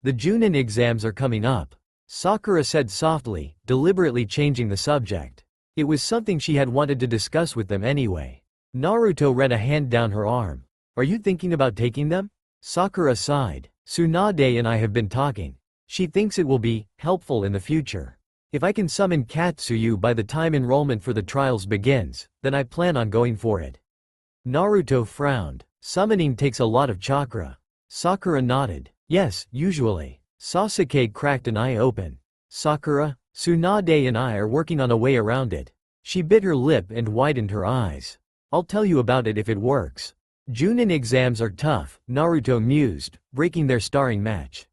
The Junin exams are coming up, Sakura said softly, deliberately changing the subject. It was something she had wanted to discuss with them anyway. Naruto ran a hand down her arm. Are you thinking about taking them? Sakura sighed. Tsunade and I have been talking. She thinks it will be helpful in the future. If I can summon Katsuyu by the time enrollment for the trials begins, then I plan on going for it. Naruto frowned. Summoning takes a lot of chakra. Sakura nodded. Yes, usually. Sasuke cracked an eye open. Sakura, Tsunade and I are working on a way around it. She bit her lip and widened her eyes. I'll tell you about it if it works. Junin exams are tough, Naruto mused, breaking their starring match.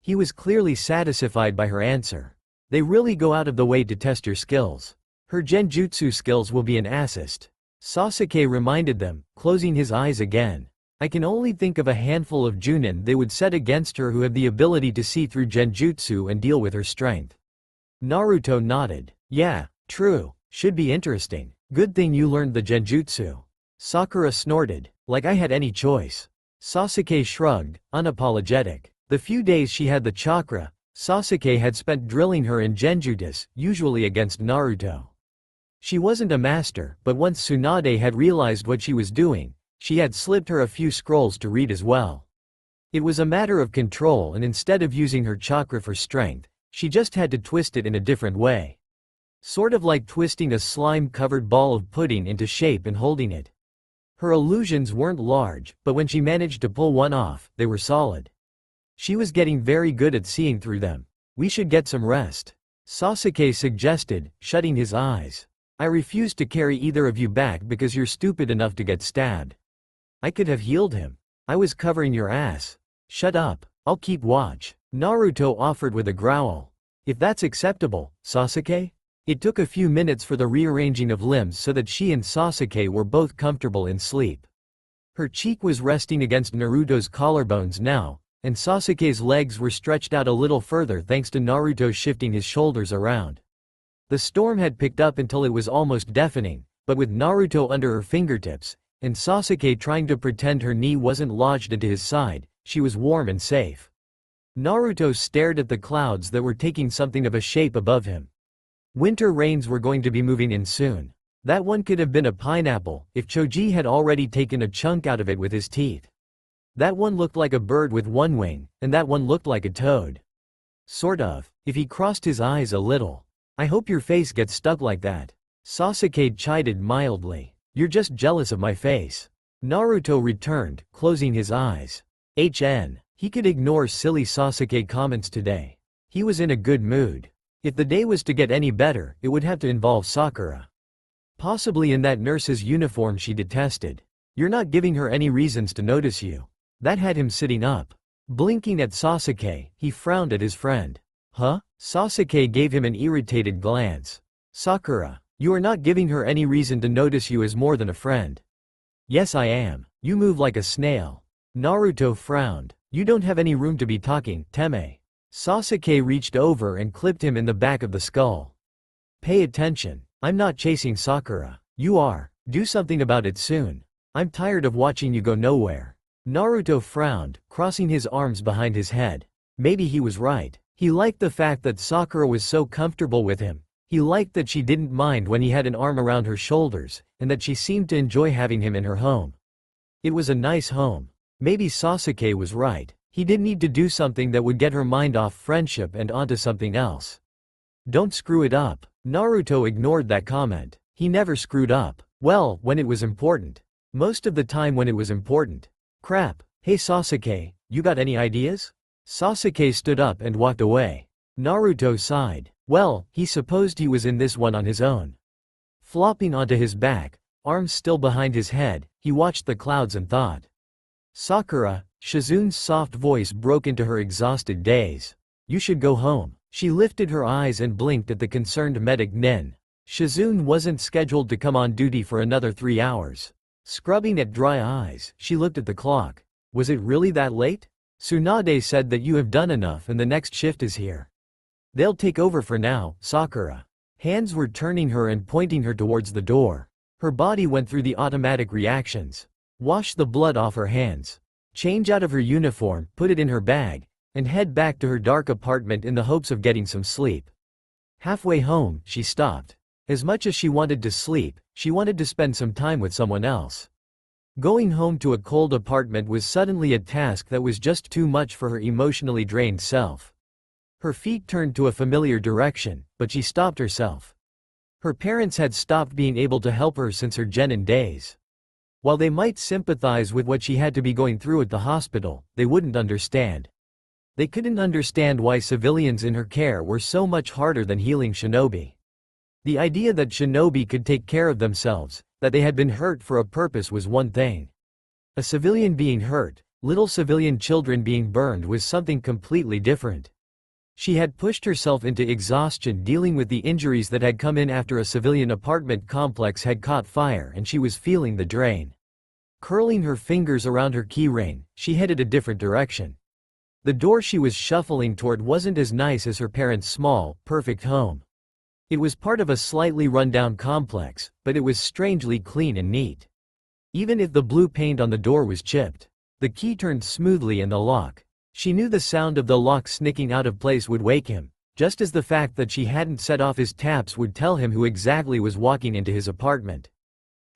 He was clearly satisfied by her answer. They really go out of the way to test your skills. Her genjutsu skills will be an assist. Sasuke reminded them, closing his eyes again. I can only think of a handful of Junin they would set against her who have the ability to see through genjutsu and deal with her strength. Naruto nodded. Yeah, true. Should be interesting. Good thing you learned the genjutsu. Sakura snorted. Like I had any choice. Sasuke shrugged, unapologetic. The few days she had the chakra, Sasuke had spent drilling her in genjutsu, usually against Naruto. She wasn't a master, but once Tsunade had realized what she was doing, she had slipped her a few scrolls to read as well. It was a matter of control, and instead of using her chakra for strength, she just had to twist it in a different way. Sort of like twisting a slime-covered ball of pudding into shape and holding it. Her illusions weren't large, but when she managed to pull one off, they were solid. She was getting very good at seeing through them. We should get some rest. Sasuke suggested, shutting his eyes. I refuse to carry either of you back because you're stupid enough to get stabbed. I could have healed him. I was covering your ass. Shut up, I'll keep watch. Naruto offered with a growl. If that's acceptable, Sasuke? It took a few minutes for the rearranging of limbs so that she and Sasuke were both comfortable in sleep. Her cheek was resting against Naruto's collarbones now, and Sasuke's legs were stretched out a little further thanks to Naruto shifting his shoulders around. The storm had picked up until it was almost deafening, but with Naruto under her fingertips, and Sasuke trying to pretend her knee wasn't lodged into his side, she was warm and safe. Naruto stared at the clouds that were taking something of a shape above him. Winter rains were going to be moving in soon. That one could have been a pineapple, if Choji had already taken a chunk out of it with his teeth. That one looked like a bird with one wing, and that one looked like a toad. Sort of, if he crossed his eyes a little. I hope your face gets stuck like that. Sasuke chided mildly. You're just jealous of my face. Naruto returned, closing his eyes. He could ignore silly Sasuke comments today. He was in a good mood. If the day was to get any better, it would have to involve Sakura. Possibly in that nurse's uniform she detested. You're not giving her any reasons to notice you. That had him sitting up. Blinking at Sasuke, he frowned at his friend. Huh? Sasuke gave him an irritated glance. Sakura, you are not giving her any reason to notice you as more than a friend. Yes I am. You move like a snail. Naruto frowned. You don't have any room to be talking, Teme. Sasuke reached over and clipped him in the back of the skull. Pay attention. I'm not chasing Sakura. You are. Do something about it soon. I'm tired of watching you go nowhere. Naruto frowned, crossing his arms behind his head. Maybe he was right. He liked the fact that Sakura was so comfortable with him. He liked that she didn't mind when he had an arm around her shoulders, and that she seemed to enjoy having him in her home. It was a nice home. Maybe Sasuke was right. He didn't need to do something that would get her mind off friendship and onto something else. Don't screw it up. Naruto ignored that comment. He never screwed up. Well, when it was important. Most of the time when it was important. Crap. Hey Sasuke, you got any ideas? Sasuke stood up and walked away. Naruto sighed. Well, he supposed he was in this one on his own. Flopping onto his back, arms still behind his head, he watched the clouds and thought. Sakura, Shizune's soft voice broke into her exhausted daze. You should go home. She lifted her eyes and blinked at the concerned medic Nin. Shizune wasn't scheduled to come on duty for another 3 hours. Scrubbing at dry eyes, she looked at the clock. Was it really that late? Tsunade said that you have done enough and the next shift is here. They'll take over for now, Sakura. Hands were turning her and pointing her towards the door. Her body went through the automatic reactions. Wash the blood off her hands. Change out of her uniform, put it in her bag, and head back to her dark apartment in the hopes of getting some sleep. Halfway home, she stopped. As much as she wanted to sleep, she wanted to spend some time with someone else. Going home to a cold apartment was suddenly a task that was just too much for her emotionally drained self. Her feet turned to a familiar direction, but she stopped herself. Her parents had stopped being able to help her since her genin days. While they might sympathize with what she had to be going through at the hospital, they wouldn't understand. They couldn't understand why civilians in her care were so much harder than healing shinobi. The idea that shinobi could take care of themselves, that they had been hurt for a purpose was one thing. A civilian being hurt, little civilian children being burned was something completely different. She had pushed herself into exhaustion dealing with the injuries that had come in after a civilian apartment complex had caught fire and she was feeling the drain. Curling her fingers around her keyring, she headed a different direction. The door she was shuffling toward wasn't as nice as her parents' small, perfect home. It was part of a slightly run-down complex, but it was strangely clean and neat. Even if the blue paint on the door was chipped, the key turned smoothly in the lock. She knew the sound of the lock snicking out of place would wake him, just as the fact that she hadn't set off his taps would tell him who exactly was walking into his apartment.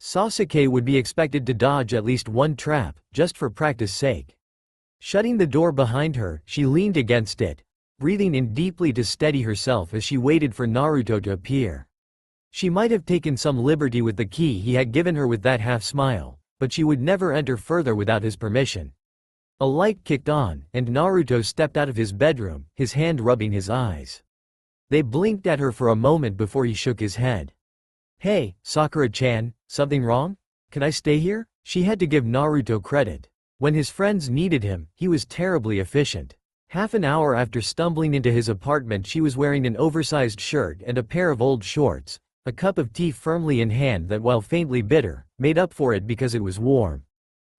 Sasuke would be expected to dodge at least one trap, just for practice sake. Shutting the door behind her, she leaned against it, breathing in deeply to steady herself as she waited for Naruto to appear. She might have taken some liberty with the key he had given her with that half-smile, but she would never enter further without his permission. A light kicked on, and Naruto stepped out of his bedroom, his hand rubbing his eyes. They blinked at her for a moment before he shook his head. Hey, Sakura-chan, something wrong? Can I stay here? She had to give Naruto credit. When his friends needed him, he was terribly efficient. Half an hour after stumbling into his apartment, she was wearing an oversized shirt and a pair of old shorts, a cup of tea firmly in hand that, while faintly bitter, made up for it because it was warm.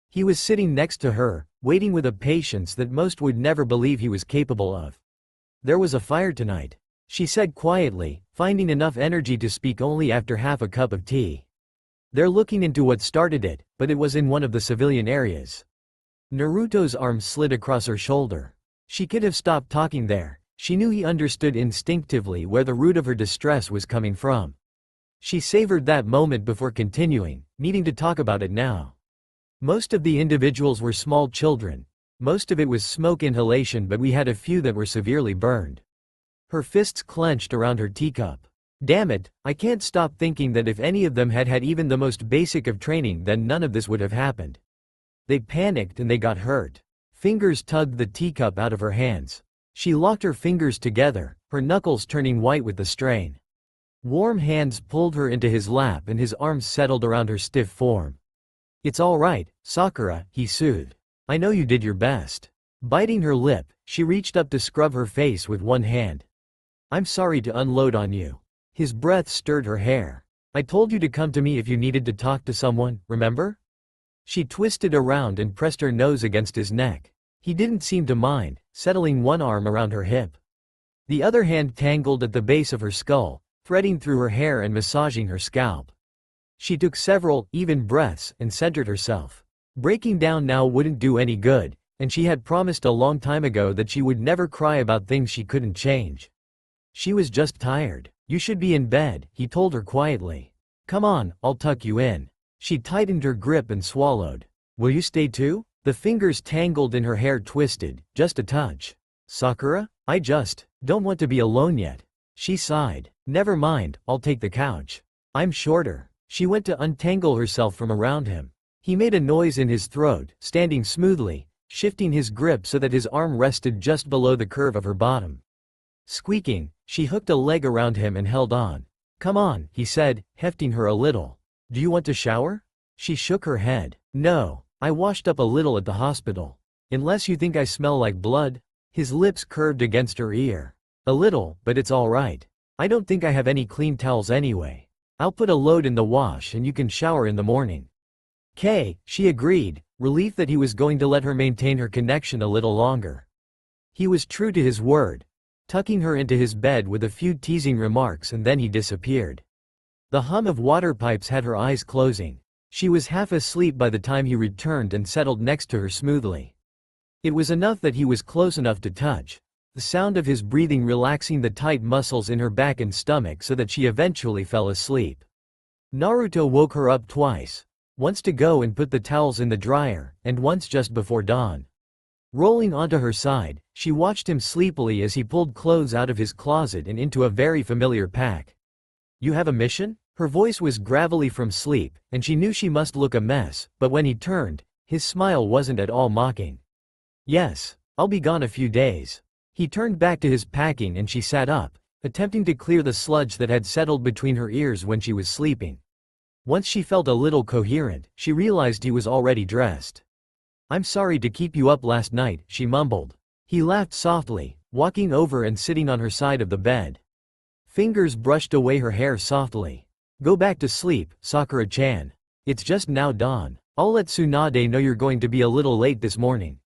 He was sitting next to her, waiting with a patience that most would never believe he was capable of. There was a fire tonight, she said quietly, finding enough energy to speak only after half a cup of tea. They're looking into what started it, but it was in one of the civilian areas. Naruto's arm slid across her shoulder. She could have stopped talking there. She knew he understood instinctively where the root of her distress was coming from. She savored that moment before continuing, needing to talk about it now. Most of the individuals were small children. Most of it was smoke inhalation, but we had a few that were severely burned. Her fists clenched around her teacup. Damn it, I can't stop thinking that if any of them had had even the most basic of training, then none of this would have happened. They panicked and they got hurt. Fingers tugged the teacup out of her hands. She locked her fingers together, her knuckles turning white with the strain. Warm hands pulled her into his lap and his arms settled around her stiff form. "It's all right, Sakura," he soothed. "I know you did your best." Biting her lip, she reached up to scrub her face with one hand. "I'm sorry to unload on you." His breath stirred her hair. "I told you to come to me if you needed to talk to someone, remember?" She twisted around and pressed her nose against his neck. He didn't seem to mind, settling one arm around her hip. The other hand tangled at the base of her skull, threading through her hair and massaging her scalp. She took several, even breaths, and centered herself. Breaking down now wouldn't do any good, and she had promised a long time ago that she would never cry about things she couldn't change. She was just tired. "You should be in bed," he told her quietly. "Come on, I'll tuck you in." She tightened her grip and swallowed. "Will you stay too?" The fingers tangled in her hair twisted, just a touch. "Sakura, I just don't want to be alone yet." She sighed. "Never mind, I'll take the couch. I'm shorter." She went to untangle herself from around him. He made a noise in his throat, standing smoothly, shifting his grip so that his arm rested just below the curve of her bottom. Squeaking, she hooked a leg around him and held on. "Come on," he said, hefting her a little. "Do you want to shower?" She shook her head. "No, I washed up a little at the hospital. Unless you think I smell like blood." His lips curved against her ear. "A little, but it's all right. I don't think I have any clean towels anyway. I'll put a load in the wash and you can shower in the morning." She agreed, relieved that he was going to let her maintain her connection a little longer. He was true to his word, tucking her into his bed with a few teasing remarks, and then he disappeared. The hum of water pipes had her eyes closing. She was half asleep by the time he returned and settled next to her smoothly. It was enough that he was close enough to touch, the sound of his breathing relaxing the tight muscles in her back and stomach so that she eventually fell asleep. Naruto woke her up twice, once to go and put the towels in the dryer, and once just before dawn. Rolling onto her side, she watched him sleepily as he pulled clothes out of his closet and into a very familiar pack. "You have a mission?" Her voice was gravelly from sleep, and she knew she must look a mess, but when he turned, his smile wasn't at all mocking. "Yes, I'll be gone a few days." He turned back to his packing and she sat up, attempting to clear the sludge that had settled between her ears when she was sleeping. Once she felt a little coherent, she realized he was already dressed. "I'm sorry to keep you up last night," she mumbled. He laughed softly, walking over and sitting on her side of the bed. Fingers brushed away her hair softly. "Go back to sleep, Sakura-chan. It's just now dawn. I'll let Tsunade know you're going to be a little late this morning."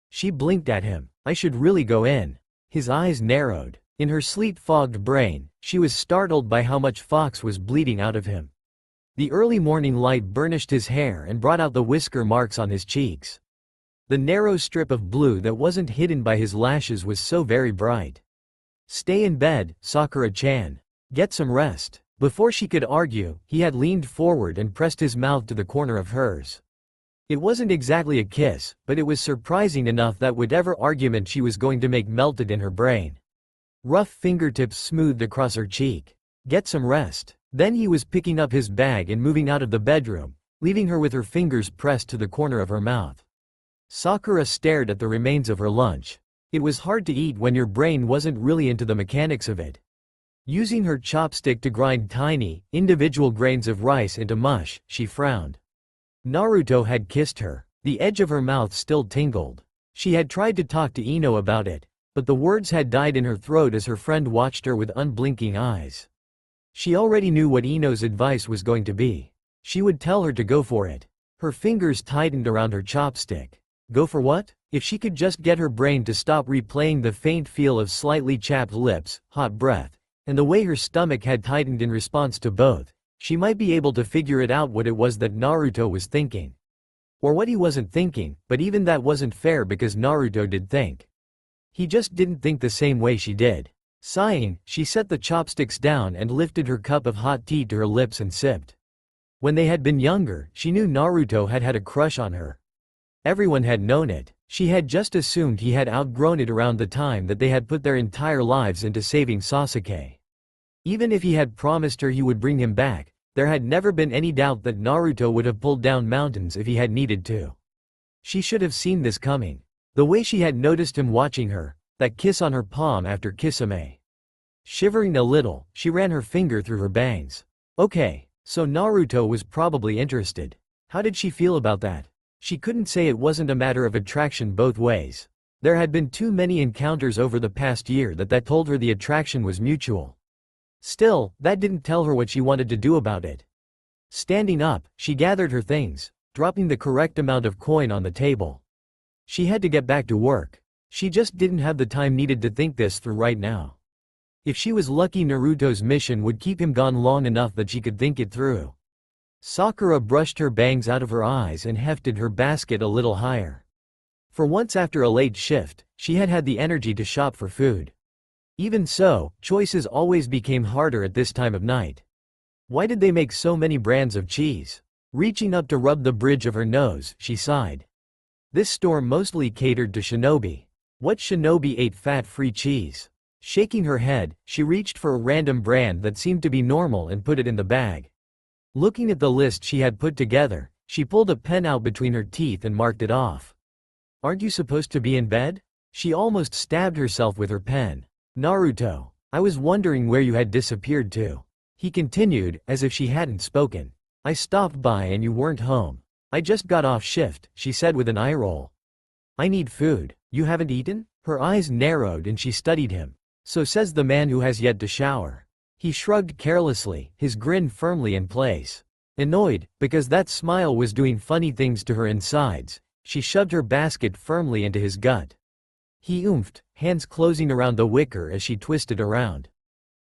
She blinked at him. "I should really go in." His eyes narrowed. In her sleep-fogged brain, she was startled by how much Fox was bleeding out of him. The early morning light burnished his hair and brought out the whisker marks on his cheeks. The narrow strip of blue that wasn't hidden by his lashes was so very bright. "Stay in bed, Sakura-chan. Get some rest." Before she could argue, he had leaned forward and pressed his mouth to the corner of hers. It wasn't exactly a kiss, but it was surprising enough that whatever argument she was going to make melted in her brain. Rough fingertips smoothed across her cheek. "Get some rest." Then he was picking up his bag and moving out of the bedroom, leaving her with her fingers pressed to the corner of her mouth. Sakura stared at the remains of her lunch. It was hard to eat when your brain wasn't really into the mechanics of it. Using her chopstick to grind tiny, individual grains of rice into mush, she frowned. Naruto had kissed her. The edge of her mouth still tingled. She had tried to talk to Ino about it, but the words had died in her throat as her friend watched her with unblinking eyes. She already knew what Ino's advice was going to be. She would tell her to go for it. Her fingers tightened around her chopstick. Go for what? If she could just get her brain to stop replaying the faint feel of slightly chapped lips, hot breath, and the way her stomach had tightened in response to both, she might be able to figure it out what it was that Naruto was thinking. Or what he wasn't thinking, but even that wasn't fair because Naruto did think. He just didn't think the same way she did. Sighing, she set the chopsticks down and lifted her cup of hot tea to her lips and sipped. When they had been younger, she knew Naruto had had a crush on her. Everyone had known it. She had just assumed he had outgrown it around the time that they had put their entire lives into saving Sasuke. Even if he had promised her he would bring him back, there had never been any doubt that Naruto would have pulled down mountains if he had needed to. She should have seen this coming. The way she had noticed him watching her, that kiss on her palm after Kisame. Shivering a little, she ran her finger through her bangs. Okay, so Naruto was probably interested. How did she feel about that? She couldn't say it wasn't a matter of attraction both ways. There had been too many encounters over the past year that told her the attraction was mutual. Still, that didn't tell her what she wanted to do about it. Standing up, she gathered her things, dropping the correct amount of coin on the table. She had to get back to work. She just didn't have the time needed to think this through right now. If she was lucky, Naruto's mission would keep him gone long enough that she could think it through. Sakura brushed her bangs out of her eyes and hefted her basket a little higher. For once after a late shift, she had had the energy to shop for food. Even so, choices always became harder at this time of night. Why did they make so many brands of cheese? Reaching up to rub the bridge of her nose, she sighed. This store mostly catered to shinobi. What shinobi ate fat-free cheese? Shaking her head, she reached for a random brand that seemed to be normal and put it in the bag. Looking at the list she had put together, she pulled a pen out between her teeth and marked it off. Aren't you supposed to be in bed? She almost stabbed herself with her pen. Naruto, I was wondering where you had disappeared to. He continued, as if she hadn't spoken. I stopped by and you weren't home. I just got off shift, she said with an eye roll. I need food. You haven't eaten? Her eyes narrowed and she studied him. So says the man who has yet to shower. He shrugged carelessly, his grin firmly in place. Annoyed, because that smile was doing funny things to her insides, she shoved her basket firmly into his gut. He oomphed, hands closing around the wicker as she twisted around.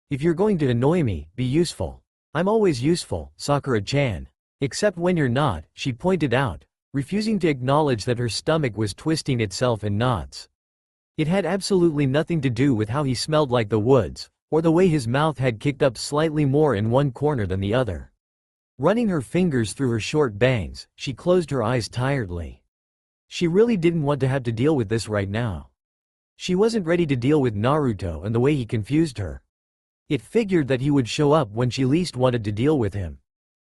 If you're going to annoy me, be useful. I'm always useful, Sakura-chan. Except when you're not, she pointed out, refusing to acknowledge that her stomach was twisting itself in knots. It had absolutely nothing to do with how he smelled like the woods, or the way his mouth had kicked up slightly more in one corner than the other. Running her fingers through her short bangs, she closed her eyes tiredly. She really didn't want to have to deal with this right now. She wasn't ready to deal with Naruto and the way he confused her. It figured that he would show up when she least wanted to deal with him.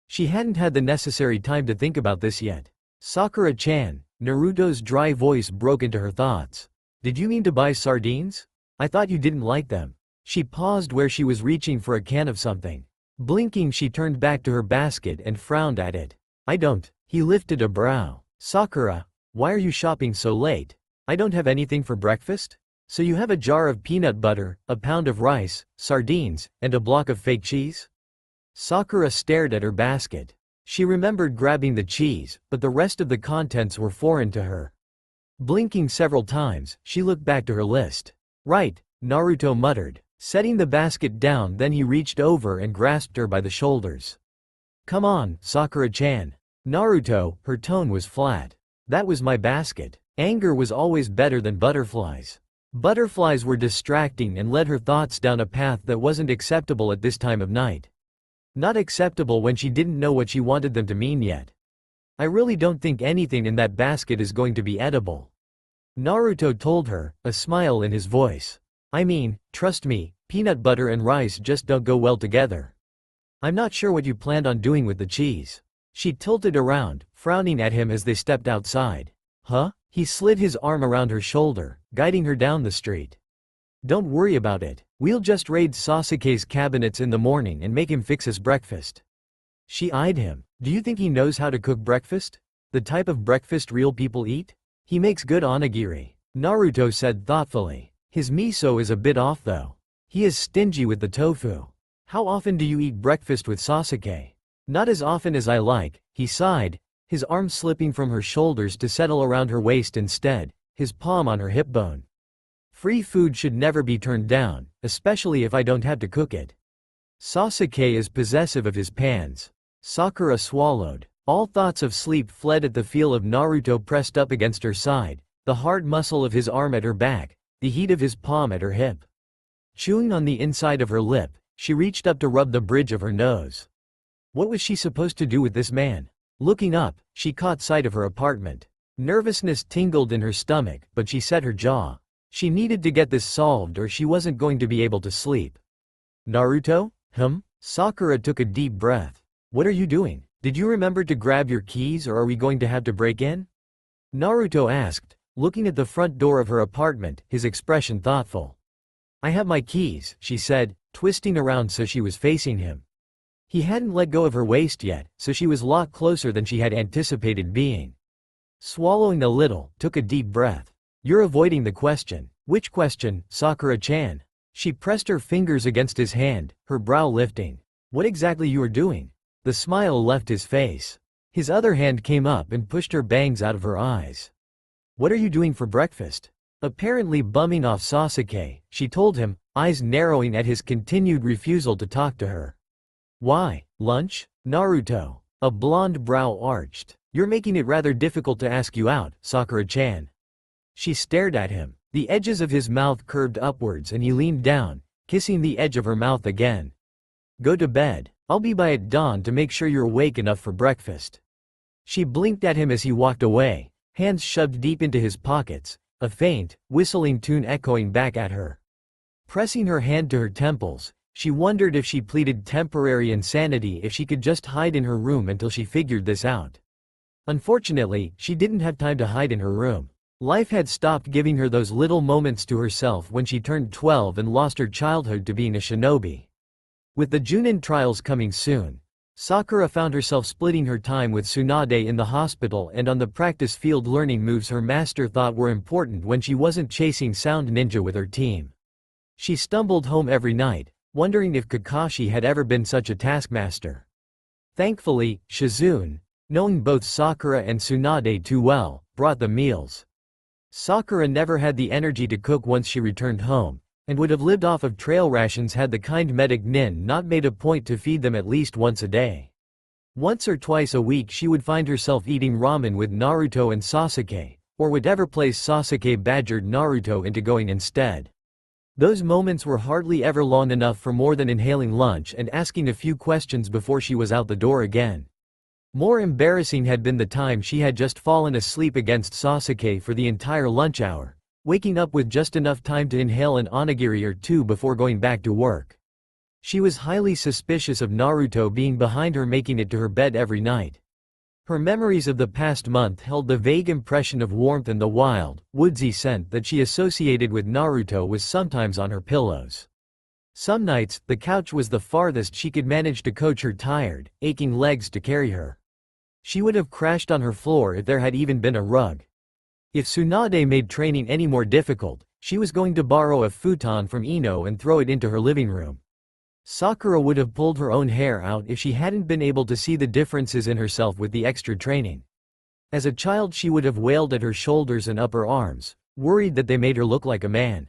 She hadn't had the necessary time to think about this yet. Sakura-chan, Naruto's dry voice broke into her thoughts. Did you mean to buy sardines? I thought you didn't like them. She paused where she was reaching for a can of something. Blinking, she turned back to her basket and frowned at it. I don't. He lifted a brow. Sakura, why are you shopping so late? I don't have anything for breakfast? So you have a jar of peanut butter, a pound of rice, sardines, and a block of fake cheese? Sakura stared at her basket. She remembered grabbing the cheese, but the rest of the contents were foreign to her. Blinking several times, she looked back to her list. Right, Naruto muttered, setting the basket down. Then he reached over and grasped her by the shoulders. Come on, Sakura-chan. Naruto, her tone was flat. That was my basket. Anger was always better than butterflies. Butterflies were distracting and led her thoughts down a path that wasn't acceptable at this time of night. Not acceptable when she didn't know what she wanted them to mean yet. I really don't think anything in that basket is going to be edible. Naruto told her, a smile in his voice. I mean, trust me, peanut butter and rice just don't go well together. I'm not sure what you planned on doing with the cheese. She tilted around, frowning at him as they stepped outside. Huh? He slid his arm around her shoulder, guiding her down the street. Don't worry about it. We'll just raid Sasuke's cabinets in the morning and make him fix his breakfast. She eyed him. Do you think he knows how to cook breakfast? The type of breakfast real people eat? He makes good onigiri, Naruto said thoughtfully. His miso is a bit off though. He is stingy with the tofu. How often do you eat breakfast with Sasuke? Not as often as I like, he sighed, his arm slipping from her shoulders to settle around her waist instead, his palm on her hip bone. Free food should never be turned down, especially if I don't have to cook it. Sasuke is possessive of his pans. Sakura swallowed. All thoughts of sleep fled at the feel of Naruto pressed up against her side, the hard muscle of his arm at her back, the heat of his palm at her hip. Chewing on the inside of her lip, she reached up to rub the bridge of her nose. What was she supposed to do with this man? Looking up, she caught sight of her apartment. Nervousness tingled in her stomach, but she set her jaw. She needed to get this solved or she wasn't going to be able to sleep. Naruto? Sakura took a deep breath. What are you doing? Did you remember to grab your keys or are we going to have to break in? Naruto asked, looking at the front door of her apartment, his expression thoughtful. I have my keys, she said, twisting around so she was facing him. He hadn't let go of her waist yet, so she was a lot closer than she had anticipated being. Swallowing a little, took a deep breath. You're avoiding the question. Which question, Sakura-chan? She pressed her fingers against his hand, her brow lifting. What exactly you are doing? The smile left his face. His other hand came up and pushed her bangs out of her eyes. What are you doing for breakfast? Apparently bumming off Sasuke, she told him, eyes narrowing at his continued refusal to talk to her. Why, lunch? Naruto. A blonde brow arched. You're making it rather difficult to ask you out, Sakura-chan. She stared at him. The edges of his mouth curved upwards and he leaned down, kissing the edge of her mouth again. Go to bed. I'll be by at dawn to make sure you're awake enough for breakfast. She blinked at him as he walked away, hands shoved deep into his pockets, a faint, whistling tune echoing back at her. Pressing her hand to her temples, she wondered if she pleaded temporary insanity if she could just hide in her room until she figured this out. Unfortunately, she didn't have time to hide in her room. Life had stopped giving her those little moments to herself when she turned 12 and lost her childhood to being a shinobi. With the Junin trials coming soon, Sakura found herself splitting her time with Tsunade in the hospital and on the practice field learning moves her master thought were important when she wasn't chasing Sound Ninja with her team. She stumbled home every night, wondering if Kakashi had ever been such a taskmaster. Thankfully, Shizune, knowing both Sakura and Tsunade too well, brought the meals. Sakura never had the energy to cook once she returned home, and would have lived off of trail rations had the kind medic Nin not made a point to feed them at least once a day. Once or twice a week she would find herself eating ramen with Naruto and Sasuke, or whatever place Sasuke badgered Naruto into going instead. Those moments were hardly ever long enough for more than inhaling lunch and asking a few questions before she was out the door again. More embarrassing had been the time she had just fallen asleep against Sasuke for the entire lunch hour, waking up with just enough time to inhale an onigiri or two before going back to work. She was highly suspicious of Naruto being behind her making it to her bed every night. Her memories of the past month held the vague impression of warmth and the wild, woodsy scent that she associated with Naruto was sometimes on her pillows. Some nights, the couch was the farthest she could manage to coach her tired, aching legs to carry her. She would have crashed on her floor if there had even been a rug. If Tsunade made training any more difficult, she was going to borrow a futon from Ino and throw it into her living room. Sakura would have pulled her own hair out if she hadn't been able to see the differences in herself with the extra training. As a child she would have wailed at her shoulders and upper arms, worried that they made her look like a man.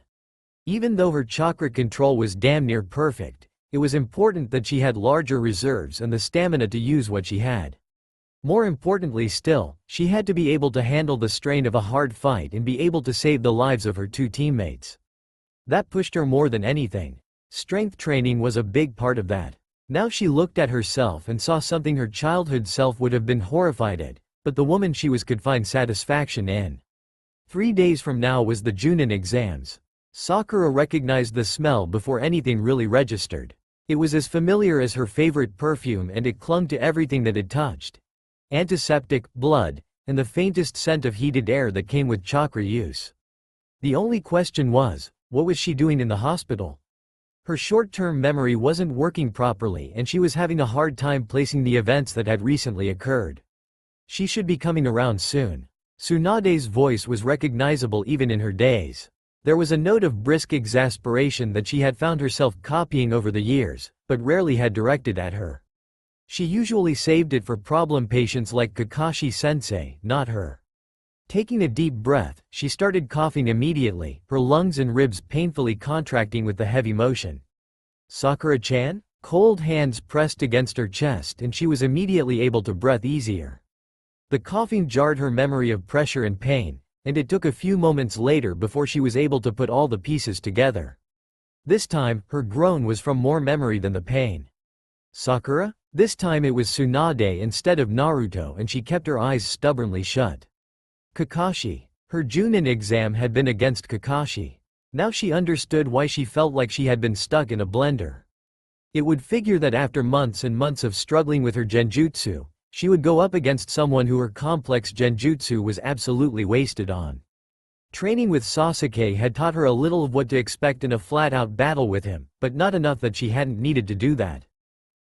Even though her chakra control was damn near perfect, it was important that she had larger reserves and the stamina to use what she had. More importantly still, she had to be able to handle the strain of a hard fight and be able to save the lives of her two teammates. That pushed her more than anything. Strength training was a big part of that. Now she looked at herself and saw something her childhood self would have been horrified at, but the woman she was could find satisfaction in. 3 days from now was the Junin exams. Sakura recognized the smell before anything really registered. It was as familiar as her favorite perfume and it clung to everything that it touched. Antiseptic, blood, and the faintest scent of heated air that came with chakra use. The only question was, what was she doing in the hospital? Her short-term memory wasn't working properly and she was having a hard time placing the events that had recently occurred. She should be coming around soon. Tsunade's voice was recognizable even in her daze. There was a note of brisk exasperation that she had found herself copying over the years, but rarely had directed at her. She usually saved it for problem patients like Kakashi-sensei, not her. Taking a deep breath, she started coughing immediately, her lungs and ribs painfully contracting with the heavy motion. Sakura-chan? Cold hands pressed against her chest and she was immediately able to breathe easier. The coughing jarred her memory of pressure and pain, and it took a few moments later before she was able to put all the pieces together. This time, her groan was from more memory than the pain. Sakura? This time it was Tsunade instead of Naruto, and she kept her eyes stubbornly shut. Kakashi. Her Junin exam had been against Kakashi. Now she understood why she felt like she had been stuck in a blender. It would figure that after months and months of struggling with her genjutsu, she would go up against someone who her complex genjutsu was absolutely wasted on. Training with Sasuke had taught her a little of what to expect in a flat-out battle with him, but not enough that she hadn't needed to do that.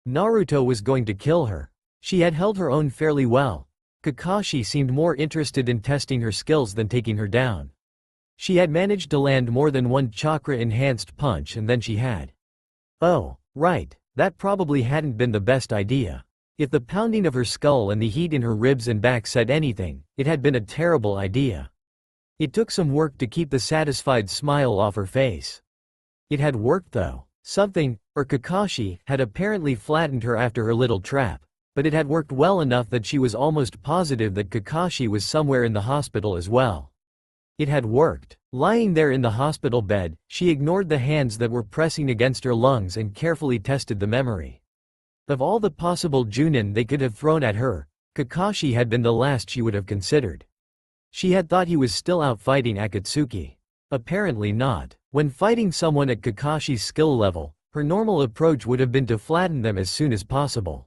Naruto was going to kill her. She had held her own fairly well. Kakashi seemed more interested in testing her skills than taking her down. She had managed to land more than one chakra-enhanced punch, and then she had. Oh, right, that probably hadn't been the best idea. If the pounding of her skull and the heat in her ribs and back said anything, it had been a terrible idea. It took some work to keep the satisfied smile off her face. It had worked though. Something, or Kakashi, had apparently flattened her after her little trap, but it had worked well enough that she was almost positive that Kakashi was somewhere in the hospital as well. It had worked. Lying there in the hospital bed, she ignored the hands that were pressing against her lungs and carefully tested the memory. Of all the possible Junin they could have thrown at her, Kakashi had been the last she would have considered. She had thought he was still out fighting Akatsuki. Apparently not. When fighting someone at Kakashi's skill level, her normal approach would have been to flatten them as soon as possible.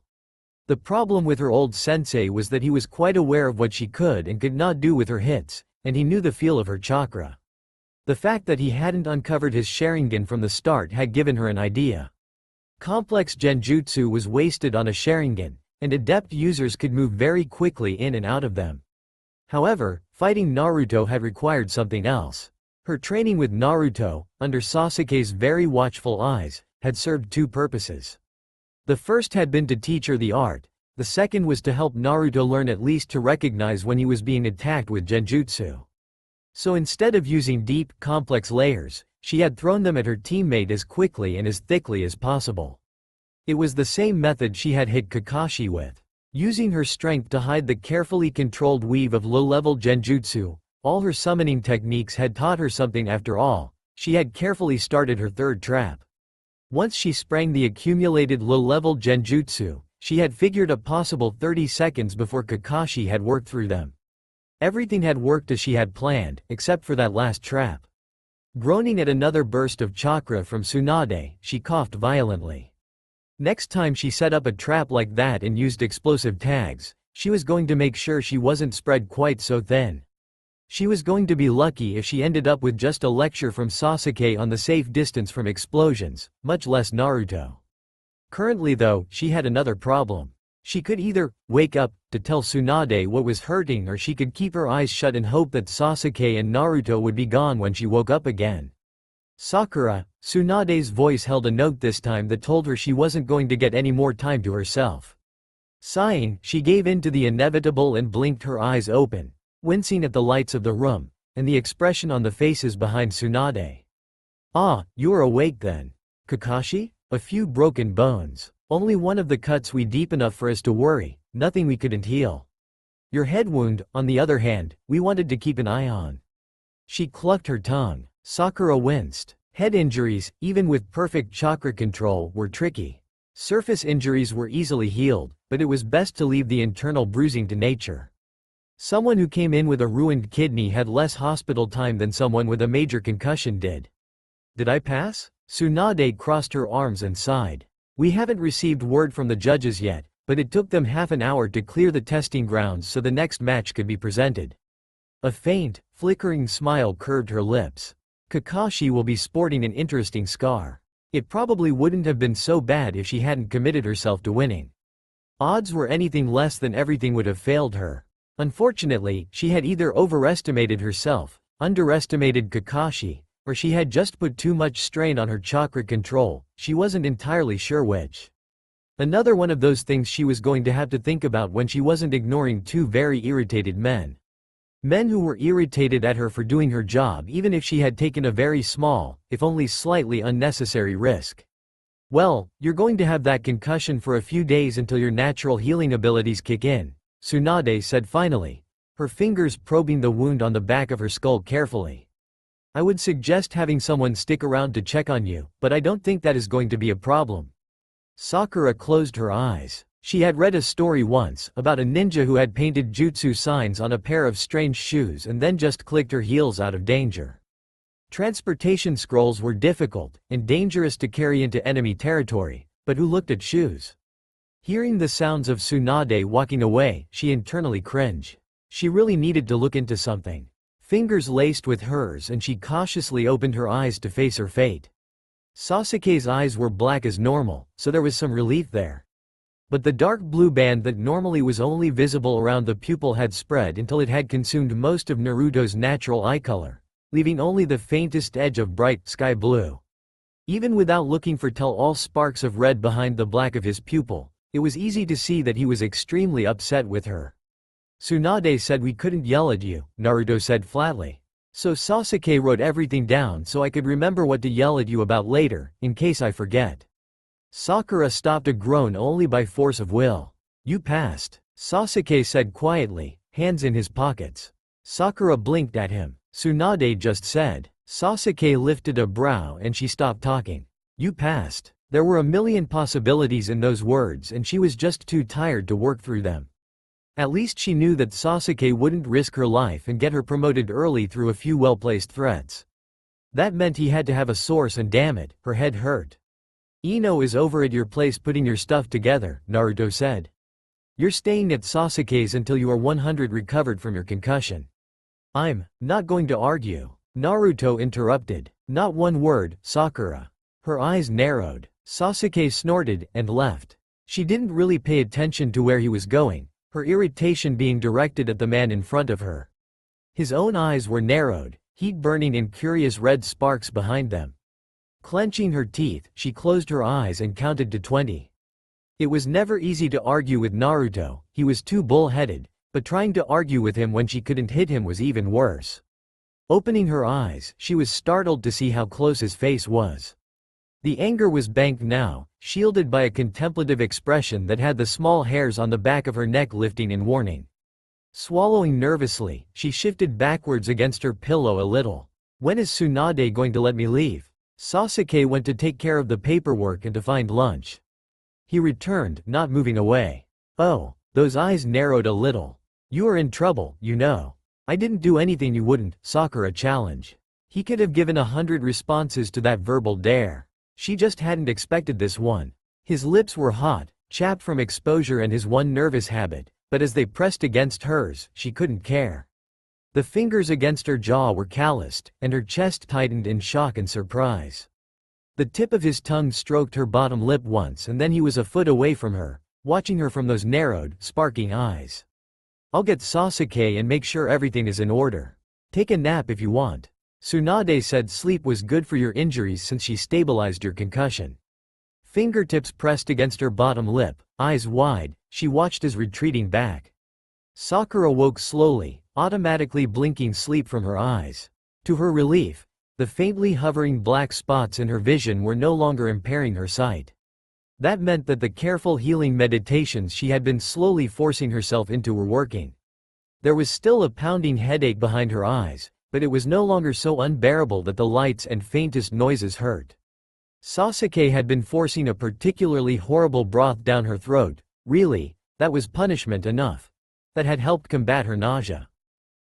The problem with her old sensei was that he was quite aware of what she could and could not do with her hits, and he knew the feel of her chakra. The fact that he hadn't uncovered his Sharingan from the start had given her an idea. Complex genjutsu was wasted on a Sharingan, and adept users could move very quickly in and out of them. However, fighting Naruto had required something else. Her training with Naruto, under Sasuke's very watchful eyes, had served two purposes. The first had been to teach her the art, the second was to help Naruto learn at least to recognize when he was being attacked with genjutsu. So instead of using deep, complex layers, she had thrown them at her teammate as quickly and as thickly as possible. It was the same method she had hit Kakashi with. Using her strength to hide the carefully controlled weave of low-level genjutsu, all her summoning techniques had taught her something after all. She had carefully started her third trap. Once she sprang the accumulated low-level genjutsu, she had figured a possible 30 seconds before Kakashi had worked through them. Everything had worked as she had planned, except for that last trap. Groaning at another burst of chakra from Tsunade, she coughed violently. Next time she set up a trap like that and used explosive tags, she was going to make sure she wasn't spread quite so thin. She was going to be lucky if she ended up with just a lecture from Sasuke on the safe distance from explosions, much less Naruto. Currently though, she had another problem. She could either wake up to tell Tsunade what was hurting, or she could keep her eyes shut and hope that Sasuke and Naruto would be gone when she woke up again. Sakura, Tsunade's voice held a note this time that told her she wasn't going to get any more time to herself. Sighing, she gave in to the inevitable and blinked her eyes open, wincing at the lights of the room, and the expression on the faces behind Tsunade. Ah, you are awake then. Kakashi? A few broken bones. Only one of the cuts we deep enough for us to worry, nothing we couldn't heal. Your head wound, on the other hand, we wanted to keep an eye on. She clucked her tongue. Sakura winced. Head injuries, even with perfect chakra control, were tricky. Surface injuries were easily healed, but it was best to leave the internal bruising to nature. Someone who came in with a ruined kidney had less hospital time than someone with a major concussion did. Did I pass? Tsunade crossed her arms and sighed. We haven't received word from the judges yet, but it took them half an hour to clear the testing grounds so the next match could be presented. A faint, flickering smile curved her lips. Kakashi will be sporting an interesting scar. It probably wouldn't have been so bad if she hadn't committed herself to winning. Odds were anything less than everything would have failed her. Unfortunately, she had either overestimated herself, underestimated Kakashi, or she had just put too much strain on her chakra control. She wasn't entirely sure which. Another one of those things she was going to have to think about when she wasn't ignoring two very irritated men. Men who were irritated at her for doing her job even if she had taken a very small, if only slightly unnecessary risk. Well, you're going to have that concussion for a few days until your natural healing abilities kick in, Tsunade said finally, her fingers probing the wound on the back of her skull carefully. I would suggest having someone stick around to check on you, but I don't think that is going to be a problem. Sakura closed her eyes. She had read a story once about a ninja who had painted jutsu signs on a pair of strange shoes and then just clicked her heels out of danger. Transportation scrolls were difficult and dangerous to carry into enemy territory, but who looked at shoes? Hearing the sounds of Tsunade walking away, she internally cringed. She really needed to look into something. Fingers laced with hers and she cautiously opened her eyes to face her fate. Sasuke's eyes were black as normal, so there was some relief there. But the dark blue band that normally was only visible around the pupil had spread until it had consumed most of Naruto's natural eye color, leaving only the faintest edge of bright sky blue. Even without looking for tell-all sparks of red behind the black of his pupil, it was easy to see that he was extremely upset with her. Tsunade said we couldn't yell at you, Naruto said flatly. So Sasuke wrote everything down so I could remember what to yell at you about later, in case I forget. Sakura stopped a groan only by force of will. You passed, Sasuke said quietly, hands in his pockets. Sakura blinked at him. Tsunade just said. Sasuke lifted a brow and she stopped talking. You passed. There were a million possibilities in those words and she was just too tired to work through them. At least she knew that Sasuke wouldn't risk her life and get her promoted early through a few well-placed threats. That meant he had to have a source and damn it, her head hurt. Ino is over at your place putting your stuff together, Naruto said. You're staying at Sasuke's until you are 100 recovered from your concussion. I'm not going to argue, Naruto interrupted. Not one word, Sakura. Her eyes narrowed. Sasuke snorted and left. She didn't really pay attention to where he was going, her irritation being directed at the man in front of her. His own eyes were narrowed, heat burning in curious red sparks behind them. Clenching her teeth, she closed her eyes and counted to 20. It was never easy to argue with Naruto, he was too bull-headed, but trying to argue with him when she couldn't hit him was even worse. Opening her eyes, she was startled to see how close his face was. The anger was banked now, shielded by a contemplative expression that had the small hairs on the back of her neck lifting in warning. Swallowing nervously, she shifted backwards against her pillow a little. When is Tsunade going to let me leave? Sasuke went to take care of the paperwork and to find lunch. He returned, not moving away. Oh, those eyes narrowed a little. You are in trouble, you know. I didn't do anything you wouldn't, Sakura challenged. He could have given 100 responses to that verbal dare. She just hadn't expected this one. His lips were hot, chapped from exposure and his one nervous habit, but as they pressed against hers, she couldn't care. The fingers against her jaw were calloused, and her chest tightened in shock and surprise. The tip of his tongue stroked her bottom lip once and then he was a foot away from her, watching her from those narrowed, sparking eyes. I'll get Sasuke and make sure everything is in order. Take a nap if you want. Tsunade said sleep was good for your injuries since she stabilized your concussion. Fingertips pressed against her bottom lip, eyes wide, she watched his retreating back. Sakura woke slowly, automatically blinking sleep from her eyes. To her relief, the faintly hovering black spots in her vision were no longer impairing her sight. That meant that the careful healing meditations she had been slowly forcing herself into were working. There was still a pounding headache behind her eyes, but it was no longer so unbearable that the lights and faintest noises hurt. Sasuke had been forcing a particularly horrible broth down her throat. Really, that was punishment enough. That had helped combat her nausea.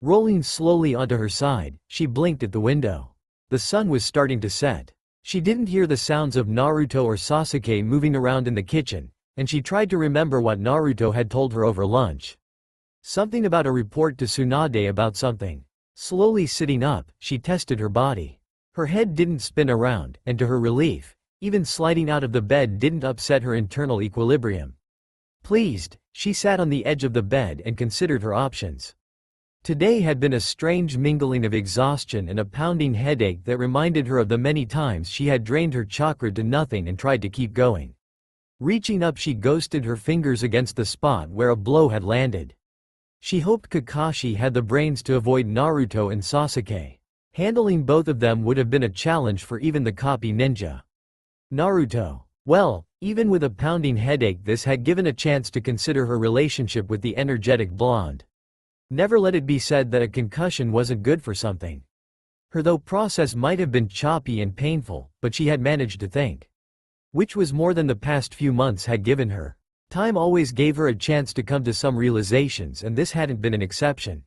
Rolling slowly onto her side, she blinked at the window. The sun was starting to set. She didn't hear the sounds of Naruto or Sasuke moving around in the kitchen, and she tried to remember what Naruto had told her over lunch. Something about a report to Tsunade about something. Slowly sitting up, she tested her body. Her head didn't spin around, and to her relief, even sliding out of the bed didn't upset her internal equilibrium. Pleased, she sat on the edge of the bed and considered her options. Today had been a strange mingling of exhaustion and a pounding headache that reminded her of the many times she had drained her chakra to nothing and tried to keep going. Reaching up, she ghosted her fingers against the spot where a blow had landed. She hoped Kakashi had the brains to avoid Naruto and Sasuke. Handling both of them would have been a challenge for even the copy ninja. Naruto. Well, even with a pounding headache, this had given a chance to consider her relationship with the energetic blonde. Never let it be said that a concussion wasn't good for something. Her though process might have been choppy and painful, but she had managed to think. Which was more than the past few months had given her. Time always gave her a chance to come to some realizations, and this hadn't been an exception.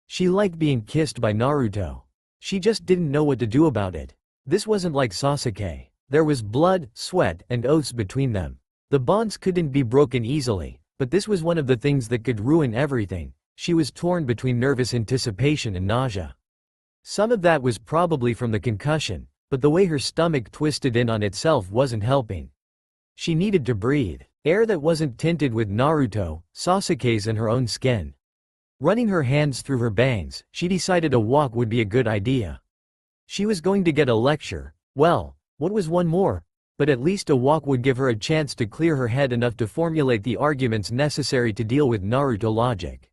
She liked being kissed by Naruto. She just didn't know what to do about it. This wasn't like Sasuke. There was blood, sweat, and oaths between them. The bonds couldn't be broken easily, but this was one of the things that could ruin everything. She was torn between nervous anticipation and nausea. Some of that was probably from the concussion, but the way her stomach twisted in on itself wasn't helping. She needed to breathe air that wasn't tinted with Naruto, Sasuke's and her own skin. Running her hands through her bangs, she decided a walk would be a good idea. She was going to get a lecture. Well, what was one more? But at least a walk would give her a chance to clear her head enough to formulate the arguments necessary to deal with Naruto logic.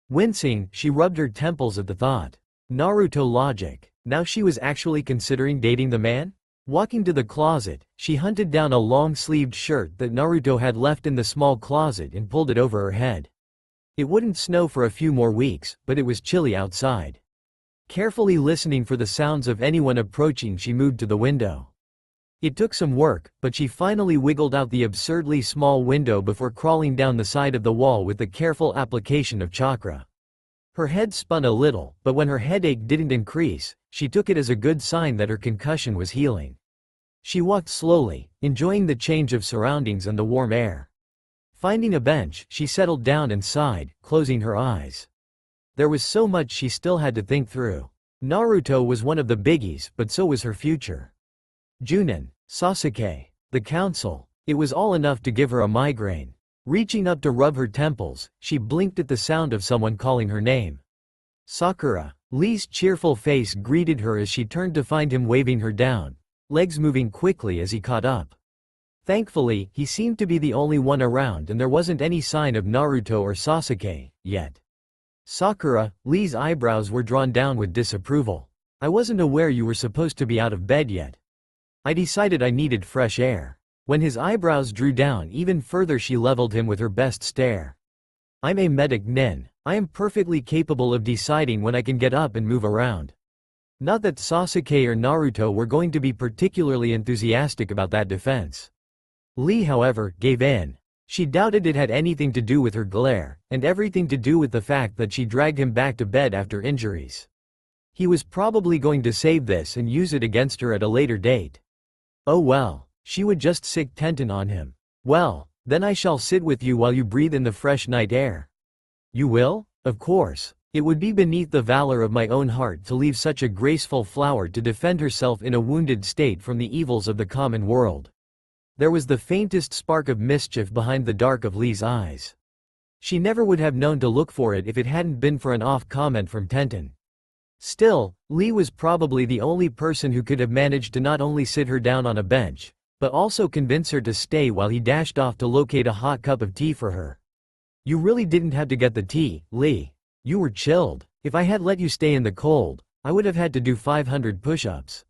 Wincing, she rubbed her temples at the thought. Naruto logic. Now she was actually considering dating the man? Walking to the closet, she hunted down a long-sleeved shirt that Naruto had left in the small closet and pulled it over her head. It wouldn't snow for a few more weeks, but it was chilly outside. Carefully listening for the sounds of anyone approaching, she moved to the window. It took some work, but she finally wiggled out the absurdly small window before crawling down the side of the wall with the careful application of chakra. Her head spun a little, but when her headache didn't increase, she took it as a good sign that her concussion was healing. She walked slowly, enjoying the change of surroundings and the warm air. Finding a bench, she settled down and sighed, closing her eyes. There was so much she still had to think through. Naruto was one of the biggies, but so was her future. Junin, Sasuke, the council. It was all enough to give her a migraine. Reaching up to rub her temples, she blinked at the sound of someone calling her name. Sakura. Lee's cheerful face greeted her as she turned to find him waving her down, legs moving quickly as he caught up. Thankfully, he seemed to be the only one around and there wasn't any sign of Naruto or Sasuke, yet. Sakura, Lee's eyebrows were drawn down with disapproval. I wasn't aware you were supposed to be out of bed yet. I decided I needed fresh air. When his eyebrows drew down even further, she leveled him with her best stare. I'm a medic nin. I am perfectly capable of deciding when I can get up and move around. Not that Sasuke or Naruto were going to be particularly enthusiastic about that defense. Lee, however, gave in. She doubted it had anything to do with her glare, and everything to do with the fact that she dragged him back to bed after injuries. He was probably going to save this and use it against her at a later date. Oh well, she would just sick Tenten on him. Well, then I shall sit with you while you breathe in the fresh night air. You will? Of course. It would be beneath the valor of my own heart to leave such a graceful flower to defend herself in a wounded state from the evils of the common world. There was the faintest spark of mischief behind the dark of Lee's eyes. She never would have known to look for it if it hadn't been for an off comment from Tenten. Still, Lee was probably the only person who could have managed to not only sit her down on a bench, but also convince her to stay while he dashed off to locate a hot cup of tea for her. You really didn't have to get the tea, Lee. You were chilled. If I had let you stay in the cold, I would have had to do 500 push-ups.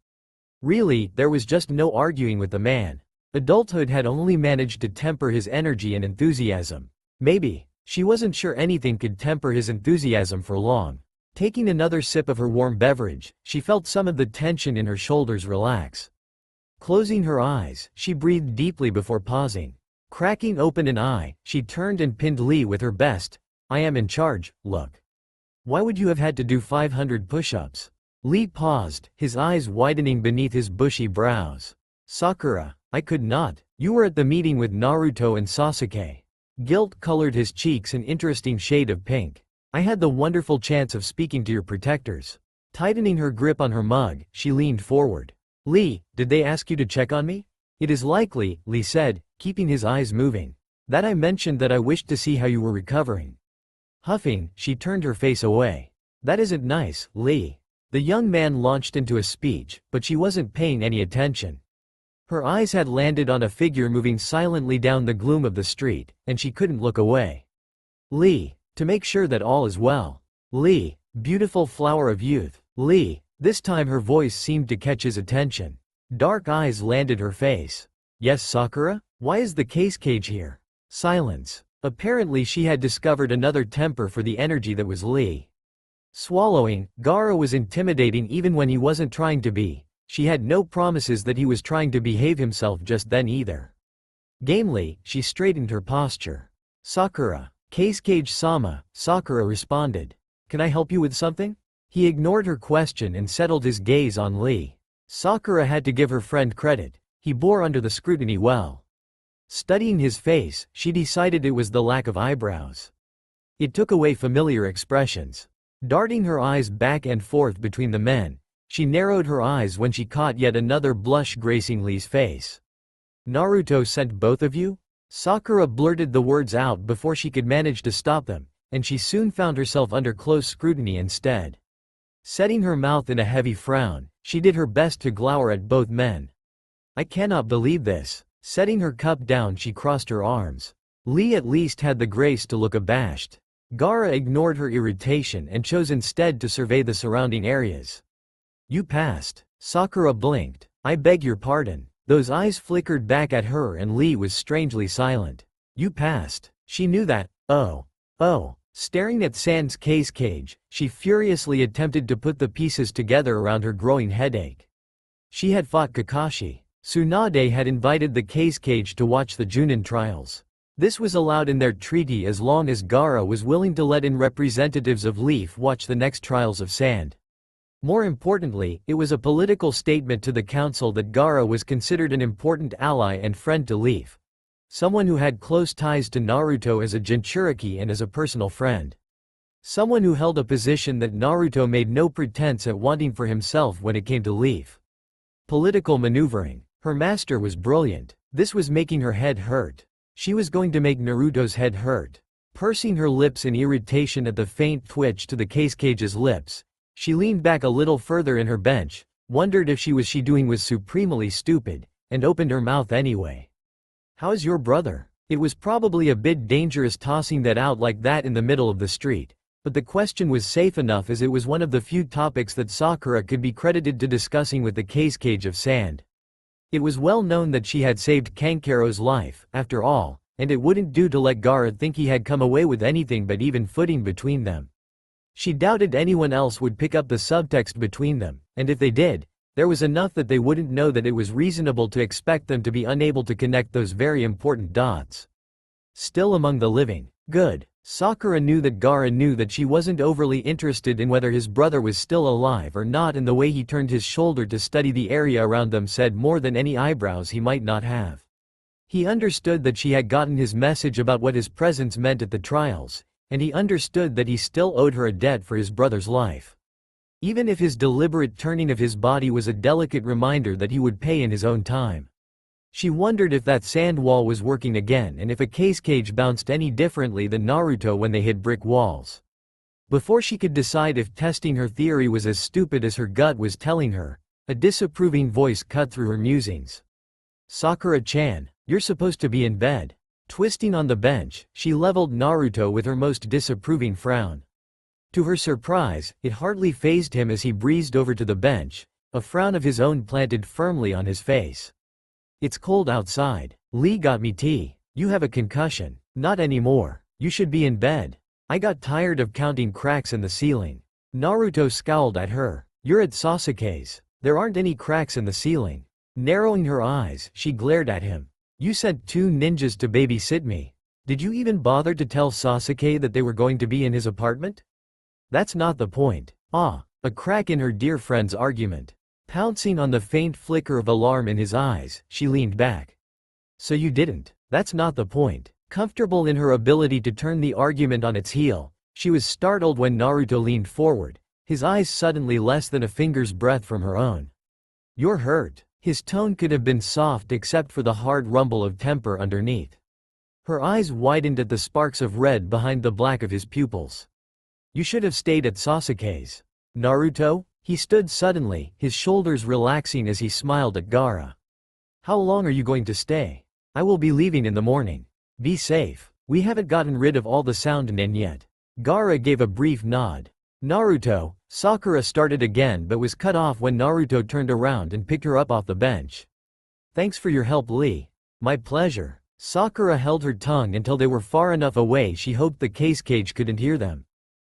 Really, there was just no arguing with the man. Adulthood had only managed to temper his energy and enthusiasm. Maybe. She wasn't sure anything could temper his enthusiasm for long. Taking another sip of her warm beverage, she felt some of the tension in her shoulders relax. Closing her eyes, she breathed deeply before pausing. Cracking open an eye, she turned and pinned Lee with her best, I am in charge, look. Why would you have had to do 500 push-ups? Lee paused, his eyes widening beneath his bushy brows. Sakura, I could not. You were at the meeting with Naruto and Sasuke. Guilt colored his cheeks an interesting shade of pink. I had the wonderful chance of speaking to your protectors. Tightening her grip on her mug, she leaned forward. Lee, did they ask you to check on me? It is likely, Lee said, keeping his eyes moving, that I mentioned that I wished to see how you were recovering. Huffing, she turned her face away. That isn't nice, Lee. The young man launched into a speech, but she wasn't paying any attention. Her eyes had landed on a figure moving silently down the gloom of the street, and she couldn't look away. Lee, to make sure that all is well. Lee, beautiful flower of youth. Lee, this time her voice seemed to catch his attention. Dark eyes landed her face. Yes, Sakura? Why is the case cage here? Silence. Apparently she had discovered another temper for the energy that was Lee. Swallowing, Gaara was intimidating even when he wasn't trying to be. She had no promises that he was trying to behave himself just then either. Gamely, she straightened her posture. Sakura. Cage-sama, Sakura responded. Can I help you with something? He ignored her question and settled his gaze on Lee. Sakura had to give her friend credit. He bore under the scrutiny well. Studying his face, she decided it was the lack of eyebrows. It took away familiar expressions. Darting her eyes back and forth between the men, she narrowed her eyes when she caught yet another blush gracing Lee's face. Naruto sent both of you? Sakura blurted the words out before she could manage to stop them, and she soon found herself under close scrutiny instead. Setting her mouth in a heavy frown, she did her best to glower at both men. I cannot believe this. Setting her cup down, she crossed her arms. Lee at least had the grace to look abashed. Gaara ignored her irritation and chose instead to survey the surrounding areas. You passed. Sakura blinked. I beg your pardon. Those eyes flickered back at her and Lee was strangely silent. You passed. She knew that. Oh. Staring at Sand's cage, she furiously attempted to put the pieces together around her growing headache. She had fought Kakashi. Tsunade had invited the cage to watch the Junin trials. This was allowed in their treaty as long as Gaara was willing to let in representatives of Leaf watch the next trials of Sand. More importantly, it was a political statement to the council that Gaara was considered an important ally and friend to Leaf. Someone who had close ties to Naruto as a Jinchuriki and as a personal friend. Someone who held a position that Naruto made no pretense at wanting for himself when it came to Leaf. Political maneuvering. Her master was brilliant. This was making her head hurt. She was going to make Naruto's head hurt. Pursing her lips in irritation at the faint twitch to the cage's lips, she leaned back a little further in her bench, wondered if she doing was supremely stupid, and opened her mouth anyway. How's your brother? It was probably a bit dangerous tossing that out like that in the middle of the street, but the question was safe enough as it was one of the few topics that Sakura could be credited to discussing with the cage of Sand. It was well known that she had saved Kankaro's life, after all, and it wouldn't do to let Gaara think he had come away with anything but even footing between them. She doubted anyone else would pick up the subtext between them, and if they did, there was enough that they wouldn't know that it was reasonable to expect them to be unable to connect those very important dots. Still among the living. Good. Sakura knew that Gaara knew that she wasn't overly interested in whether his brother was still alive or not, and the way he turned his shoulder to study the area around them said more than any eyebrows he might not have. He understood that she had gotten his message about what his presence meant at the trials, and he understood that he still owed her a debt for his brother's life. Even if his deliberate turning of his body was a delicate reminder that he would pay in his own time. She wondered if that sand wall was working again and if a cage bounced any differently than Naruto when they hit brick walls. Before she could decide if testing her theory was as stupid as her gut was telling her, a disapproving voice cut through her musings. Sakura-chan, you're supposed to be in bed. Twisting on the bench, she leveled Naruto with her most disapproving frown. To her surprise, it hardly fazed him as he breezed over to the bench, a frown of his own planted firmly on his face. It's cold outside. Lee got me tea. You have a concussion. Not anymore. You should be in bed. I got tired of counting cracks in the ceiling. Naruto scowled at her. You're at Sasuke's. There aren't any cracks in the ceiling. Narrowing her eyes, she glared at him. You sent 2 ninjas to babysit me. Did you even bother to tell Sasuke that they were going to be in his apartment? That's not the point. A crack in her dear friend's argument. Pouncing on the faint flicker of alarm in his eyes, she leaned back. So you didn't. That's not the point. Comfortable in her ability to turn the argument on its heel, she was startled when Naruto leaned forward, his eyes suddenly less than a finger's breadth from her own. You're hurt. His tone could have been soft except for the hard rumble of temper underneath. Her eyes widened at the sparks of red behind the black of his pupils. You should have stayed at Sasuke's. Naruto? He stood suddenly, his shoulders relaxing as he smiled at Gaara. How long are you going to stay? I will be leaving in the morning. Be safe. We haven't gotten rid of all the sound nin yet. Gaara gave a brief nod. Naruto, Sakura started again but was cut off when Naruto turned around and picked her up off the bench. Thanks for your help, Lee. My pleasure. Sakura held her tongue until they were far enough away she hoped the cage couldn't hear them.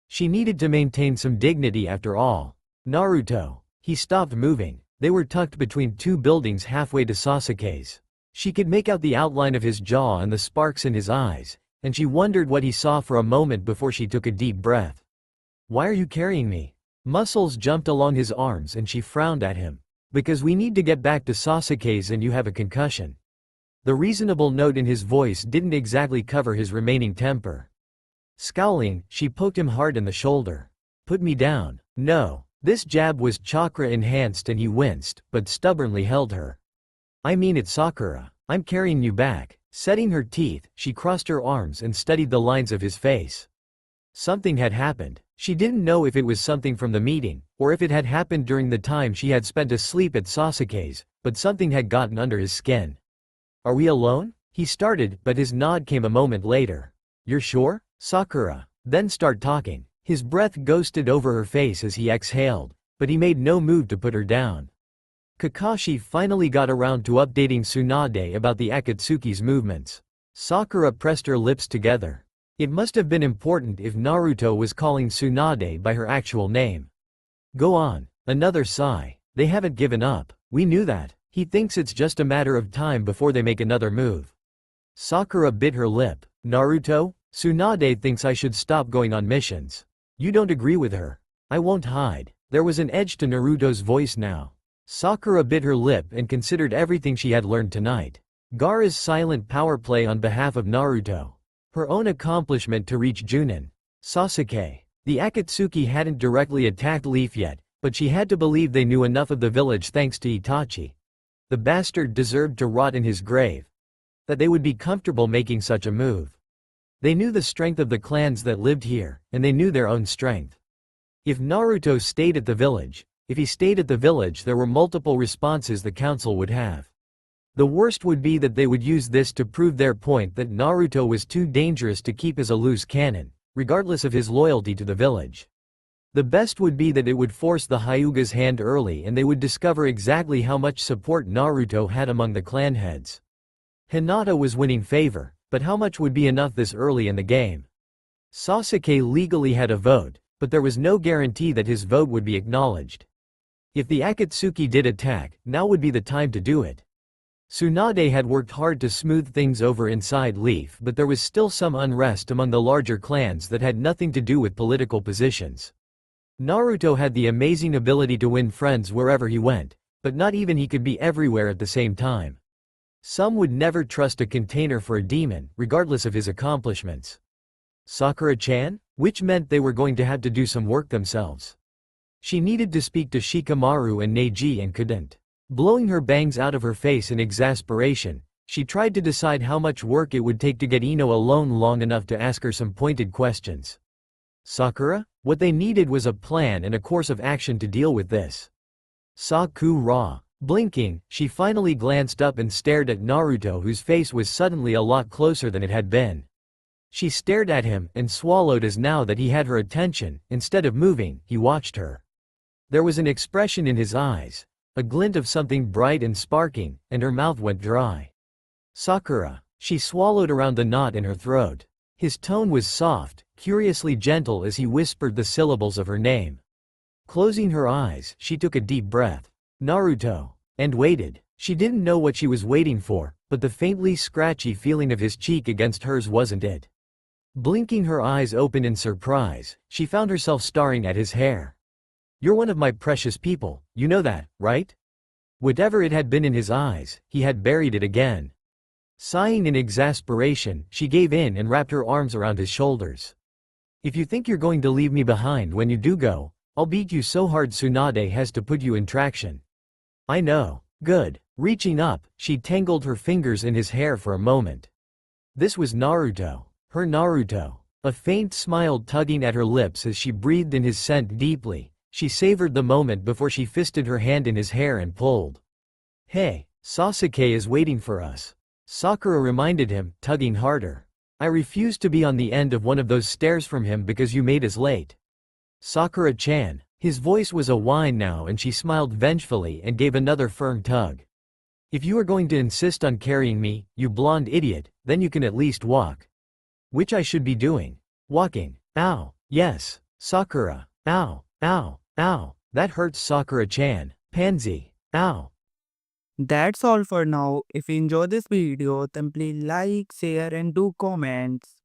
She needed to maintain some dignity after all. Naruto. He stopped moving. They were tucked between 2 buildings halfway to Sasuke's. She could make out the outline of his jaw and the sparks in his eyes, and she wondered what he saw for a moment before she took a deep breath. "Why are you carrying me?" Muscles jumped along his arms and she frowned at him. "Because we need to get back to Sasuke's and you have a concussion." The reasonable note in his voice didn't exactly cover his remaining temper. Scowling, she poked him hard in the shoulder. "Put me down." "No." This jab was chakra-enhanced and he winced, but stubbornly held her. "I mean it, Sakura. I'm carrying you back." Setting her teeth, she crossed her arms and studied the lines of his face. Something had happened. She didn't know if it was something from the meeting, or if it had happened during the time she had spent asleep at Sasuke's, but something had gotten under his skin. "Are we alone?" He started, but his nod came a moment later. "You're sure, Sakura?" "Then start talking." His breath ghosted over her face as he exhaled, but he made no move to put her down. Kakashi finally got around to updating Tsunade about the Akatsuki's movements. Sakura pressed her lips together. It must have been important if Naruto was calling Tsunade by her actual name. "Go on." Another sigh. "They haven't given up. We knew that. He thinks it's just a matter of time before they make another move." Sakura bit her lip. "Naruto? Tsunade thinks I should stop going on missions. You don't agree with her." "I won't hide." There was an edge to Naruto's voice now. Sakura bit her lip and considered everything she had learned tonight. Gaara's silent power play on behalf of Naruto. Her own accomplishment to reach Junin. Sasuke. The Akatsuki hadn't directly attacked Leaf yet, but she had to believe they knew enough of the village thanks to Itachi. The bastard deserved to rot in his grave. That they would be comfortable making such a move. They knew the strength of the clans that lived here, and they knew their own strength. If Naruto stayed at the village, there were multiple responses the council would have. The worst would be that they would use this to prove their point that Naruto was too dangerous to keep as a loose cannon, regardless of his loyalty to the village. The best would be that it would force the Hyuga's hand early and they would discover exactly how much support Naruto had among the clan heads. Hinata was winning favor, but how much would be enough this early in the game? Sasuke legally had a vote, but there was no guarantee that his vote would be acknowledged. If the Akatsuki did attack, now would be the time to do it. Tsunade had worked hard to smooth things over inside Leaf, but there was still some unrest among the larger clans that had nothing to do with political positions. Naruto had the amazing ability to win friends wherever he went, but not even he could be everywhere at the same time. Some would never trust a container for a demon, regardless of his accomplishments. Sakura-chan? Which meant they were going to have to do some work themselves. She needed to speak to Shikamaru and Neji and couldn't. Blowing her bangs out of her face in exasperation, she tried to decide how much work it would take to get Ino alone long enough to ask her some pointed questions. Sakura? What they needed was a plan and a course of action to deal with this. Sakura. Blinking, she finally glanced up and stared at Naruto, whose face was suddenly a lot closer than it had been. She stared at him and swallowed as now that he had her attention, instead of moving, he watched her. There was an expression in his eyes, a glint of something bright and sparking, and her mouth went dry. Sakura. She swallowed around the knot in her throat. His tone was soft, curiously gentle as he whispered the syllables of her name. Closing her eyes, she took a deep breath. Naruto. And waited. She didn't know what she was waiting for, but the faintly scratchy feeling of his cheek against hers wasn't it. Blinking her eyes open in surprise, she found herself staring at his hair. "You're one of my precious people, you know that, right?" Whatever it had been in his eyes, he had buried it again. Sighing in exasperation, she gave in and wrapped her arms around his shoulders. "If you think you're going to leave me behind when you do go, I'll beat you so hard Tsunade has to put you in traction." "I know." "Good." Reaching up, she tangled her fingers in his hair for a moment. This was Naruto. Her Naruto. A faint smile tugging at her lips as she breathed in his scent deeply. She savored the moment before she fisted her hand in his hair and pulled. "Hey, Sasuke is waiting for us." Sakura reminded him, tugging harder. "I refuse to be on the end of one of those stairs from him because you made us late." "Sakura-chan." His voice was a whine now and she smiled vengefully and gave another firm tug. "If you are going to insist on carrying me, you blonde idiot, then you can at least walk." "Which I should be doing." "Walking." "Ow. Yes. Sakura. Ow. Ow. Ow. That hurts Sakura-chan. Pansy. Ow." That's all for now. If you enjoy this video, then please like, share and do comments.